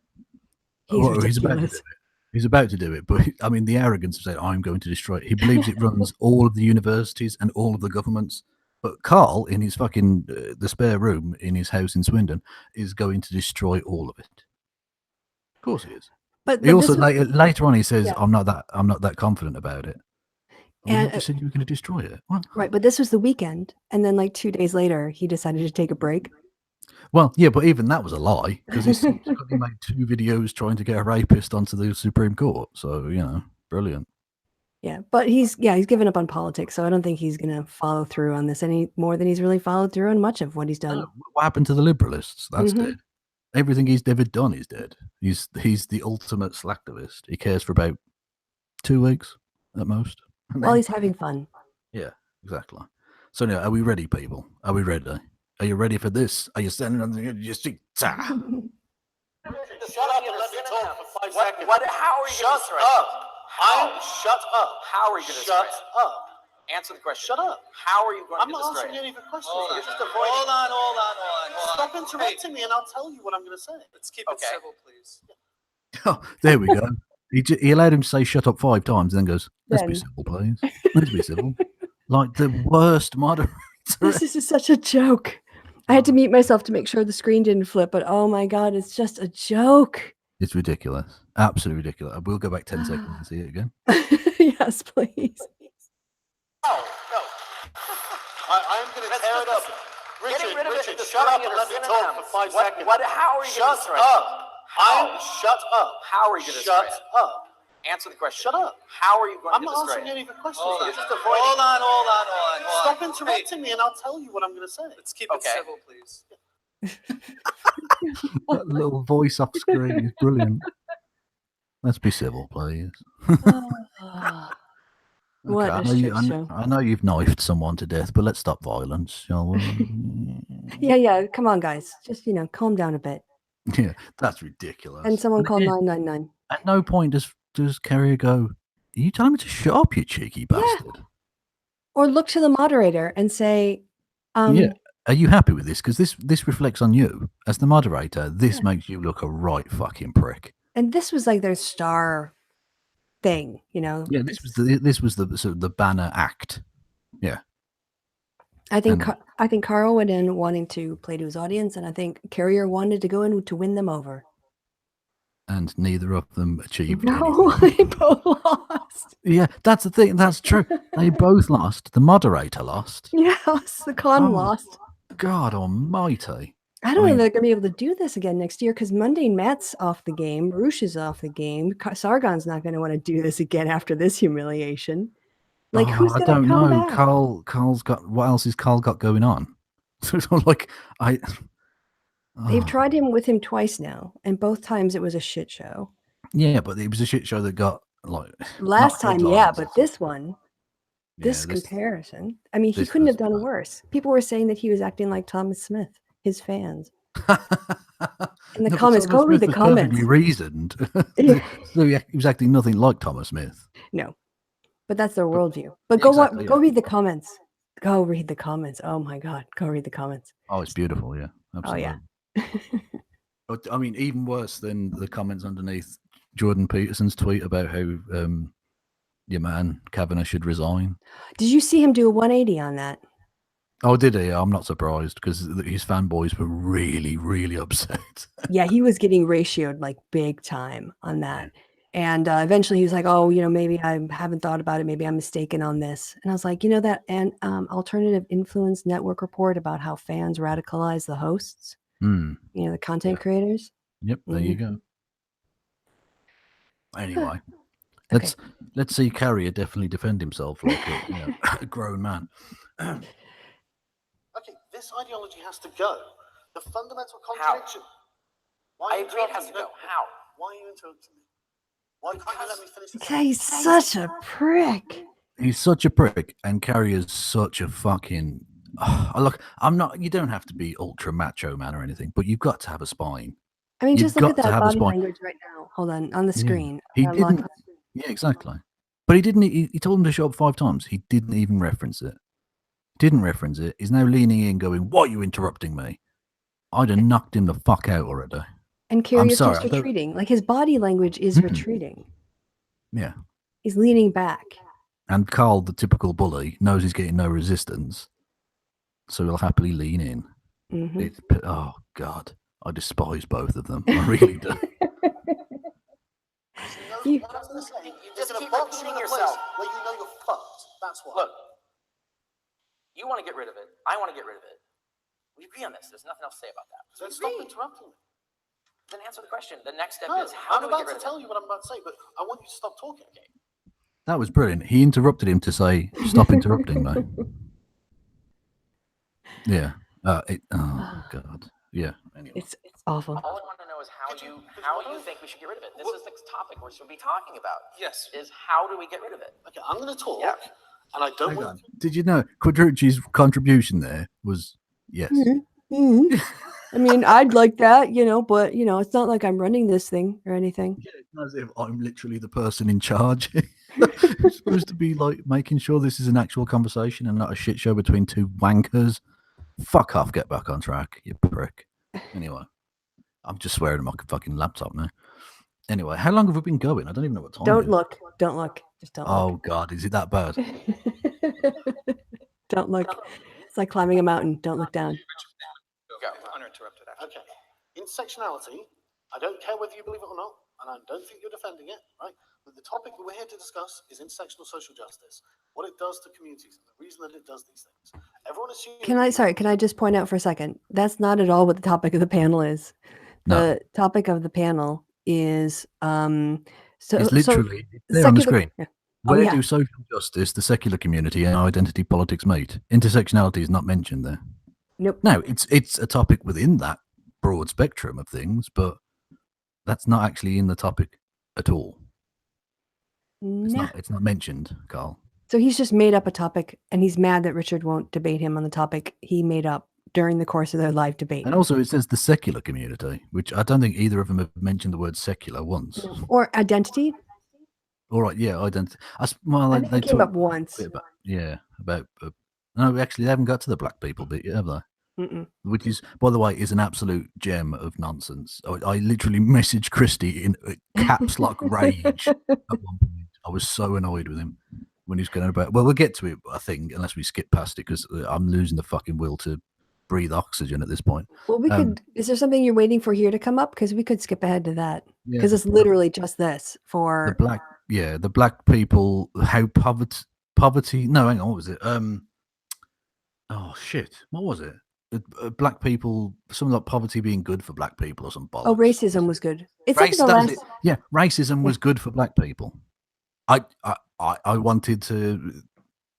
He's Well, he's about to do ridiculous. it. He's about to do it, but I mean, the arrogance of saying, "I'm going to destroy it." He believes it runs all of the universities and all of the governments. But Carl, in his fucking the spare room in his house in Swindon, is going to destroy all of it. Of course, he is. But, He but also this was, later on he says, Yeah. "I'm not that confident about it." Well, And, you just said you were going to destroy it. What? right, but this was the weekend, and then like 2 days later, he decided to take a break. Well, yeah, but even that was a lie because he subsequently made 2 videos trying to get a rapist onto the Supreme Court. So brilliant. Yeah, but he's given up on politics, so I don't think he's going to follow through on this any more than he's really followed through on much of what he's done. What happened to the liberalists? That's Mhm. dead. Everything he's ever done is dead. He's the ultimate slacktivist. He cares for about 2 weeks at most. And Well, then- he's having fun. yeah, exactly. So now, are we ready, people? Are we ready? Are you ready for this? Are you standing on your seat? shut up and let me talk for 5 seconds. How are you going to Shut destroy it? up. Shut up. How are you going to destroy Shut it? up. Answer the question. Shut up. How are you going I'm to not destroy answering it? any of your questions. Hold You're on. just avoiding. Hold on. Stop interrupting me and I'll tell you what I'm going to say. Let's keep it Okay. civil, please. Oh, there we go. He allowed him to say "shut up" 5 times, and then goes, "Let's be Then. civil, please. Let's be civil." Like the worst moderator. This is such a joke. I had to mute myself to make sure the screen didn't flip, but oh my god, it's just a joke. It's ridiculous. Absolutely ridiculous. We'll go back 10 seconds and see it again. Yes, please. No. I'm going to tear it up. Getting rid of it Richard, and shut up destroying and it let are me talk for 5 synonyms. seconds. How are you going to Shut destroy it? up. How? Shut up. How are you going to destroy Shut it? up. Answer the question. Shut up. How are you going I'm to not destroy answering it? any of your questions. Hold on. You're just avoiding. Hold on. Stop interrupting me and I'll tell you what I'm going to say. Let's keep it Okay. civil, please. That little voice off screen is brilliant. Let's be civil, please. What I a know you- shit I kn- show. I know you've knifed someone to death, but let's stop violence, shall we? Yeah, come on, guys. Just, calm down a bit. Yeah, that's ridiculous. And someone called again, 999. At no point does Carrier go, "Are you telling me to shut up, you cheeky bastard?" Or look to the moderator and say, Yeah. Are you happy with this? Because this reflects on you as the moderator. This Yeah. makes you look a right fucking prick. and this was like their star thing, Yeah, this was the sort of the banner act. Yeah. I think and- I think Carl went in wanting to play to his audience, and I think Carrier wanted to go in to win them over. And neither of them achieved No, anything. they both lost. Yeah, that's the thing. That's true. They both lost. The moderator lost. Yes, the con Oh. lost. God almighty. I don't know mean- if they're going to be able to do this again next year because Mundane Matt's off the game. Roosh is off the game. Sargon's not going to want to do this again after this humiliation. Like, who's I going to don't come know. back? Carl's got, what else has Carl got going on? So it's not like They've Oh. tried him with him twice now, and both times it was a shit show. Yeah, but it was a shit show that got like Last not time, yeah, headlines. but this one, this Yeah, comparison. I mean, he this couldn't was have done bad. worse. People were saying that he was acting like Thomas Smith, his fans. In the No, but comments, Thomas go read Smith the was comments. perfectly reasoned. Yeah. So he was acting nothing like Thomas Smith. No, but that's their worldview. But go Exactly, go yeah. read the comments. Go read the comments. Oh my God, go read the comments. Oh, it's beautiful. Yeah, absolutely. Oh yeah. But I mean, even worse than the comments underneath Jordan Peterson's tweet about how your man Kavanagh should resign. Did you see him do a 180 on that? Oh, did he? I'm not surprised because his fanboys were really, really upset. Yeah, he was getting ratioed like big time on that. And eventually he was like, oh, maybe I haven't thought about it. Maybe I'm mistaken on this. And I was like, that alternative influence network report about how fans radicalize the hosts, Hmm. the content creators. Yep, there you go. Anyway, Okay. let's see Carrier definitely defend himself like a grown man. Okay, this ideology has to go. The fundamental How? contradiction. Why I are you agree it has to interrupting go. me? How? Why are you interrupting me? Why can't you let me finish this? Yeah, he's such a prick. He's such a prick, and Carrier's such a fucking. Look, I'm not. You don't have to be ultra macho man or anything, but you've got to have a spine. I mean, You've just look at got to that have a body spine. language right now. Hold on the Yeah. screen. He I'm locked didn't. on the screen. Yeah, exactly. But he didn't. He told him to show up 5 times. He didn't even reference it. didn't reference it, is now leaning in, going, "Why are you interrupting me?" I'd have knocked him the fuck out already. And Carrie is sorry, just I don't- retreating. Like his body language is Mhm. retreating. Yeah. He's leaning back. And Carl, the typical bully, knows he's getting no resistance, so he'll happily lean in. Mhm. Oh God, I despise both of them. I really do. You- What I was gonna say, you You're just gonna keep box you repeating in a yourself. place where you know you're fucked. That's why. Look, you want to get rid of it. I want to get rid of it. We agree on this. There's nothing else to say about that. Then stop interrupting me. Then answer the question. The next step No, is how I'm do we about get rid to of tell it? you what I'm about to say, but I want you to stop talking. Okay. That was brilliant. He interrupted him to say, "Stop interrupting me." Yeah. Oh God. Yeah. Anyway. It's awful. All I want to know is how you think we should get rid of it. This is the topic we should be talking about. Yes. Is how do we get rid of it? Okay, I'm going to talk, Yeah. and I don't Hang want. on. Did you know Quadrucci's contribution there was yes? Mhm. I mean, I'd like that, but it's not like I'm running this thing or anything. Yeah, it's as if I'm literally the person in charge. It's supposed to be like making sure this is an actual conversation and not a shit show between two wankers. Fuck off, get back on track, you prick. Anyway, I'm just swearing at my fucking laptop now. Anyway, how long have we been going? I don't even know what time it Don't is. look. Don't look. Just don't Oh God, is it that bad? look. Don't look. It's like climbing a mountain. Don't look down. Go uninterrupted after. Okay. Intersectionality, I don't care whether you believe it or not, and I don't think you're defending it, right? But the topic that we're here to discuss is intersectional social justice, what it does to communities, and the reason that it does these things. Everyone assumes. Can I just point out for a second? That's not at all what the topic of the panel is. The topic of the panel is It's literally there on the screen. Yeah. Where yeah. do social justice, the secular community, and identity politics meet? Intersectionality is not mentioned there. Nope. No, it's a topic within that broad spectrum of things, but that's not actually in the topic at all. Nah. It's not mentioned, Carl. So he's just made up a topic, and he's mad that Richard won't debate him on the topic he made up during the course of their live debate. And also, it says the secular community, which I don't think either of them have mentioned the word secular once. Or identity. All right, yeah, identity. I think it came up once. About no, actually, they haven't got to the black people bit yet, have they? Mm-mm. Which is, by the way, is an absolute gem of nonsense. I literally messaged Kristi in caps lock rage at one point. I was so annoyed with him when he's going about. Well, we'll get to it, I think, unless we skip past it, because I'm losing the fucking will to breathe oxygen at this point. Well, we could. Is there something you're waiting for here to come up? Because we could skip ahead to that. Because it's literally just this for the black people. How poverty. No, hang on. What was it? Oh shit! What was it? Black people. Something like poverty being good for black people or some bollocks. Oh, racism was good. It's like the last. Yeah, racism was good for black people. I wanted to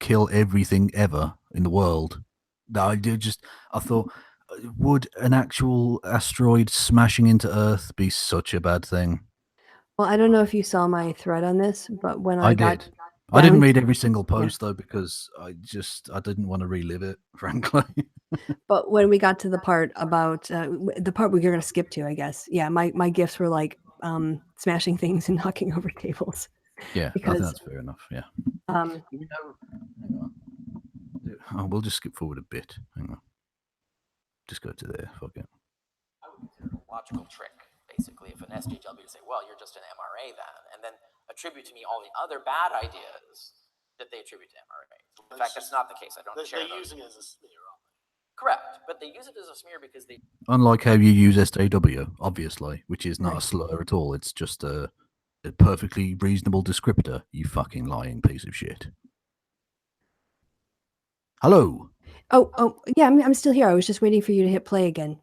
kill everything ever in the world. I thought, would an actual asteroid smashing into Earth be such a bad thing? Well, I don't know if you saw my thread on this, but when I did. I didn't read every single post though, because I didn't want to relive it, frankly. But when we got to the part about the part we were going to skip to, I guess, my gifts were like smashing things and knocking over tables. Yeah, I think that's fair enough. Yeah. Hang on. Oh, we'll just skip forward a bit. Hang on. Just go to there. Fuck it. I would consider it a logical trick, basically, if an SJW to say, well, you're just an MRA then, and then attribute to me all the other bad ideas that they attribute to MRA. In fact, that's not the case. I don't share those. They're using it as a smear, aren't they? Correct, but they use it as a smear because they. Unlike how you use SJW, obviously, which is not a slur at all. It's just a perfectly reasonable descriptor. You fucking lying piece of shit. Hello. Oh, yeah, I'm still here. I was just waiting for you to hit play again.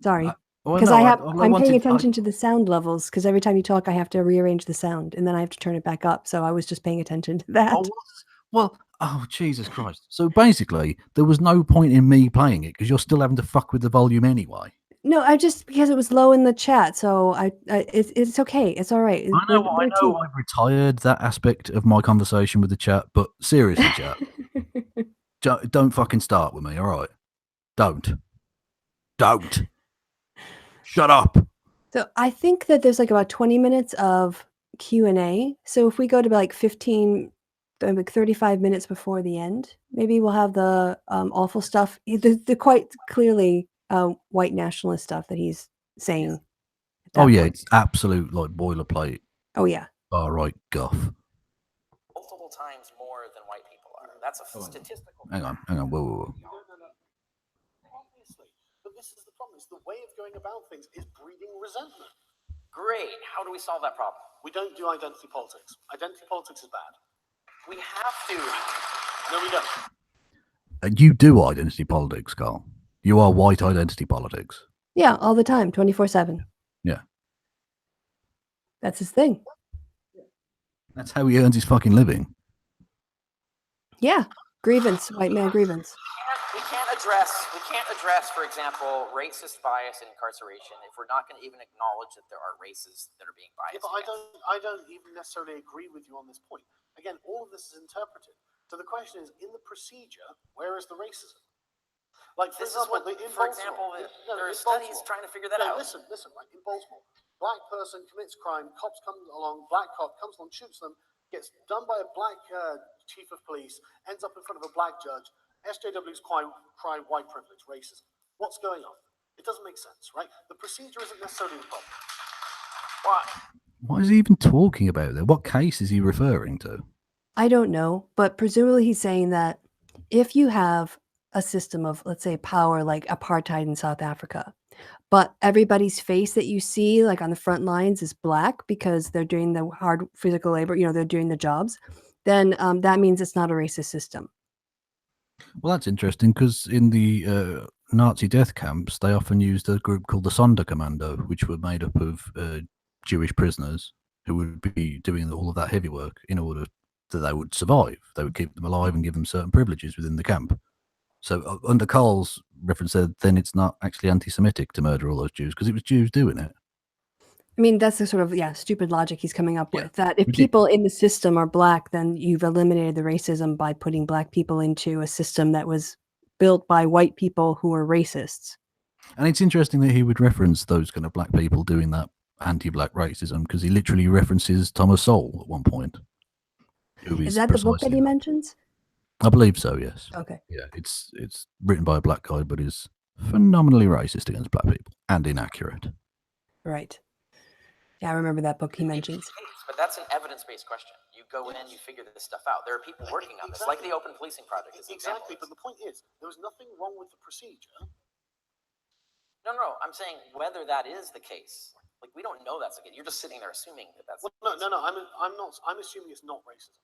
Sorry. Because I'm paying attention to the sound levels, because every time you talk, I have to rearrange the sound, and then I have to turn it back up. So I was just paying attention to that. Oh, Jesus Christ. So basically, there was no point in me playing it, because you're still having to fuck with the volume anyway. No, because it was low in the chat, so it's okay. It's all right. I know I've retired that aspect of my conversation with the chat, but seriously, chat. Don't fucking start with me, all right? Don't. Shut up. So I think that there's like about 20 minutes of Q&A. So if we go to like 15 like 35 minutes before the end. Maybe we'll have the awful stuff, the quite clearly white nationalist stuff that he's saying. At that Oh yeah, point. it's absolute like boilerplate, Oh yeah. far right guff. Multiple times more than white people are. That's a statistical. Hang on. Whoa. Obviously. But this is the problem. It's the way of going about things is breeding resentment. Great. How do we solve that problem? We don't do identity politics. Identity politics is bad. We have to. No, we don't. And you do identity politics, Carl. You are white identity politics. Yeah, all the time, 24/7. Yeah. That's his thing. That's how he earns his fucking living. Yeah. Grievance, white man grievance. We can't address, for example, racist bias in incarceration if we're not going to even acknowledge that there are races that are being biased. Yeah, but I don't even necessarily agree with you on this point. Again, all of this is interpreted. So the question is, in the procedure, where is the racism? Like, for example, there are studies trying to figure that out. Listen, right, in Baltimore, black person commits crime, cops come along, black cop comes along, shoots them, gets done by a black chief of police, ends up in front of a black judge. SJWs cry white privilege, racism. What's going on? It doesn't make sense, right? The procedure isn't necessarily the problem. Why? What is he even talking about there? What case is he referring to? I don't know, but presumably he's saying that if you have a system of, let's say, power like apartheid in South Africa, but everybody's face that you see like on the front lines is black because they're doing the hard physical labor, they're doing the jobs, then that means it's not a racist system. Well, that's interesting because in the Nazi death camps, they often used a group called the Sonderkommando, which were made up of Jewish prisoners who would be doing all of that heavy work in order that they would survive. They would keep them alive and give them certain privileges within the camp. So under Carl's reference there, then it's not actually anti-Semitic to murder all those Jews because it was Jews doing it. I mean, that's the sort of, stupid logic he's coming up Yeah, with, that if ridiculous. people in the system are black, then you've eliminated the racism by putting black people into a system that was built by white people who are racists. And it's interesting that he would reference those kind of black people doing that anti-black racism because he literally references Thomas Sowell at one point. Is that the book that he mentions? I believe so, yes. Okay. Yeah, it's written by a black guy, but is phenomenally racist against black people and inaccurate. Right. Yeah, I remember that book he mentions. But that's an evidence-based question. You go in, you figure this stuff out. There are people working on this, like the Open Policing Project. Exactly, but the point is, there was nothing wrong with the procedure. No, I'm saying whether that is the case. Like, we don't know that's the case. You're just sitting there assuming that that's. Well, no. I'm assuming it's not racism.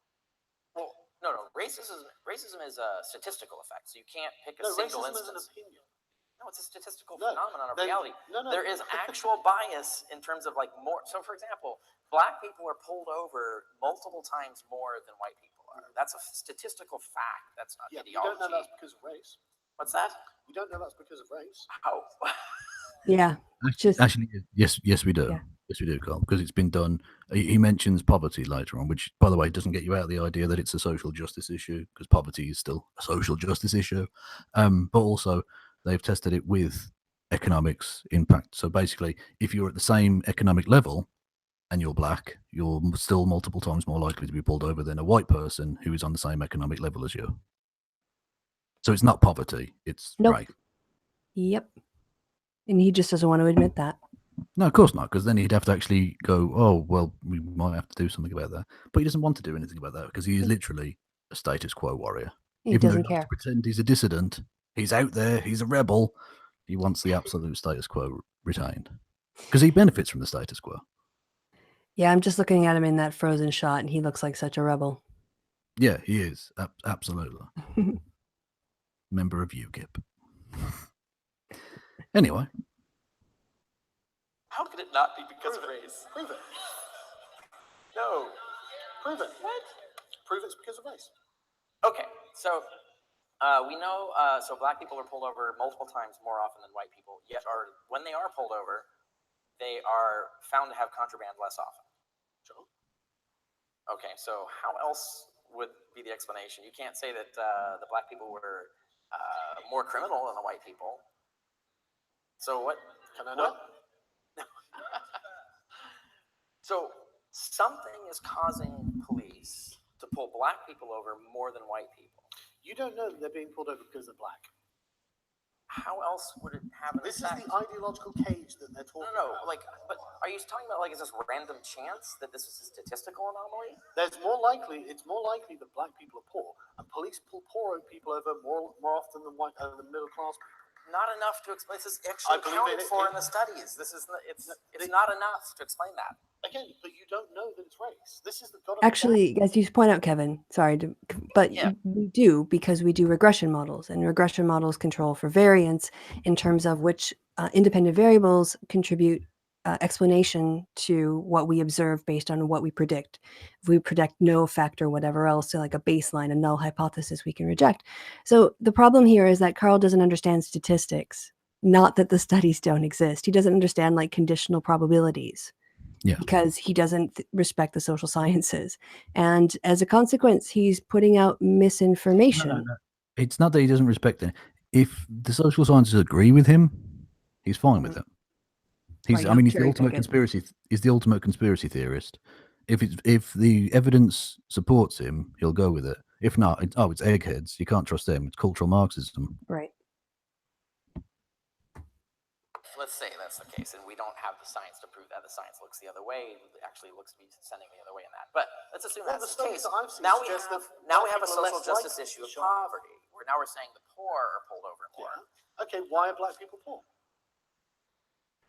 Well, no. Racism is a statistical effect, so you can't pick a single racism instance. is an opinion. No, it's a statistical phenomenon of then- reality. no. There is actual bias in terms of like more. So, for example, black people are pulled over multiple times more than white people are. That's a statistical fact. That's not Yeah, you ideology. don't know that's because of race. What's that? You don't know that's because of race. How? Yeah. Actually, yes, we do. Yeah. Yes, we do, Carl, because it's been done. He mentions poverty later on, which, by the way, doesn't get you out of the idea that it's a social justice issue, because poverty is still a social justice issue. But also, they've tested it with economics impact. So basically, if you're at the same economic level and you're black, you're still multiple times more likely to be pulled over than a white person who is on the same economic level as you. So it's not poverty, it's Nope. race. Yep. And he just doesn't want to admit that. No, of course not, because then he'd have to actually go, oh, well, we might have to do something about that. But he doesn't want to do anything about that because he is literally a status quo warrior. He Even though doesn't he wants care. to pretend he's a dissident, he's out there, he's a rebel. He wants the absolute status quo retained because he benefits from the status quo. Yeah, I'm just looking at him in that Frozen shot, and he looks like such a rebel. Yeah, he is. Absolutely. Member of UKIP. Anyway. How could it not be because of race? Prove it. No. Prove it. What? Prove it's because of race. Okay, so we know, so black people are pulled over multiple times more often than white people, yet when they are pulled over, they are found to have contraband less often. Sure. Okay, so how else would be the explanation? You can't say that the black people were more criminal than the white people. So what? Can I know? So something is causing police to pull black people over more than white people. You don't know that they're being pulled over because they're black. How else would it have an This is effect? the ideological cage that they're talking about. Like, but are you talking about, like, is this random chance that this is a statistical anomaly? It's more likely that black people are poor, and police pull poor people over more often than white and the middle class people. Not enough to explain. This is actually accounted for in the studies. This is it's not enough to explain that. Again, but you don't know that it's race. This is the Actually, as you point out, Kevin, sorry, but Yeah. we do, because we do regression models, and regression models control for variance in terms of which independent variables contribute explanation to what we observe based on what we predict. If we predict no effect or whatever else, so like a baseline, a null hypothesis, we can reject. So the problem here is that Carl doesn't understand statistics, not that the studies don't exist. He doesn't understand like conditional probabilities. Yeah. Because he doesn't respect the social sciences. And as a consequence, he's putting out misinformation. No. It's not that he doesn't respect it. If the social sciences agree with him, he's fine with it. He's, Right, I mean, he's the cherry ultimate pick it. conspiracy. He's the ultimate conspiracy theorist. If the evidence supports him, he'll go with it. If not, it's eggheads. You can't trust them. It's cultural Marxism. Right. Let's say that's the case, and we don't have the science to prove that. The science looks the other way. It actually looks to be sending the other way in that. But let's assume Well, that's the the case. studies that I've seen Now we suggest have that now we black have a people are social less justice likely to issue of be shot. poverty. Where now we're saying the poor are pulled over more. Yeah. Okay, why are black people poor?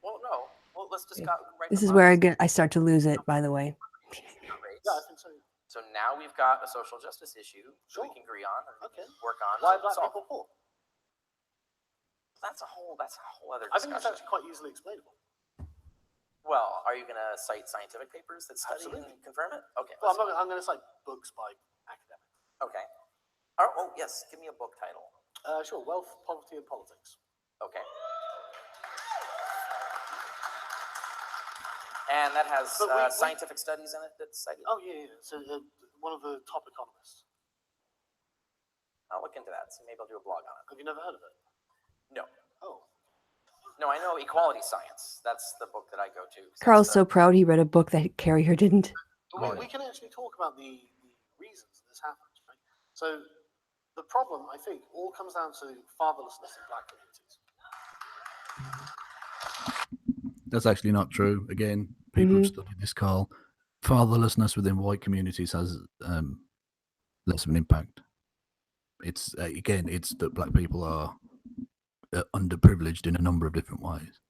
Well, no. Well, let's just Yeah. go right. This is where I start to lose it, by the way. Yeah, I think so. So now we've got a social justice issue Sure. we can agree on and Okay. work on. Why are to black solve. people poor? That's a whole other I think it's discussion. actually quite easily explainable. Well, are you going to cite scientific papers that study Absolutely. and confirm it? Okay. Well, I'm going to cite books by academics. Okay. Oh, yes. Give me a book title. Sure. Wealth, Poverty, and Politics. Okay. And that has But we- scientific studies in it that's cited? Oh, yeah. So one of the top economists. I'll look into that. So maybe I'll do a blog on it. Have you never heard of it? No. Oh. No, I know Equality Science. That's the book that I go to. 'cause Carl's that's so proud he read a book that Carrier didn't. But we can actually talk about the reasons that this happens, right? So the problem, I think, all comes down to fatherlessness in black communities. That's actually not true. Again, people have studied this, Carl. Fatherlessness within white communities has less of an impact. It's it's that black people are underprivileged in a number of different ways.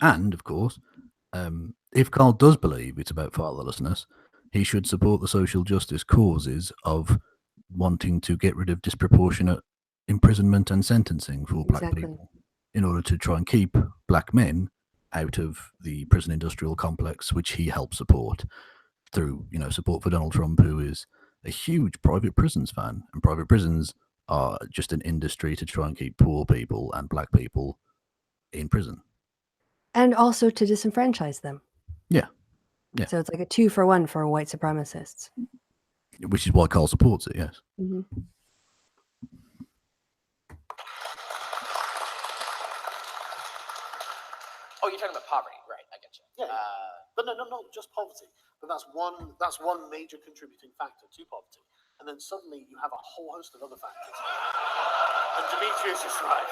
And of course, if Carl does believe it's about fatherlessness, he should support the social justice causes of wanting to get rid of disproportionate imprisonment and sentencing for black Exactly. people in order to try and keep black men out of the prison industrial complex, which he helped support through, support for Donald Trump, who is a huge private prisons fan. And private prisons are just an industry to try and keep poor people and black people in prison. And also to disenfranchise them. Yeah. So it's like a 2-for-1 for white supremacists. Which is why Carl supports it, yes. Mm-hmm. Oh, you're talking about poverty, right? I get you. Yeah. But no, not just poverty. But that's one major contributing factor to poverty. And then suddenly you have a whole host of other factors. And Demetrius is right.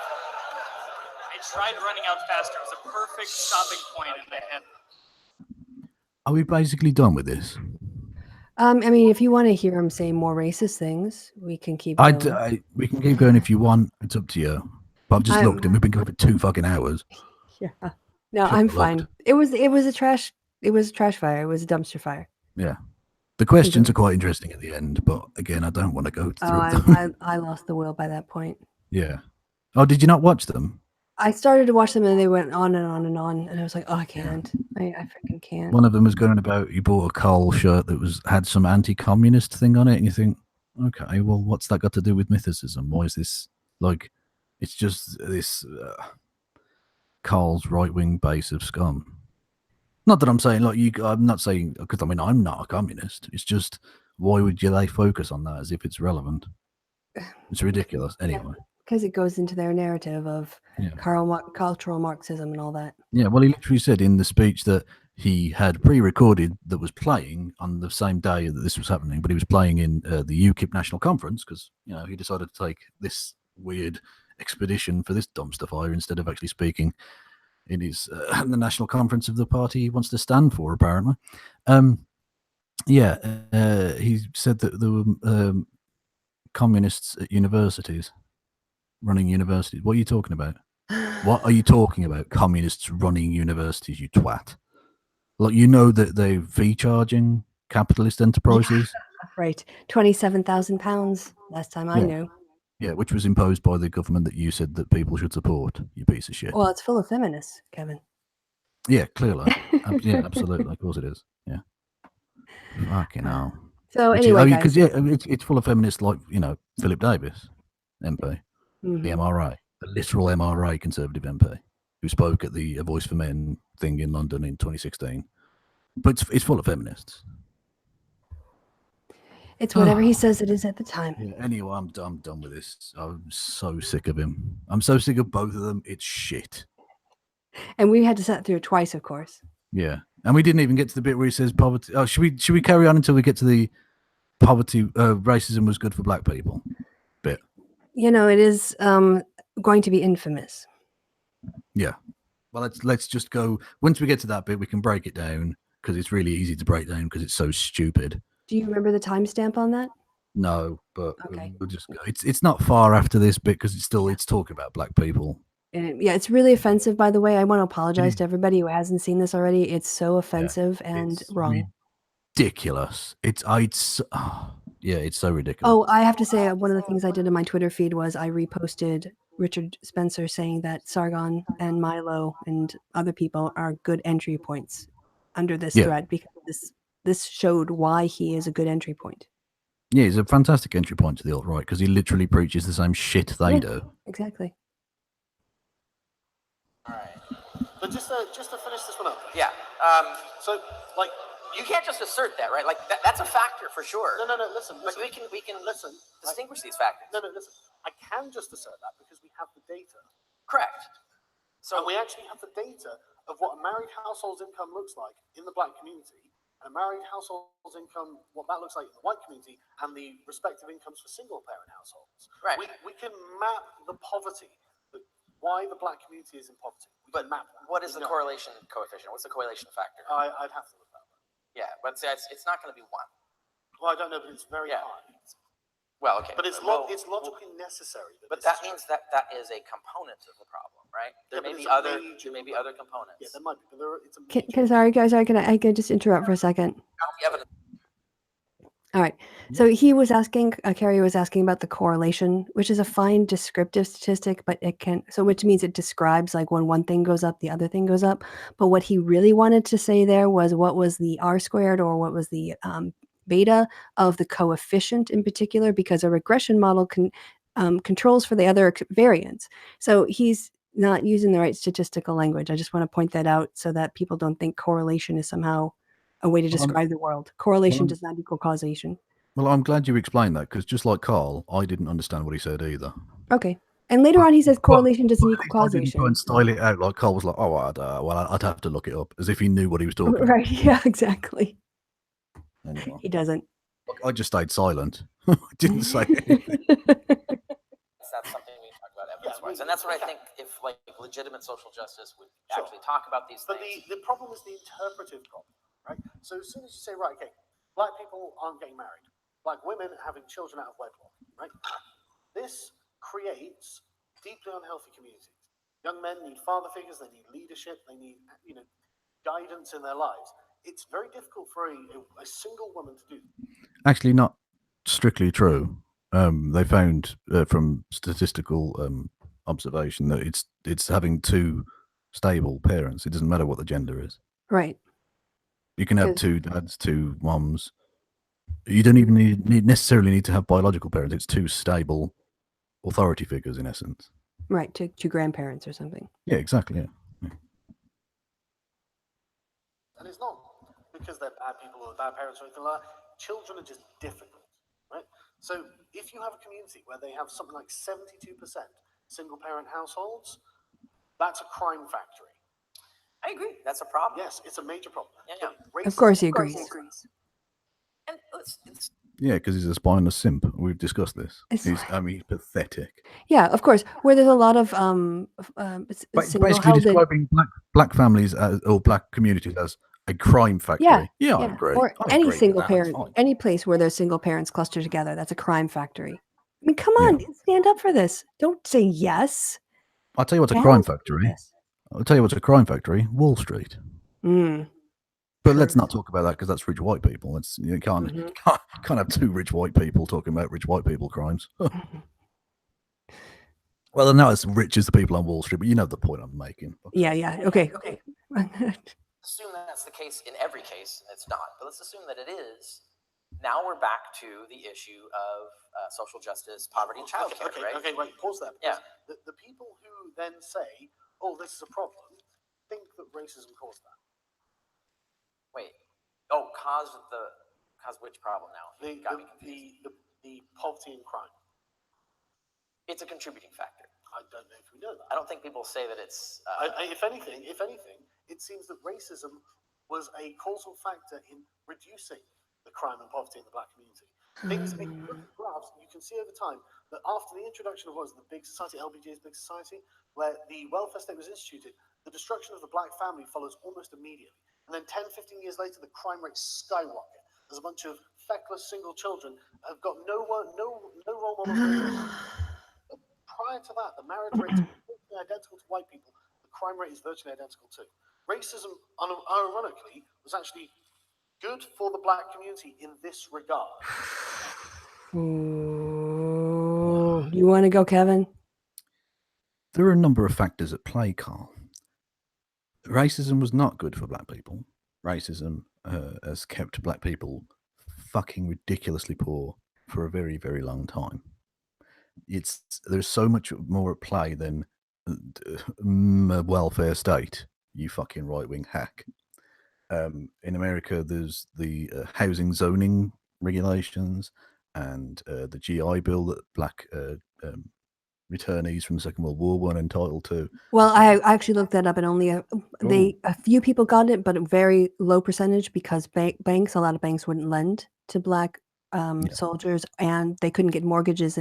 I tried running out faster. It was a perfect stopping point in my head. Are we basically done with this? I mean, if you want to hear him say more racist things, we can keep going. We can keep going if you want. It's up to you. But I've just looked and we've been going for 2 fucking hours. Yeah. No, Should've I'm looked. fine. It was a trash fire. It was a dumpster fire. Yeah. The questions are quite interesting at the end, but again, I don't want to go through them. I lost the will by that point. Yeah. Oh, did you not watch them? I started to watch them and they went on and on and on, and I was like, oh, I can't. I freaking can't. One of them was going about you bought a Carl shirt that had some anti-communist thing on it, and you think, okay, well, what's that got to do with mythicism? Why is this like? It's just this Carl's right-wing base of scum. Not that I'm saying I'm not saying, because I mean I'm not a communist. It's just, why would they focus on that as if it's relevant? It's ridiculous. Anyway. Because it goes into their narrative of cultural Marxism and all that. Yeah, well, he literally said in the speech that he had pre-recorded that was playing on the same day that this was happening, but he was playing in the UKIP National Conference because, he decided to take this weird expedition for this dumpster fire instead of actually speaking in his the national conference of the party he wants to stand for, apparently. He said that there were communists at universities, running universities. What are you talking about? What are you talking about? Communists running universities, you twat. Like, that they're fee charging capitalist enterprises. Right. £27,000 last time I knew. Yeah, which was imposed by the government that you said that people should support, you piece of shit. Well, it's full of feminists, Kevin. Yeah, clearly. Yeah, absolutely. Of course it is. Yeah. Fucking hell. So anyway, guys. Because it's full of feminists like, Philip Davis, MP, the MRA, the literal MRA Conservative MP, who spoke at the A Voice for Men thing in London in 2016. But it's full of feminists. It's whatever he says it is at the time. Yeah, anyway, I'm done with this. I'm so sick of him. I'm so sick of both of them. It's shit. And we had to sit through it twice, of course. Yeah. And we didn't even get to the bit where he says poverty. Oh, should we carry on until we get to the poverty, racism was good for black people bit? It is going to be infamous. Yeah. Well, let's just go. Once we get to that bit, we can break it down because it's really easy to break down because it's so stupid. Do you remember the timestamp on that? No, but okay. We'll just go. It's not far after this bit because it's talking about black people. And it's really offensive, by the way. I want to apologize to everybody who hasn't seen this already. It's so offensive and wrong. Ridiculous. It's so ridiculous. Oh, I have to say, one of the things I did in my Twitter feed was I reposted Richard Spencer saying that Sargon and Milo and other people are good entry points under this thread because this showed why he is a good entry point. Yeah, he's a fantastic entry point to the alt-right because he literally preaches the same shit they do. Exactly. All right. But just to finish this one up. Yeah. So, like, you can't just assert that, right? Like, that's a factor for sure. No. Listen. But we can listen. distinguish these factors. No. Listen. I can just assert that because we have the data. Correct. So we actually have the data of what a married household's income looks like in the black community, and a married household's income, what that looks like in the white community, and the respective incomes for single-parent households. Right. We can map the poverty, why the black community is in poverty. We can map that. What is the correlation coefficient? What's the correlation factor? I'd have to look that up. Yeah, but it's not going to be 1. Well, I don't know, but it's very high. Well, okay. But it's logically necessary. But that means that is a component of the problem, right? There may be other components. Yeah, there might be, but it's a major. Sorry, guys, I can just interrupt for a second. All right. So he was asking, Carrie was asking about the correlation, which is a fine descriptive statistic, but which means it describes like when one thing goes up, the other thing goes up. But what he really wanted to say there was what was the R squared or what was the beta of the coefficient in particular, because a regression model controls for the other variants. So he's not using the right statistical language. I just want to point that out so that people don't think correlation is somehow a way to describe the world. Correlation does not equal causation. Well, I'm glad you explained that because just like Carl, I didn't understand what he said either. Okay. And later on, he says correlation doesn't equal causation. I didn't try and style it out like Carl was like, oh, I'd have to look it up, as if he knew what he was talking about. Right, yeah, exactly. Anyway. He doesn't. I just stayed silent. I didn't say anything. That's something we talk about evidence-wise. And that's what I think if like legitimate social justice would actually talk about these things. But the problem is the interpretive problem, right? So as soon as you say, right, okay, black people aren't getting married, black women are having children out of wedlock, right? This creates deeply unhealthy communities. Young men need father figures, they need leadership, they need, guidance in their lives. It's very difficult for a single woman to do. Actually, not strictly true. They found from statistical observation that it's having 2 stable parents. It doesn't matter what the gender is. Right. You can have 2 dads, 2 moms. You don't even necessarily need to have biological parents. It's 2 stable authority figures in essence. Right, to grandparents or something. Yeah, exactly. Yeah. And it's not because they're bad people or bad parents or anything like that. Children are just difficult, right? So if you have a community where they have something like 72% single-parent households, that's a crime factory. I agree. That's a problem. Yes, it's a major problem. Yeah, But Of course he racism- agrees. And it's Yeah, because he's a spineless simp. We've discussed this. It's- He's pathetic. Yeah, of course. Where there's a lot of Basically single-helded. describing black families or black communities as a crime factory. Yeah, I yeah. agree. Or I any agree with single that, that's parent, fine. any place where there's single parents clustered together, that's a crime factory. I mean, come Yeah. on, stand up for this. Don't say yes. I'll tell you what's a Challenge crime me for factory. this. I'll tell you what's a crime factory. Wall Street. Mm. But let's True. not talk about that because that's rich white people. You can't, Mhm. can't have two rich white people talking about rich white people crimes. Well, they're not as rich as the people on Wall Street, but you know the point I'm making. Yeah. Okay. assume that's the case in every case, and it's not. But let's assume that it is. Now we're back to the issue of social justice, poverty, and childcare, right? Okay, wait, pause there. Yeah. The people who then say, oh, this is a problem, think that racism caused that. Wait. Oh, cause which problem now? You got me confused. The poverty and crime. It's a contributing factor. I don't know if we know that. I don't think people say that it's. If anything, it seems that racism was a causal factor in reducing the crime and poverty in the black community. Things, if you look at graphs, you can see over time that after the introduction of what was the big society, LBJ's big society, where the welfare state was instituted, the destruction of the black family follows almost immediately. And then 10, 15 years later, the crime rates skyrocket. There's a bunch of feckless single children have got no role models. Prior to that, the marriage rate is virtually identical to white people. The crime rate is virtually identical too. Racism, ironically, was actually good for the black community in this regard. Ooh, you want to go, Kevin? There are a number of factors at play, Carl. Racism was not good for black people. Racism has kept black people fucking ridiculously poor for a very, very long time. There's so much more at play than a welfare state, you fucking right-wing hack. In America, there's the housing zoning regulations and the GI Bill that black returnees from the Second World War weren't entitled to. Well, I actually looked that up, and only a few people got it, but a very low percentage because a lot of banks wouldn't lend to black soldiers, and they couldn't get mortgages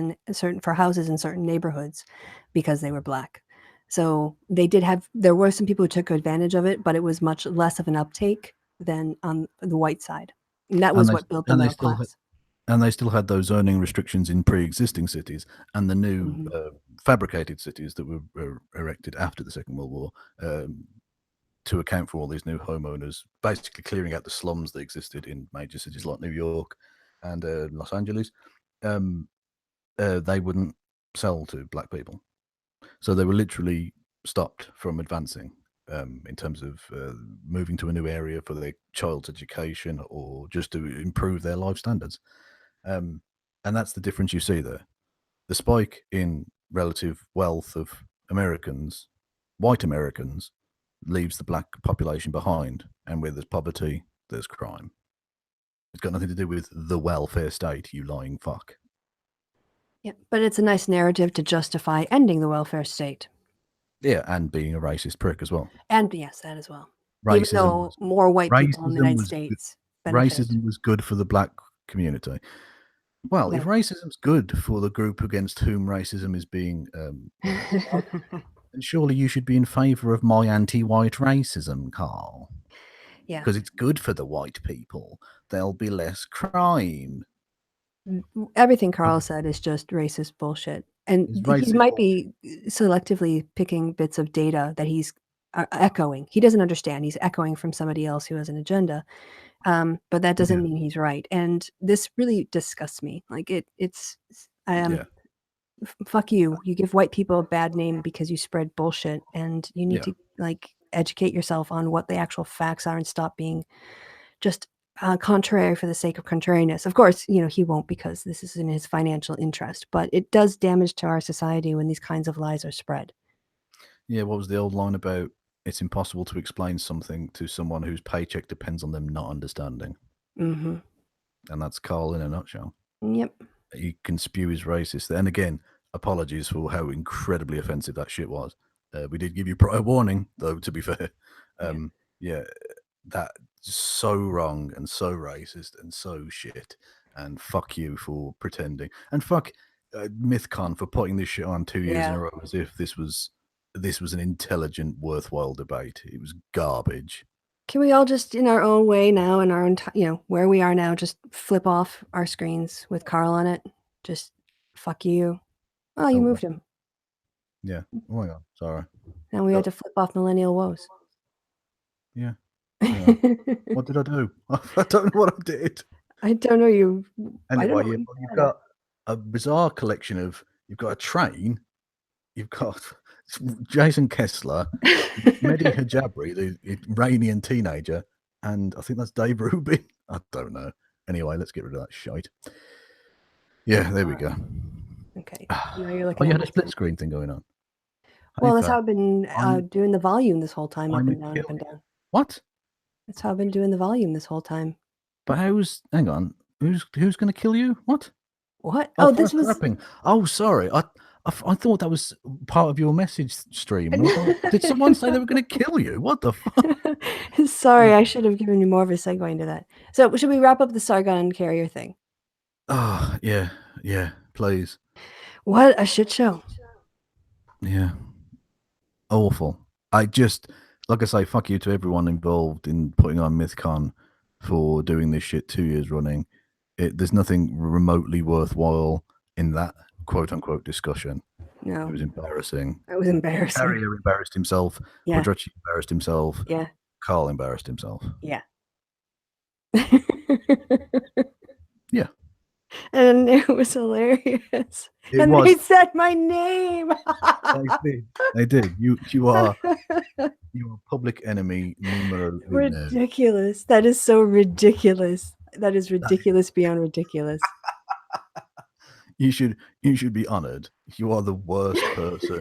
for houses in certain neighborhoods because they were black. So there were some people who took advantage of it, but it was much less of an uptake than on the white side. And that was what built the middle class. And they still had those zoning restrictions in pre-existing cities, and the new fabricated cities that were erected after the Second World War to account for all these new homeowners, basically clearing out the slums that existed in major cities like New York and Los Angeles. They wouldn't sell to black people. So they were literally stopped from advancing in terms of moving to a new area for their child's education or just to improve their life standards. And that's the difference you see there. The spike in relative wealth of Americans, white Americans, leaves the black population behind. And where there's poverty, there's crime. It's got nothing to do with the welfare state, you lying fuck. Yeah, but it's a nice narrative to justify ending the welfare state. Yeah, and being a racist prick as well. And yes, that as well. Racism, even though more white people in the United States benefit. Racism was good for the black community. Well, if racism's good for the group against whom racism is being then surely you should be in favour of my anti-white racism, Carl. Yeah. Because it's good for the white people. There'll be less crime. Everything Carl said is just racist bullshit. And he might be selectively picking bits of data that he's echoing. He doesn't understand. He's echoing from somebody else who has an agenda. But that doesn't mean he's right. And this really disgusts me. Like fuck you. You give white people a bad name because you spread bullshit, and you need to educate yourself on what the actual facts are and stop being just contrary for the sake of contrariness. Of course, he won't, because this is in his financial interest, but it does damage to our society when these kinds of lies are spread. Yeah, what was the old line about it's impossible to explain something to someone whose paycheck depends on them not understanding? Mm-hmm. And that's Carl in a nutshell. Yep. He can spew his racist. And again, apologies for how incredibly offensive that shit was. We did give you prior warning, though, to be fair. Yeah, that's so wrong and so racist and so shit. And fuck you for pretending. And fuck MythCon for putting this shit on 2 years in Yeah. a row as if this was an intelligent, worthwhile debate. It was garbage. Can we all just, in our own way now, in our own, where we are now, just flip off our screens with Carl on it? Just fuck you. Oh, you Oh, moved him. Yeah. Oh my god. Sorry. Now we had to flip off millennial woes. Yeah. Yeah. What did I do? I don't know what I did. I don't know you. I don't know Anyway, what you've you said. got a bizarre collection of. You've got a train. You've got Jason Kessler, Mehdi Hijabri, the Iranian teenager, and I think that's Dave Rubin. I don't know. Anyway, let's get rid of that shite. Yeah, there we go. Okay. Now you're Oh, looking you at had a split screen thing going on. Well, that's Hey, how I've been I'm- doing the volume this whole time, up I'm a and down, up and killer. down. What? That's how I've been doing the volume this whole time. But hang on. Who's going to kill you? What? What? Oh, this fast was. rapping. Oh, sorry. I thought that was part of your message stream. And I thought, did someone say they were going to kill you? What the fuck? Sorry, I should have given you more of a segue into that. So, should we wrap up the Sargon carrier thing? Oh, yeah, please. What a shit show. Yeah. Awful. I just, like I say, fuck you to everyone involved in putting on MythCon for doing this shit 2 years running. There's nothing remotely worthwhile in that quote unquote discussion. No. It was embarrassing. It was embarrassing. Carrier embarrassed himself. Yeah. Quadracci embarrassed himself. Yeah. Carl embarrassed himself. Yeah. Yeah. And it was hilarious. It They was. said my name. They did. You are public enemy numero uno. Ridiculous. That is so ridiculous. That is ridiculous beyond ridiculous. You should be honored. You are the worst person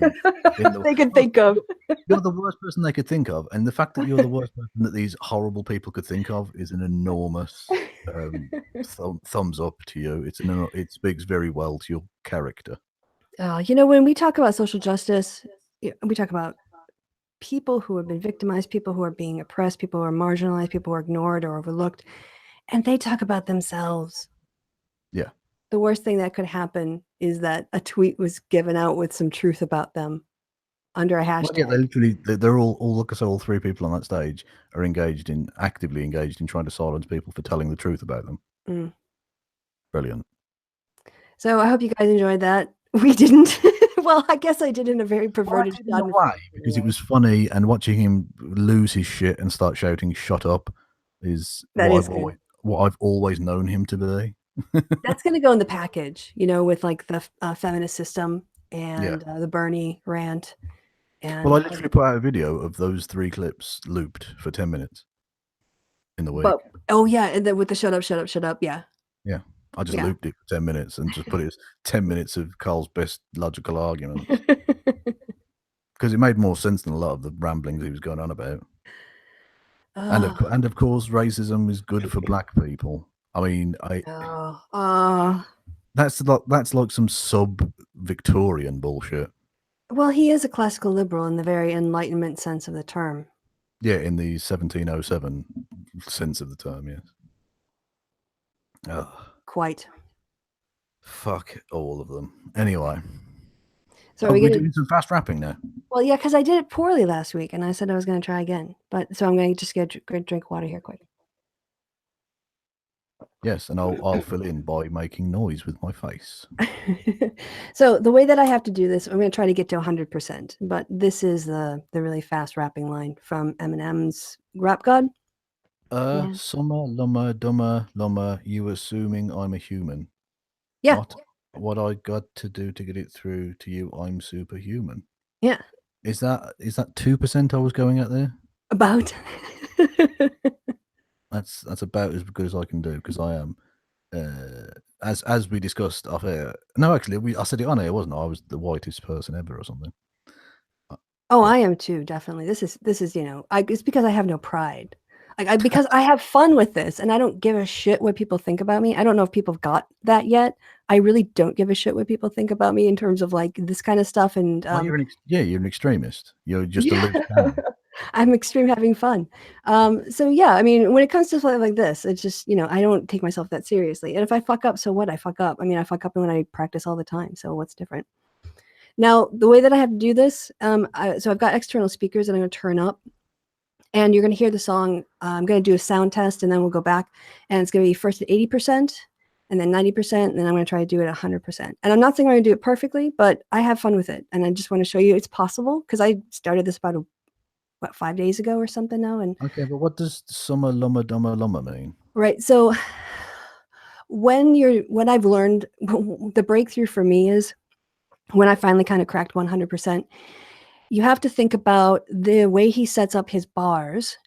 they could think of. You're the worst person they could think of, and the fact that you're the worst person that these horrible people could think of is an enormous thumbs up to you. It speaks very well to your character. When we talk about social justice, we talk about people who have been victimized, people who are being oppressed, people who are marginalized, people who are ignored or overlooked, and they talk about themselves. Yeah. The worst thing that could happen is that a tweet was given out with some truth about them under a hashtag. Well, yeah, they're all three people on that stage are actively engaged in trying to silence people for telling the truth about them. Mm. Brilliant. So I hope you guys enjoyed that. We didn't. Well, I guess I did in a very perverted way, because it was funny, and watching him lose his shit and start shouting "shut up" is what I've always known him to be. That's going to go in the package, with like the feminist system and the Bernie rant. And well, I literally put out a video of those 3 clips looped for 10 minutes in the week. And then with the shut up, yeah. Yeah, I just looped it for 10 minutes and just put it as 10 minutes of Carl's best logical arguments. Because it made more sense than a lot of the ramblings he was going on about. And of course, racism is good for black people. I mean, that's like some sub-Victorian bullshit. Well, he is a classical liberal in the very Enlightenment sense of the term. Yeah, in the 1707 sense of the term, yes. Quite. Fuck all of them. Anyway. So we're doing some fast rapping now. Well, yeah, because I did it poorly last week, and I said I was going to try again. So I'm going to just get a drink water here quick. Yes, and I'll fill in by making noise with my face. So the way that I have to do this, I'm going to try to get to 100%. But this is the really fast rapping line from Eminem's Rap God. Summer, lummer, dummer, lummer, you assuming I'm a human. Yeah. What I got to do to get it through to you, I'm superhuman. Yeah. Is that 2% I was going at there? About. That's about as good as I can do, because I am, as we discussed off air. No, actually, I said it on air, wasn't I? I was the whitest person ever, or something. I am too, definitely. This is it's because I have no pride. Because I have fun with this, and I don't give a shit what people think about me. I don't know if people have got that yet. I really don't give a shit what people think about me in terms of like this kind of stuff. And you're an extremist. You're just a loose cannon. I'm extreme having fun. So yeah, I mean, when it comes to stuff like this, it's just, I don't take myself that seriously. And if I fuck up, so what? I fuck up. I mean, I fuck up when I practice all the time. So what's different? Now, the way that I have to do this, so I've got external speakers that I'm going to turn up, and you're going to hear the song. I'm going to do a sound test, and then we'll go back, and it's going to be first at 80%, and then 90%, and then I'm going to try to do it at 100%. And I'm not saying I'm going to do it perfectly, but I have fun with it, and I just want to show you it's possible, because I started this about 5 days ago or something now. And Okay, but what does summa lumma dumma lumma mean? right, so when I've learned, the breakthrough for me is when I finally kind of cracked 100%, you have to think about the way he sets up his bars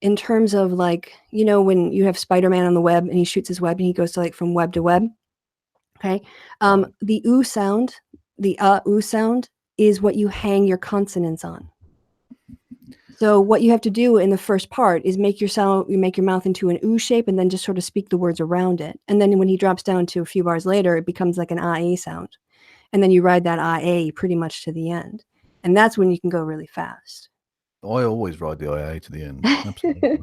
in terms of, like, when you have Spider-Man on the web and he shoots his web and he goes to, like, from web to web. Okay. The ooh sound, the ooh sound is what you hang your consonants on. So what you have to do in the first part is make your mouth into an ooh shape and then just sort of speak the words around it. And then when he drops down to a few bars later, it becomes like an ah sound. And then you ride that ah pretty much to the end. And that's when you can go really fast. I always ride the IA to the end. Absolutely.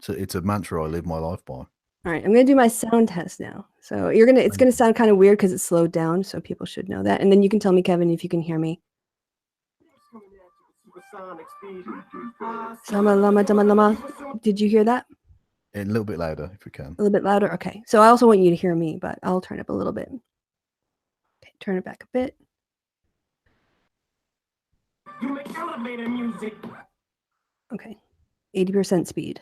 It's a mantra I live my life by. All right, I'm going to do my sound test now. So it's going to sound kind of weird because it's slowed down. So people should know that. And then you can tell me, Kevin, if you can hear me. Sama lama dama lama. Did you hear that? A little bit louder, if we can. A little bit louder? Okay. So I also want you to hear me, but I'll turn it up a little bit. Okay, turn it back a bit. Okay. 80% speed.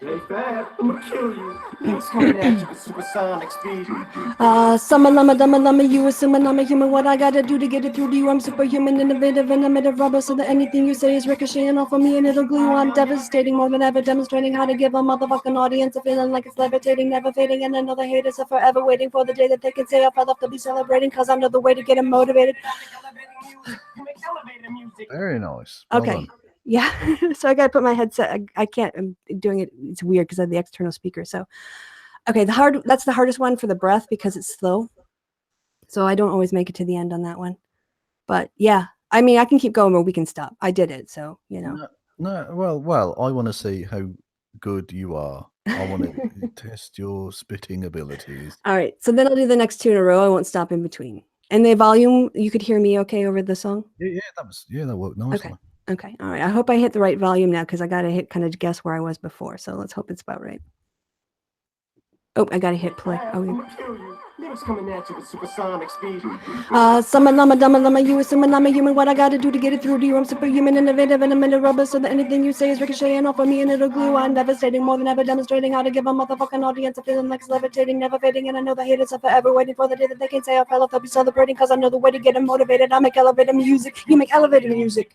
Summa lama dama lama, you assuming I'm a human. What I gotta do to get it through to you? I'm superhuman, innovative, and I'm a rubber, so that anything you say is ricocheting off of me and it'll glue. I'm devastating more than ever, demonstrating how to give a motherfucking audience a feeling like it's levitating, never fading, and another haters are forever waiting for the day that they can say I fell off to be celebrating, cause I know the way to get them motivated. Very nice. Well Okay. done. Yeah. So I got to put my headset. I can't, I'm doing it. It's weird because I have the external speaker. So, okay. That's the hardest one for the breath because it's slow. So I don't always make it to the end on that one, but yeah, I mean, I can keep going or we can stop. I did it. So, No, well, I want to see how good you are. I want to test your spitting abilities. All right. So then I'll do the next two in a row. I won't stop in between. And the volume, you could hear me okay over the song? Yeah, that worked nicely. Okay. All right. I hope I hit the right volume now because I got to kind of guess where I was before. So let's hope it's about right. Oh, I got to hit play. Summa lama dama lama, you assuming I'm a human. What I got to do to get it through to you? I'm superhuman, innovative, and I'm in a rubber, so that anything you say is ricocheting off of me and it'll glue. I'm devastating more than ever, demonstrating how to give a motherfucking audience a feeling like it's levitating, never fading, and I know the haters are forever waiting for the day that they can say I fell off. They'll be celebrating because I know the way to get them motivated. I make elevator music. You make elevator music.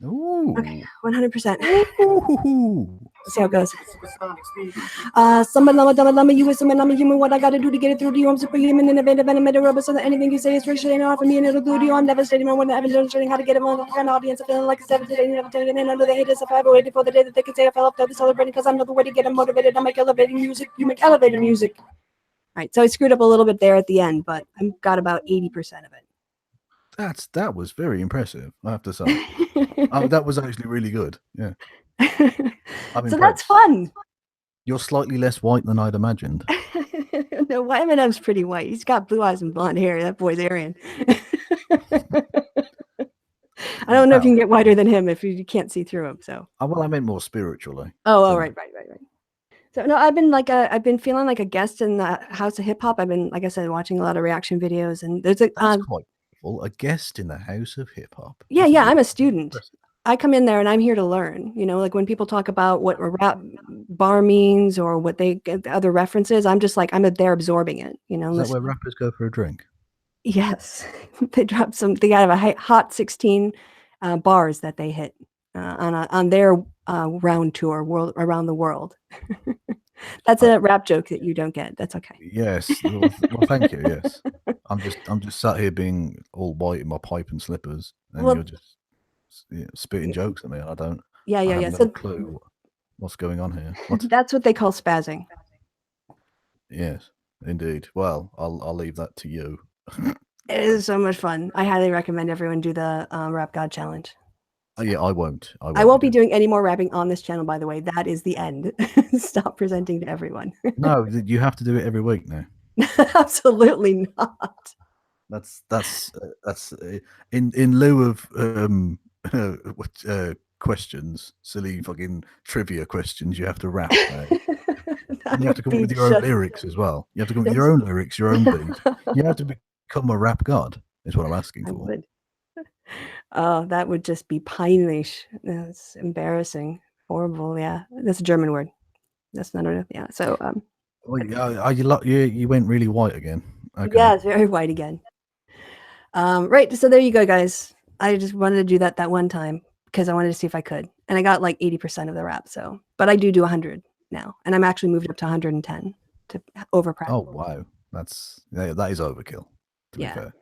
Ooh. Okay, 100%. Ooh. Let's see how it goes. Summa lama dama lama, you assuming I'm a human. What I gotta do to get it through to you? I'm superhuman, innovative, and I'm a rubber, so that anything you say is ricocheting off of me and it'll glue to you. I'm devastating more than ever, demonstrating how to get a motherfucking audience a feeling like it's devastating, and I know the haters are forever waiting for the day that they can say I fell off. They'll be celebrating because I know the way to get them motivated. I make elevating music. You make elevator music. All right, so I screwed up a little bit there at the end, but I've got about 80% of it. That was very impressive, I have to say. That was actually really good. Yeah. So that's fun. You're slightly less white than I'd imagined. No, Eminem's pretty white. He's got blue eyes and blonde hair. That boy's Aryan. I don't know if you can get whiter than him if you can't see through him. So. Well, I meant more spiritually. Oh, right. So no, I've been feeling like a guest in the House of Hip Hop. I've been, like I said, watching a lot of reaction videos, and there's That's quite cool. A guest in the House of Hip Hop. Yeah, I'm a student. I come in there and I'm here to learn. Like when people talk about what a rap bar means or what they get other references, I'm just like I'm there absorbing it. Is that where rappers go for a drink? Yes, they drop some. They got a hot 16 bars that they hit on their round tour around the world. That's a rap joke that you don't get. That's okay. Yes. Well, thank you. Yes. I'm just sat here being all white in my pipe and slippers, and you're just spitting jokes at me. I don't. Yeah. I have no clue what's going on here. That's what they call spazzing. Yes, indeed. Well, I'll leave that to you. It is so much fun. I highly recommend everyone do the Rap God Challenge. Yeah, I won't. I won't be doing any more rapping on this channel, by the way. That is the end. Stop presenting to everyone. No, you have to do it every week now. Absolutely not. That's in lieu of questions, silly fucking trivia questions. You have to rap. And you have to come up with your own lyrics as well. You have to come up with your own lyrics, your own beat. You have to become a rap god. Is what I'm asking for. Oh, that would just be peinlich. That's embarrassing, horrible. Yeah, that's a German word. That's not enough. Yeah. So you went really white again. Okay. Yeah, it's very white again. Right. So there you go, guys. I just wanted to do that one time because I wanted to see if I could, and I got like 80% of the rap. So, but I do 100 now, and I'm actually moved up to 110 to over practice. Oh wow, that is overkill. To be fair.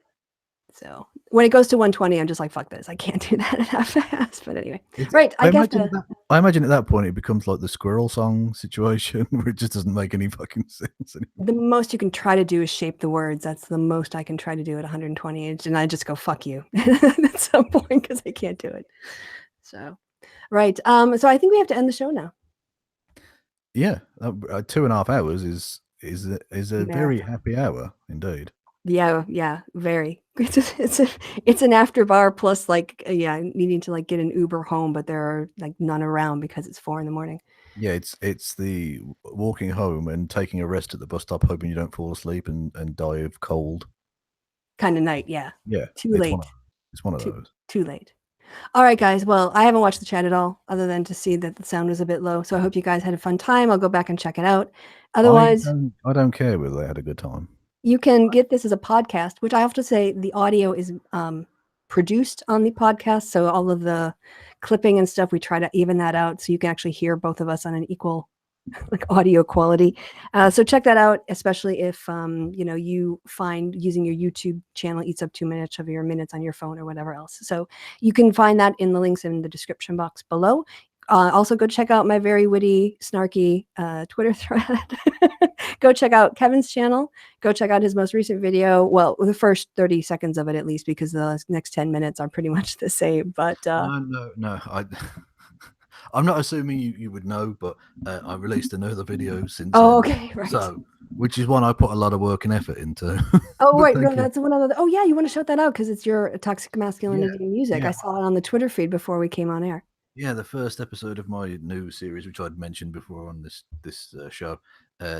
So when it goes to 120, I'm just like, fuck this. I can't do that half fast. But anyway, right. I imagine at that point it becomes like the squirrel song situation where it just doesn't make any fucking sense anymore. The most you can try to do is shape the words. That's the most I can try to do at 120. And I just go, fuck you at some point because I can't do it. So, right. So I think we have to end the show now. Yeah. 2.5 hours is a very happy hour indeed. Yeah, very. It's an after bar plus needing to like get an Uber home, but there are like none around because it's 4 a.m. Yeah, it's the walking home and taking a rest at the bus stop, hoping you don't fall asleep and die of cold kind of night. Yeah. Too late. It's one of those. Too late. All right, guys. Well, I haven't watched the chat at all, other than to see that the sound was a bit low. So I hope you guys had a fun time. I'll go back and check it out. Otherwise, I don't care whether they had a good time. You can get this as a podcast, which I have to say the audio is produced on the podcast. So all of the clipping and stuff, we try to even that out so you can actually hear both of us on an equal like audio quality. So check that out, especially if you find using your YouTube channel eats up too much of your minutes on your phone or whatever else. So you can find that in the links in the description box below. Also, go check out my very witty, snarky Twitter thread. Go check out Kevin's channel. Go check out his most recent video. Well, the first 30 seconds of it, at least, because the next 10 minutes are pretty much the same. But no. I'm not assuming you would know, but I released another video since. Oh, okay, right. So, which is one I put a lot of work and effort into. Oh, right. No, that's one of the. Oh, yeah. You want to shout that out because it's your toxic masculinity music. Yeah. I saw it on the Twitter feed before we came on air. Yeah, the first episode of my new series, which I'd mentioned before on this show,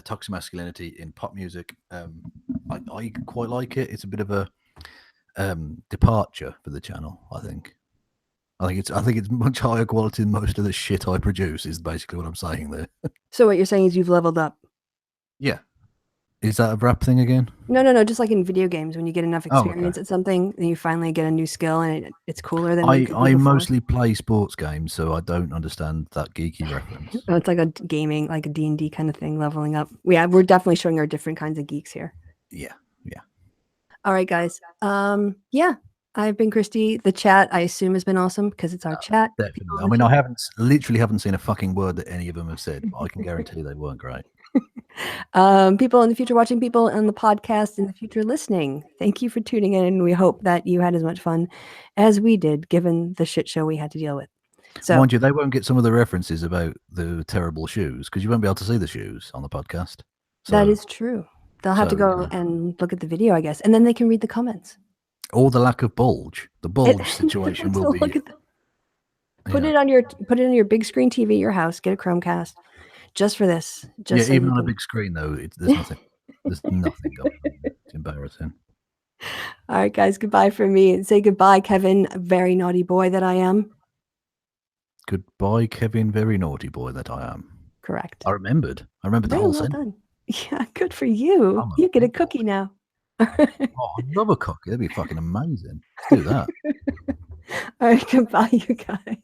toxic masculinity in pop music. I quite like it. It's a bit of a departure for the channel. I think it's much higher quality than most of the shit I produce. Is basically what I'm saying there. So what you're saying is you've leveled up. Yeah. Is that a rap thing again? No. Just like in video games, when you get enough experience at something, then you finally get a new skill, and it's cooler than I mostly play sports games, so I don't understand that geeky reference. Oh, it's like a gaming, like a D&D kind of thing, leveling up. Yeah, we're definitely showing our different kinds of geeks here. Yeah. All right, guys. Yeah, I've been Kristi. The chat, I assume, has been awesome because it's our chat. Definitely. I mean, I literally haven't seen a fucking word that any of them have said, but I can guarantee they weren't great. People in the future watching, people on the podcast in the future listening, thank you for tuning in. We hope that you had as much fun as we did, given the shit show we had to deal with. So, mind you, they won't get some of the references about the terrible shoes because you won't be able to see the shoes on the podcast. So, that is true. They'll have to go and look at the video, I guess, and then they can read the comments. Or the lack of bulge. The bulge situation will be. Put it on your big screen TV at your house. Get a Chromecast. Just for this. So even on a big screen, though, there's nothing. There's nothing going on. It's embarrassing. All right, guys. Goodbye from me. And say goodbye, Kevin, very naughty boy that I am. Goodbye, Kevin, very naughty boy that I am. Correct. I remembered the whole sentence. Done. Yeah, good for you. You get a cookie now. Oh, I love a cookie. That'd be fucking amazing. Let's do that. All right, goodbye, you guys.